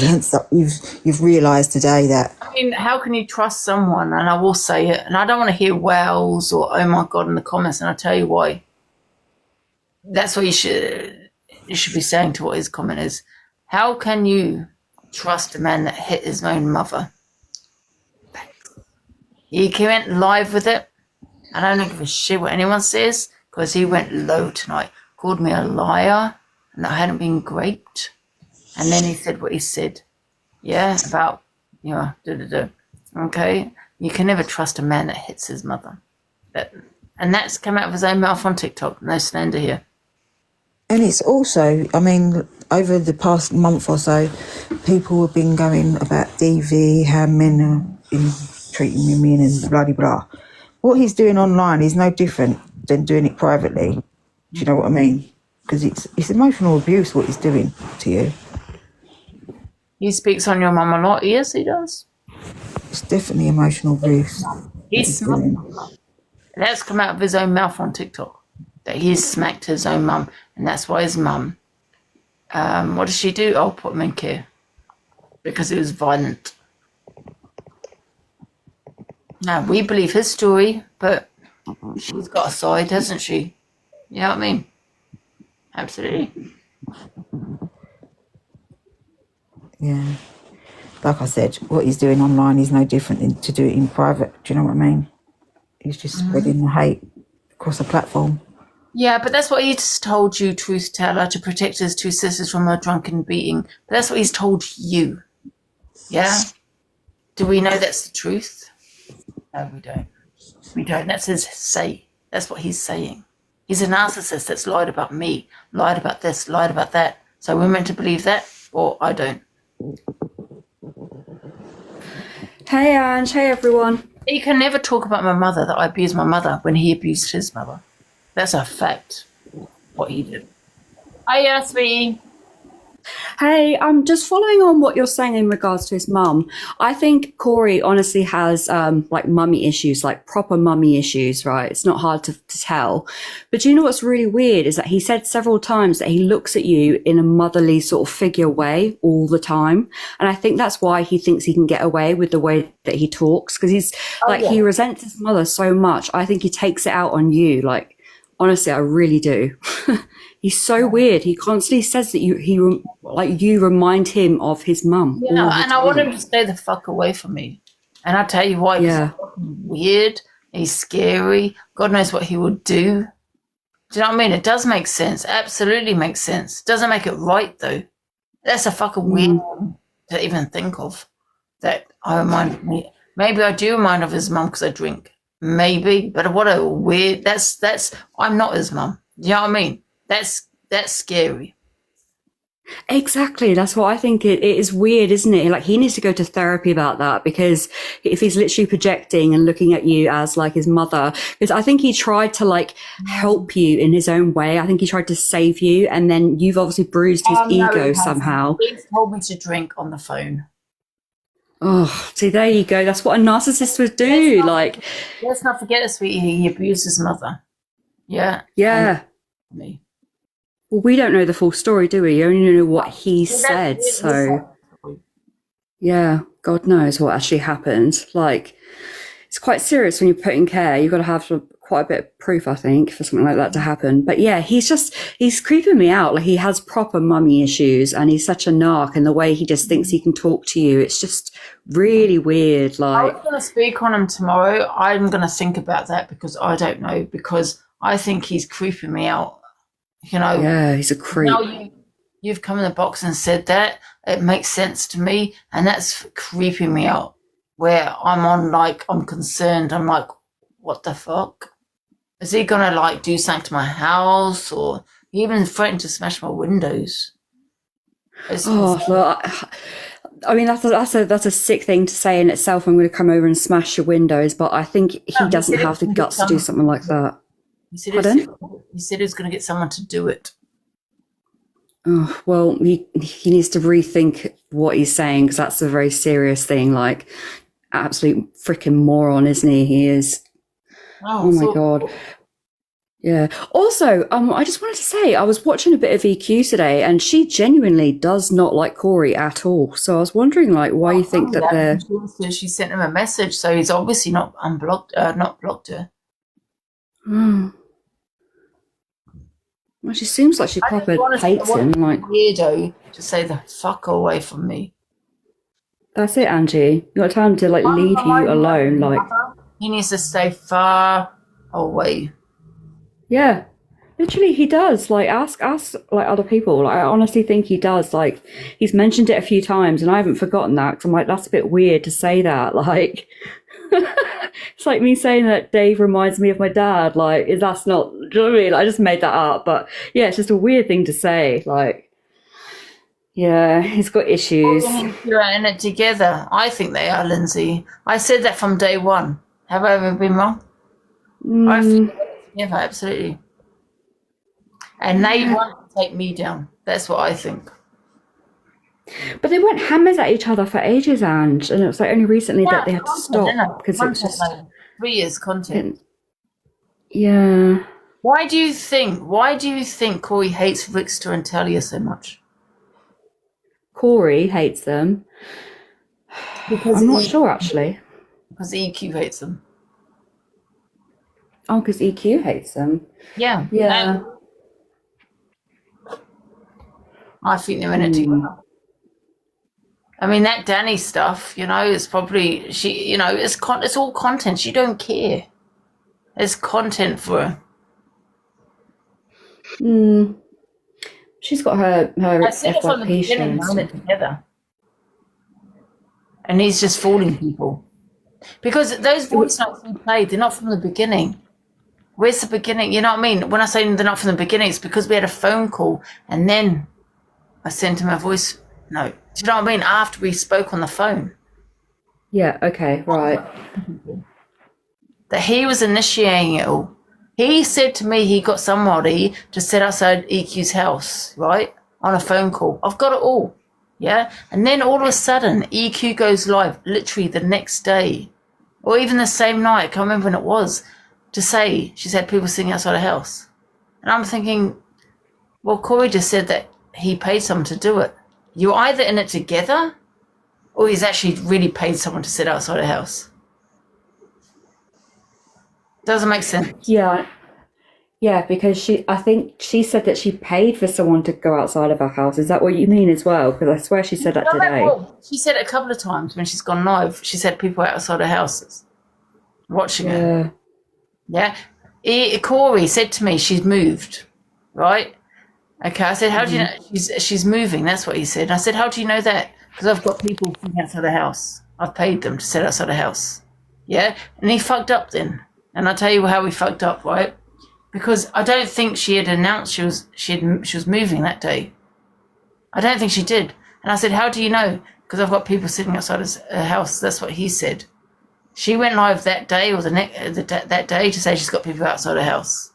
learned something. You've realised today that. I mean, how can you trust someone? And I will say it, and I don't want to hear wells or oh my god in the comments, and I'll tell you why. That's what you should be saying to what his comment is. How can you trust a man that hit his own mother? He went live with it. I don't give a shit what anyone says, because he went low tonight. Called me a liar and I hadn't been raped. And then he said what he said. About, Okay? You can never trust a man that hits his mother. And that's come out of his own mouth on TikTok. No slander here. And it's also, I mean, over the past month or so, people have been going about DV, how men have been treating women and blah, blah, blah. What he's doing online is no different than doing it privately. Do you know what I mean? Because it's emotional abuse what he's doing to you. He speaks on your mum a lot. Yes, he does. It's definitely emotional abuse. He's that's come out of his own mouth on TikTok. That he's smacked his own mum, and that's why his mum, what does she do? I'll put him in care. Because it was violent. Now, we believe his story, but she's got a side, hasn't she? You know what I mean? Absolutely. Yeah. Like I said, what he's doing online is no different than to do it in private. Do you know what I mean? He's just spreading the hate across the platform. Yeah, but that's what he's told you, truth teller, to protect his two sisters from a drunken beating. But that's what he's told you. Yeah? Do we know that's the truth? No, we don't. We don't. That's his say. That's what he's saying. He's a narcissist that's lied about me, lied about this, lied about that. So we're meant to believe that, or I don't. Hey, Ange. Hey, everyone. He can never talk about my mother, that I abused my mother, when he abused his mother. That's a fact, what he did. Hiya, sweetie. Hey, I'm just following on what you're saying in regards to his mum. I think Cory honestly has like mummy issues, like proper mummy issues, right? It's not hard to tell. But you know what's really weird is that he said several times that he looks at you in a motherly sort of figure way all the time. And I think that's why he thinks he can get away with the way that he talks, because he's he resents his mother so much. I think he takes it out on you. Like, honestly, I really do. He's so weird. He constantly says that you remind him of his mum. Yeah, and I want him to stay the fuck away from me. And I'll tell you why. Yeah. He's weird. He's scary. God knows what he would do. Do you know what I mean? It does make sense. Absolutely makes sense. Doesn't make it right, though. That's a fucking weird thing to even think of. That I remind me. Maybe I do remind of his mum because I drink. Maybe. But what a weird... That's... I'm not his mum. Do you know what I mean? That's scary. Exactly. That's what I think. It is weird, isn't it? Like, he needs to go to therapy about that, because if he's literally projecting and looking at you as like his mother, because I think he tried to like help you in his own way. I think he tried to save you, and then you've obviously bruised his ego somehow. He's told me to drink on the phone. Oh, see, there you go. That's what a narcissist would do. Let's not forget, sweetie, he abused his mother. Yeah. Yeah. Me. Well, we don't know the full story, do we? You only know what he said. So, yeah, God knows what actually happened. It's quite serious when you're put in care. You've got to have quite a bit of proof, I think, for something like that to happen. But yeah, he's creeping me out. He has proper mummy issues, and he's such a narc, and the way he just thinks he can talk to you, it's just really weird. I was going to speak on him tomorrow. I'm going to think about that because I don't know, because I think he's creeping me out. Yeah, he's a creep. You've come in the box and said that. It makes sense to me, and that's creeping me out. Where I'm concerned. I'm like, what the fuck? Is he gonna do something to my house, or he even threatened to smash my windows? Well, I mean that's a sick thing to say in itself. I'm going to come over and smash your windows, but I think he doesn't have the guts to do something like that. He said he was going to get someone to do it. Oh, well, he needs to rethink what he's saying, because that's a very serious thing. Absolute freaking moron, isn't he? He is. Oh my God. Yeah. Also, I just wanted to say, I was watching a bit of EQ today, and she genuinely does not like Cory at all. So I was wondering, why you think that they're... She sent him a message, so he's obviously not blocked her. Hmm. Well, she seems like she proper hates him. Weirdo to say the fuck away from me. That's it, Angie. You got to tell him to leave you alone. He needs to stay far away. Yeah, literally, he does. Ask other people. I honestly think he does. He's mentioned it a few times, and I haven't forgotten that, because I'm like, that's a bit weird to say that. It's like me saying that Dave reminds me of my dad. That's not. Do you know what I mean? I just made that up, but yeah, it's just a weird thing to say. Yeah, he's got issues. You're in it together. I think they are, Lindsay. I said that from day one. Have I ever been wrong? I think they're together, absolutely. And they want to take me down. That's what I think. But they went hammers at each other for ages, Ange, and it was only recently that they had to stop, because it was just 3 years content. Yeah. Why do you think Cory hates Rickster and Talia so much? Cory hates them. Because I'm not sure, actually. Because EQ hates them. Oh, because EQ hates them. Yeah. Yeah. I think they're in it together. I mean, that Danny stuff, is probably, it's all content. She don't care. It's content for her. She's got her FYP shows together. And he's just fooling people. Because those voice notes we played, they're not from the beginning. Where's the beginning? You know what I mean? When I say they're not from the beginning, it's because we had a phone call, and then I sent him a voice note. Do you know what I mean? After we spoke on the phone. Yeah, okay, right. That he was initiating it all. He said to me he got somebody to sit outside EQ's house, right? On a phone call. I've got it all. Yeah? And then all of a sudden, EQ goes live literally the next day. Or even the same night, I can't remember when it was, to say she's had people sitting outside her house. And I'm thinking, well, Cory just said that he paid someone to do it. You're either in it together, or he's actually really paid someone to sit outside her house. Doesn't make sense. Yeah, because I think she said that she paid for someone to go outside of her house. Is that what you mean as well? Because I swear she said that today. She said it a couple of times when she's gone live. She said people outside her houses watching her. Yeah. Cory said to me she's moved, right? Okay, I said, how do you know she's moving? That's what he said. I said, how do you know that? Because I've got people sitting outside the house. I've paid them to sit outside the house. Yeah? And he fucked up then. And I'll tell you how he fucked up, right? Because I don't think she had announced she was moving that day. I don't think she did. And I said, how do you know? Because I've got people sitting outside her house. That's what he said. She went live that day or that day to say she's got people outside her house.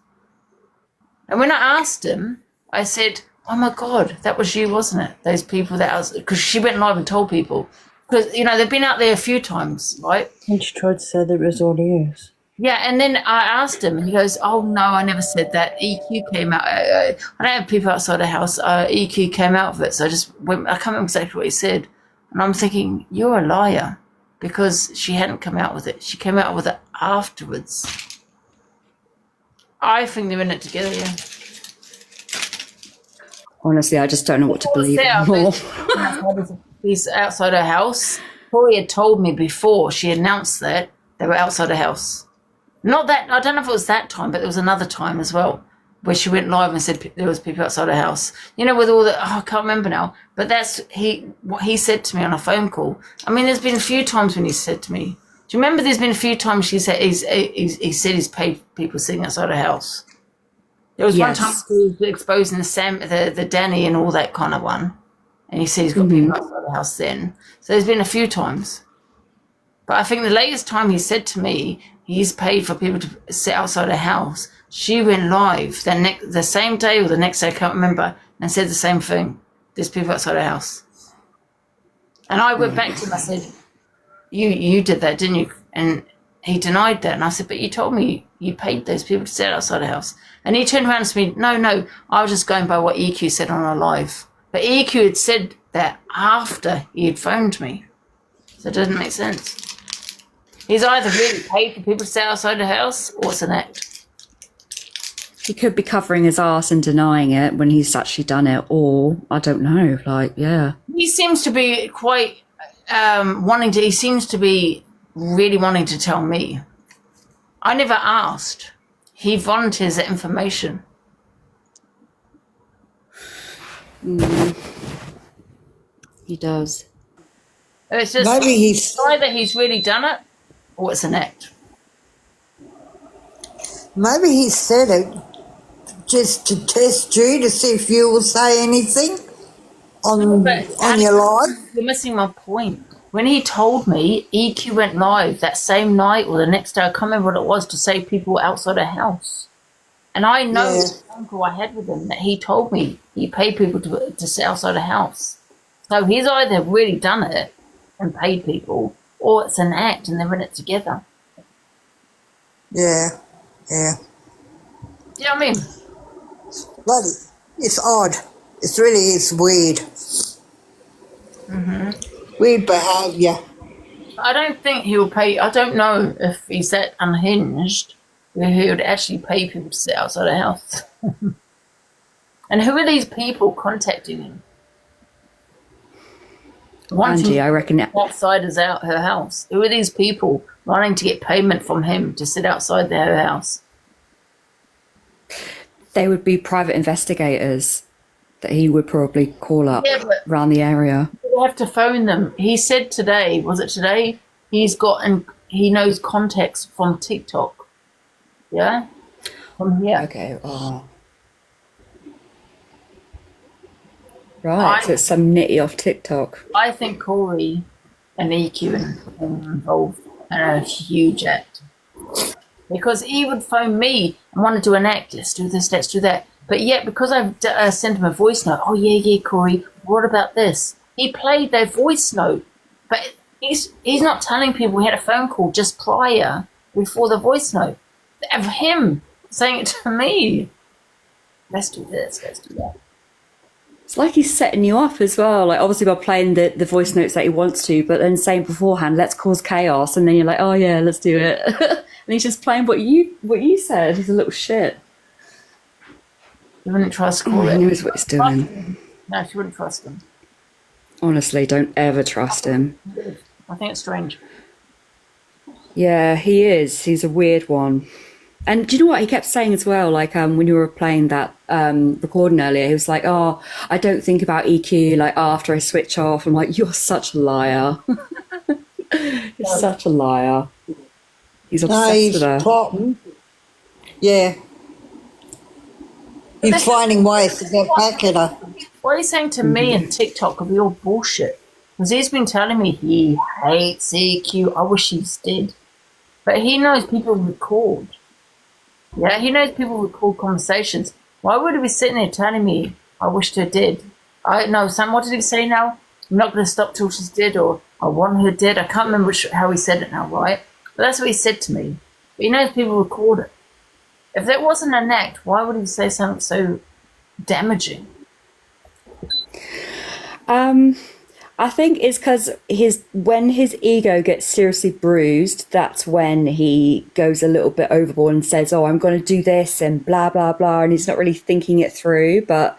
And when I asked him, I said, oh my God, that was you, wasn't it? Those people that because she went live and told people. because, they've been out there a few times, right? And she tried to say that it was all yours. Yeah, and then I asked him, and he goes, "Oh no, I never said that. EQ came out. I don't have people outside the house. EQ came out of it, so I just went. I can't remember exactly what he said, and I'm thinking, you're a liar, because she hadn't come out with it. She came out with it afterwards. I think they're in it together. Yeah. Honestly, I just don't know what to believe anymore. He's outside her house. Cory had told me before she announced that they were outside her house. Not that, I don't know if it was that time, but there was another time as well where she went live and said there was people outside her house. With all the, I can't remember now, but that's what he said to me on a phone call. I mean, there's been a few times when he said to me, do you remember there's been a few times he said he's paid people sitting outside her house? There was one time he was exposing the Danny and all that kind of one. And he said he's got people outside the house then. So there's been a few times. But I think the latest time he said to me, he's paid for people to sit outside her house. She went live the same day or the next day, I can't remember, and said the same thing. There's people outside her house. And I went back to him, I said, you did that, didn't you? And he denied that. And I said, but you told me you paid those people to sit outside the house. And he turned around and said, no, I was just going by what EQ said on our live. But EQ had said that after he had phoned me. So it doesn't make sense. He's either really paid for people to sit outside the house or it's an act. He could be covering his ass and denying it when he's actually done it, or I don't know, He seems to be quite he seems to be really wanting to tell me. I never asked. He volunteers that information. He does. It's just either he's really done it or it's an act. Maybe he said it just to test you to see if you will say anything on your live. You're missing my point. When he told me EQ went live that same night or the next day, I can't remember what it was, to say people were outside a house. And I know the phone call I had with him that he told me he paid people to sit outside a house. So he's either really done it and paid people, or it's an act and they're in it together. Yeah. Do you know what I mean? Bloody, it's odd. It really is weird. Weird behaviour. I don't think he'll pay. I don't know if he's that unhinged where he would actually pay people to sit outside a house. And who are these people contacting him? Angie, I reckon outsiders out her house. Who are these people wanting to get payment from him to sit outside her house? They would be private investigators that he would probably call up around the area. You have to phone them. He said today, was it today? He knows contacts from TikTok. Yeah? From here. Okay. Oh. Right, so it's some nitty off TikTok. I think Cory and EQ are involved in a huge act. Because he would phone me and want to do an act. Let's do this, let's do that. But yet, because I've sent him a voice note, oh yeah, Cory, what about this? He played their voice note. But he's not telling people we had a phone call just prior, before the voice note. Of him saying it to me. Let's do this, let's do that. It's like he's setting you up as well, like obviously by playing the voice notes that he wants to, but then saying beforehand, let's cause chaos, and then you're like, oh yeah, let's do it. And he's just playing what you said. He's a little shit. You wouldn't trust Cory. He knows what he's doing. No, she wouldn't trust him. Honestly, don't ever trust him. I think it's strange. Yeah, he is. He's a weird one. And do you know what he kept saying as well? Like when you were playing that recording earlier, he was like, "Oh, I don't think about EQ like after I switch off." I'm like, "You're such a liar. You're such a liar." He's obsessed with her. Plotting. Yeah. He's finding ways to get back at her. What he's saying to me and TikTok could be all bullshit. Because he's been telling me he hates EQ. I wish he's dead. But he knows people record. Yeah, he knows people record conversations. Why would he be sitting there telling me, I wish they're dead? I know, Sam, what did he say now? I'm not going to stop till she's dead, or I want her dead. I can't remember how he said it now, right? But that's what he said to me. But you know, people record it. If that wasn't an act, why would he say something so damaging? I think it's because when his ego gets seriously bruised, that's when he goes a little bit overboard and says, "Oh, I'm going to do this," and blah blah blah, and he's not really thinking it through. But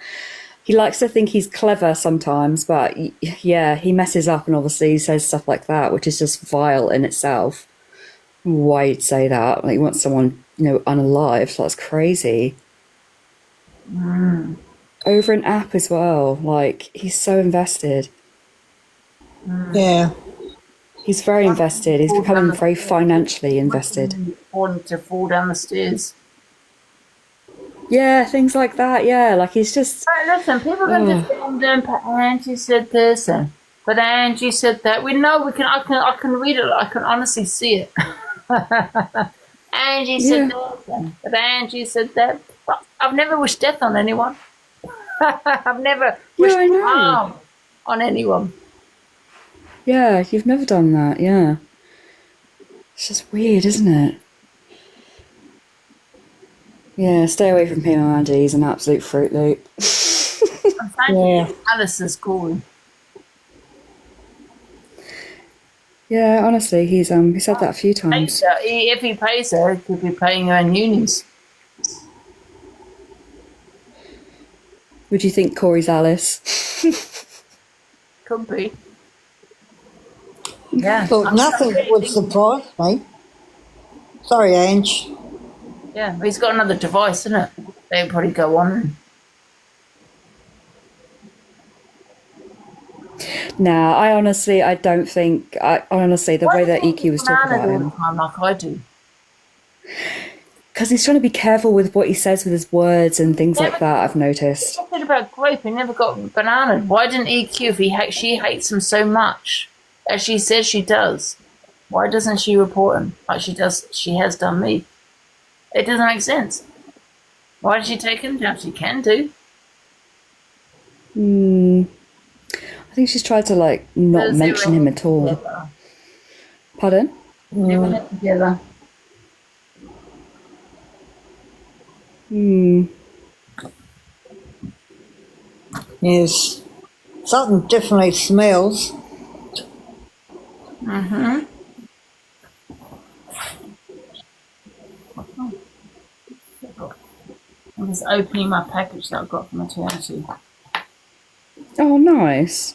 he likes to think he's clever sometimes. But yeah, he messes up, and obviously he says stuff like that, which is just vile in itself. Why you'd say that? Like, you want someone, unalived? That's crazy. Over an app as well. Like, he's so invested. Yeah. He's very invested. He's becoming very financially invested. Wanting to fall down the stairs. Yeah, things like that. Yeah, like he's just. Right, listen, people can just get on there and put, Angie said this, but Angie said that. We know we can. I can read it. I can honestly see it. Angie said that, but Angie said that. But I've never wished death on anyone. I've never wished harm on anyone. Yeah, you've never done that, yeah. It's just weird, isn't it? Yeah, stay away from him, Angie. He's an absolute Fruit Loop. Yeah. Alice's Cory. Yeah, honestly, he said that a few times. If he pays her, he could be paying her in unis. Would you think Corey's Alice? Could be. Yeah. But nothing would surprise me. Sorry, Ange. Yeah, he's got another device, isn't it? They'll probably go on. Nah, I don't think, the way that EQ was talking about him. Like I do. Because he's trying to be careful with what he says with his words and things like that, I've noticed. He said about grape, he never got bananaed. Why didn't EQ, if she hates him so much, as she says she does, why doesn't she report him like she has done me? It doesn't make sense. Why did she take him down? She can do. I think she's tried to, not mention him at all. Together. Pardon? Living it together. Yes. Something definitely smells. I'm just opening my package that I got from maternity. Oh, nice.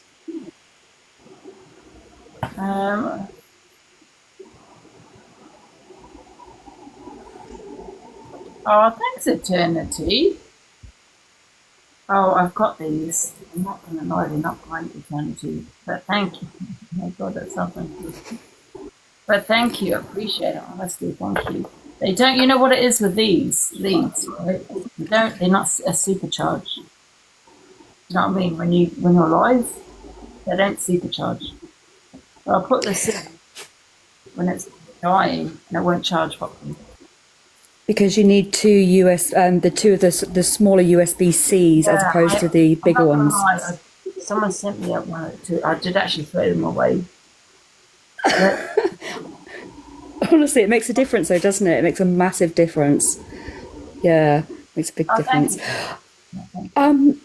Thanks, Eternity. Oh, I've got these. I'm not going to lie, they're not great, Eternity. But thank you. Oh my God, that's something. But thank you, I appreciate it. Honestly, thank you. They don't, you know what it is with these leads, right? They're not a supercharge. You know what I mean? When you're live, they don't supercharge. So I'll put this in when it's dying and it won't charge properly. Because you need the two of the smaller USB-Cs as opposed to the bigger ones. Someone sent me one or two. I did actually throw them away. Honestly, it makes a difference though, doesn't it? It makes a massive difference. Yeah, makes a big difference. Can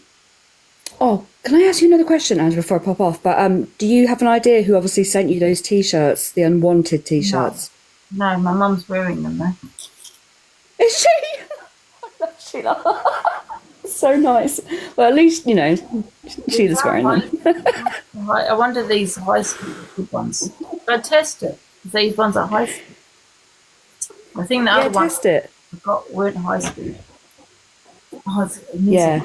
I ask you another question, Angie, before I pop off? But do you have an idea who obviously sent you those T-shirts, the unwanted T-shirts? No, my mum's wearing them though. Is she? I love Sheila. So nice. Well, at least, Sheila's wearing them. I wonder these high school good ones. But test it. These ones are high school. I think the other ones test it. weren't high school. Yeah.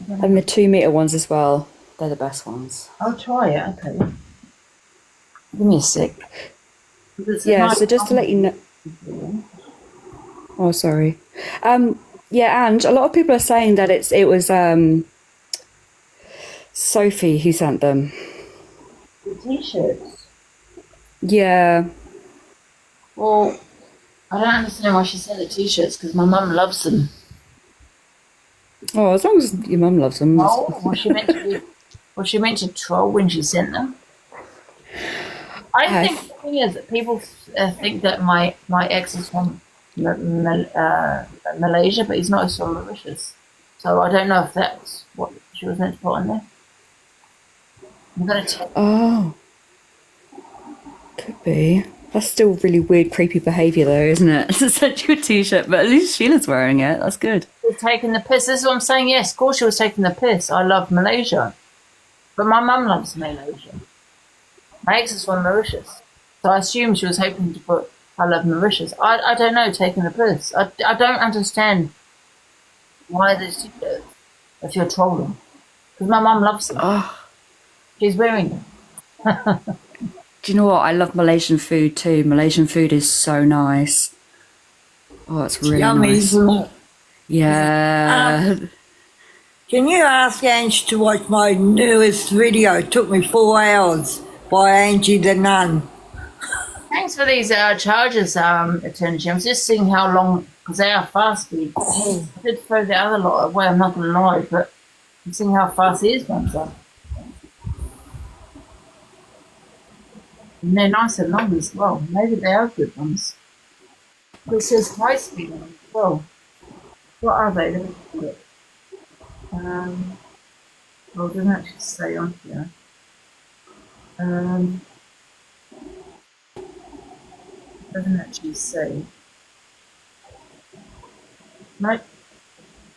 And the 2-meter ones as well. They're the best ones. I'll try it, okay. Give me a sec. Yeah, so just to let you know. Oh, sorry. Yeah, Ange, a lot of people are saying that it was Sophie who sent them. The T-shirts? Yeah. Well, I don't understand why she sent the T-shirts, because my mum loves them. Oh, as long as your mum loves them. Oh, was she meant to troll when she sent them? I think the thing is that people think that my ex is from Malaysia, but he's not. He's from Mauritius. So I don't know if that's what she was meant to put on there. I'm gonna check. Oh, could be. That's still really weird, creepy behaviour, though, isn't it? To send you a t-shirt, but at least Sheila's wearing it. That's good. She was taking the piss. This is what I'm saying. Yes, of course she was taking the piss. I love Malaysia, but my mum loves Malaysia. My ex is from Mauritius, so I assume she was hoping to put "I love Mauritius." I don't know, taking the piss. I don't understand why there's t-shirts if you're trolling, because my mum loves them. Oh. She's wearing them. Do you know what? I love Malaysian food too. Malaysian food is so nice. Oh, it's really Yummy, nice. isn't it? Yeah. Can you ask Angie to watch my newest video? It took me 4 hours by Angie the Nun. Thanks for these charges, Attorney General. I'm just seeing how long, because they are fast speed. I did throw the other lot away, I'm not going to lie, but I'm seeing how fast these ones are. And they're nice and long as well. Maybe they are good ones. It says high speed on them as well. What are they? Let me look. Well, it doesn't actually say on here. It doesn't actually say. Nope.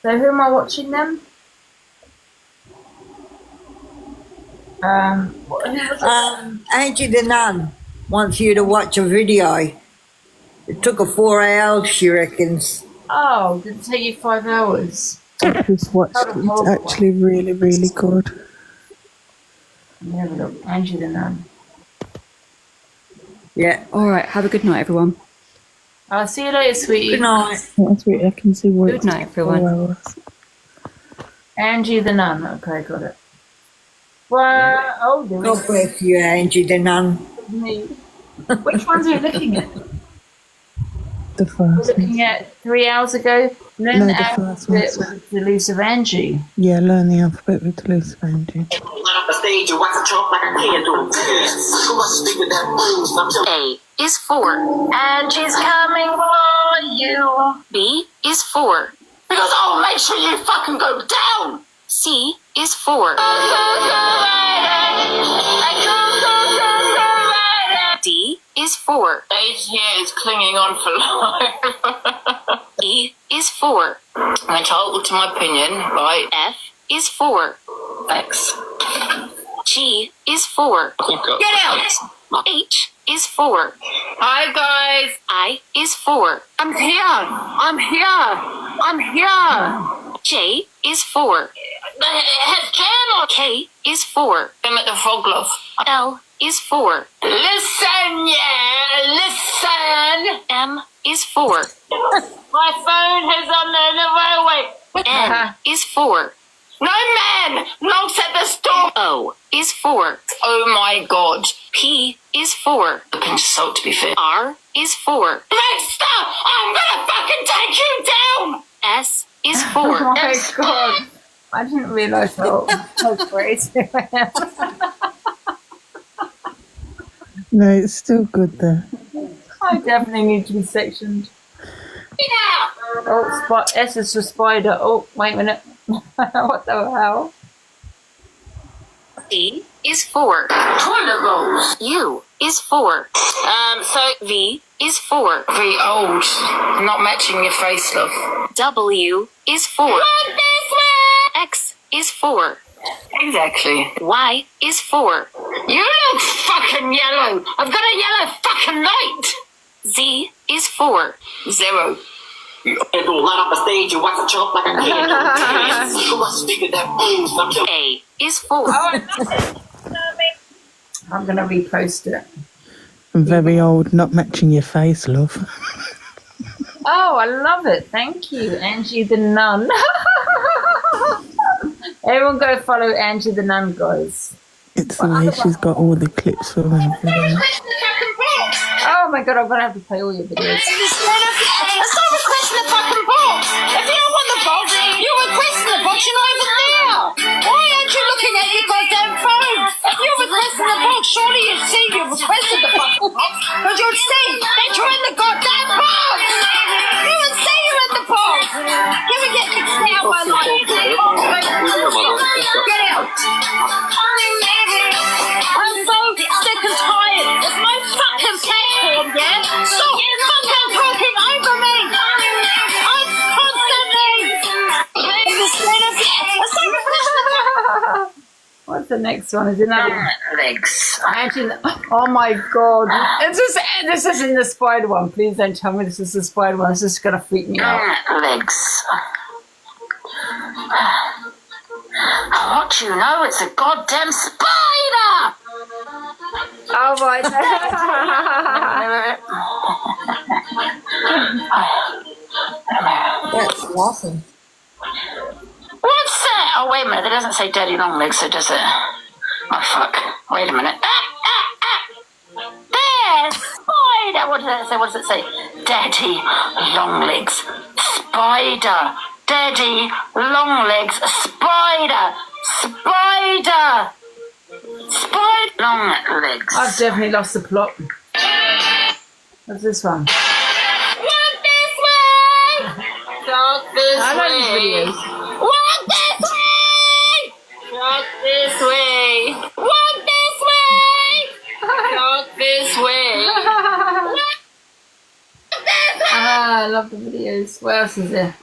So who am I watching them? Angie the Nun wants you to watch a video. It took her 4 hours, she reckons. Oh, did it take you 5 hours? I just watched it. It's actually really, really good. Yeah, look, Angie the Nun. Yeah. All right. Have a good night, everyone. I'll see you later, sweetie. Good night. That's sweet. I can see what. Good night, everyone. Angie the Nun. Okay, got it. Well, oh, there God bless you, Angie the Nun. Which ones are you looking at? The first. We're looking at 3 hours ago. Learn No, the the alphabet first one. with the elusive Angie. Yeah, learn the alphabet with the loose Angie. A is for Angie's coming for you. B is for because I'll make sure you fucking go down. C is for D is for Dave here is clinging on for life. E is for I'm entitled to my opinion, right? F is for X. G is for get out. H is for hi guys. I is for I'm here. I'm here. I'm here. J is for has jam on. K is for them at the frog love. L is for listen, yeah, listen. M is for my phone has on the railway. N is for no man knocks at the door. O is for oh my god. P is for a pinch of salt to be fair. R is for Dexter, I'm gonna fucking take you down. S is for Oh my god. I didn't realise how crazy I am. No, it's still good though. I definitely need to be sectioned. Yeah. Oh, S is for spider. Oh, wait a minute. What the hell? D is for toilet rolls. U is for so V is for very old, not matching your face, love. W is for X is for exactly. Y is for you look fucking yellow. I've got a yellow fucking light. Z is for zero. A is for I'm going to repost it. Very old, not matching your face, love. Oh, I love it. Thank you, Angie the Nun. Everyone go follow Angie the Nun, guys. It's the way she's got all the clips from everything. Oh my god, I'm going to have to play all your videos. It's not requesting the fucking box. If you don't want the box, you're requesting the box, you're not even there. Why aren't you looking at your goddamn phone? If you're requesting the box, surely you see you've requested the Because you'll see, they're trying the goddamn box! You would see you in the box! Can we get this out of my life? Get out! I'm so sick and tired. It's my fucking platform, yeah? Stop fucking talking over me! I'm constantly... What's the next one? Is it another legs? Angie, oh my god! This isn't the spider one. Please don't tell me this is the spider one. This is gonna freak me out. Legs. What do you know? It's a goddamn spider! Oh my That's awesome. What's that? Oh, wait a minute. It doesn't say Daddy Longlegs, so does it? Oh, fuck. Wait a minute. There! Spider! What does that say? What does it say? Daddy Longlegs. Spider. Daddy Longlegs. Spider. Spider. Spider. Longlegs. I've definitely lost the plot. What's this one? Walk this way! Walk this I like these way! videos. Walk this way! Walk this way! Walk this way! Walk this way! Walk this way! Ah, I love the videos. What else is there?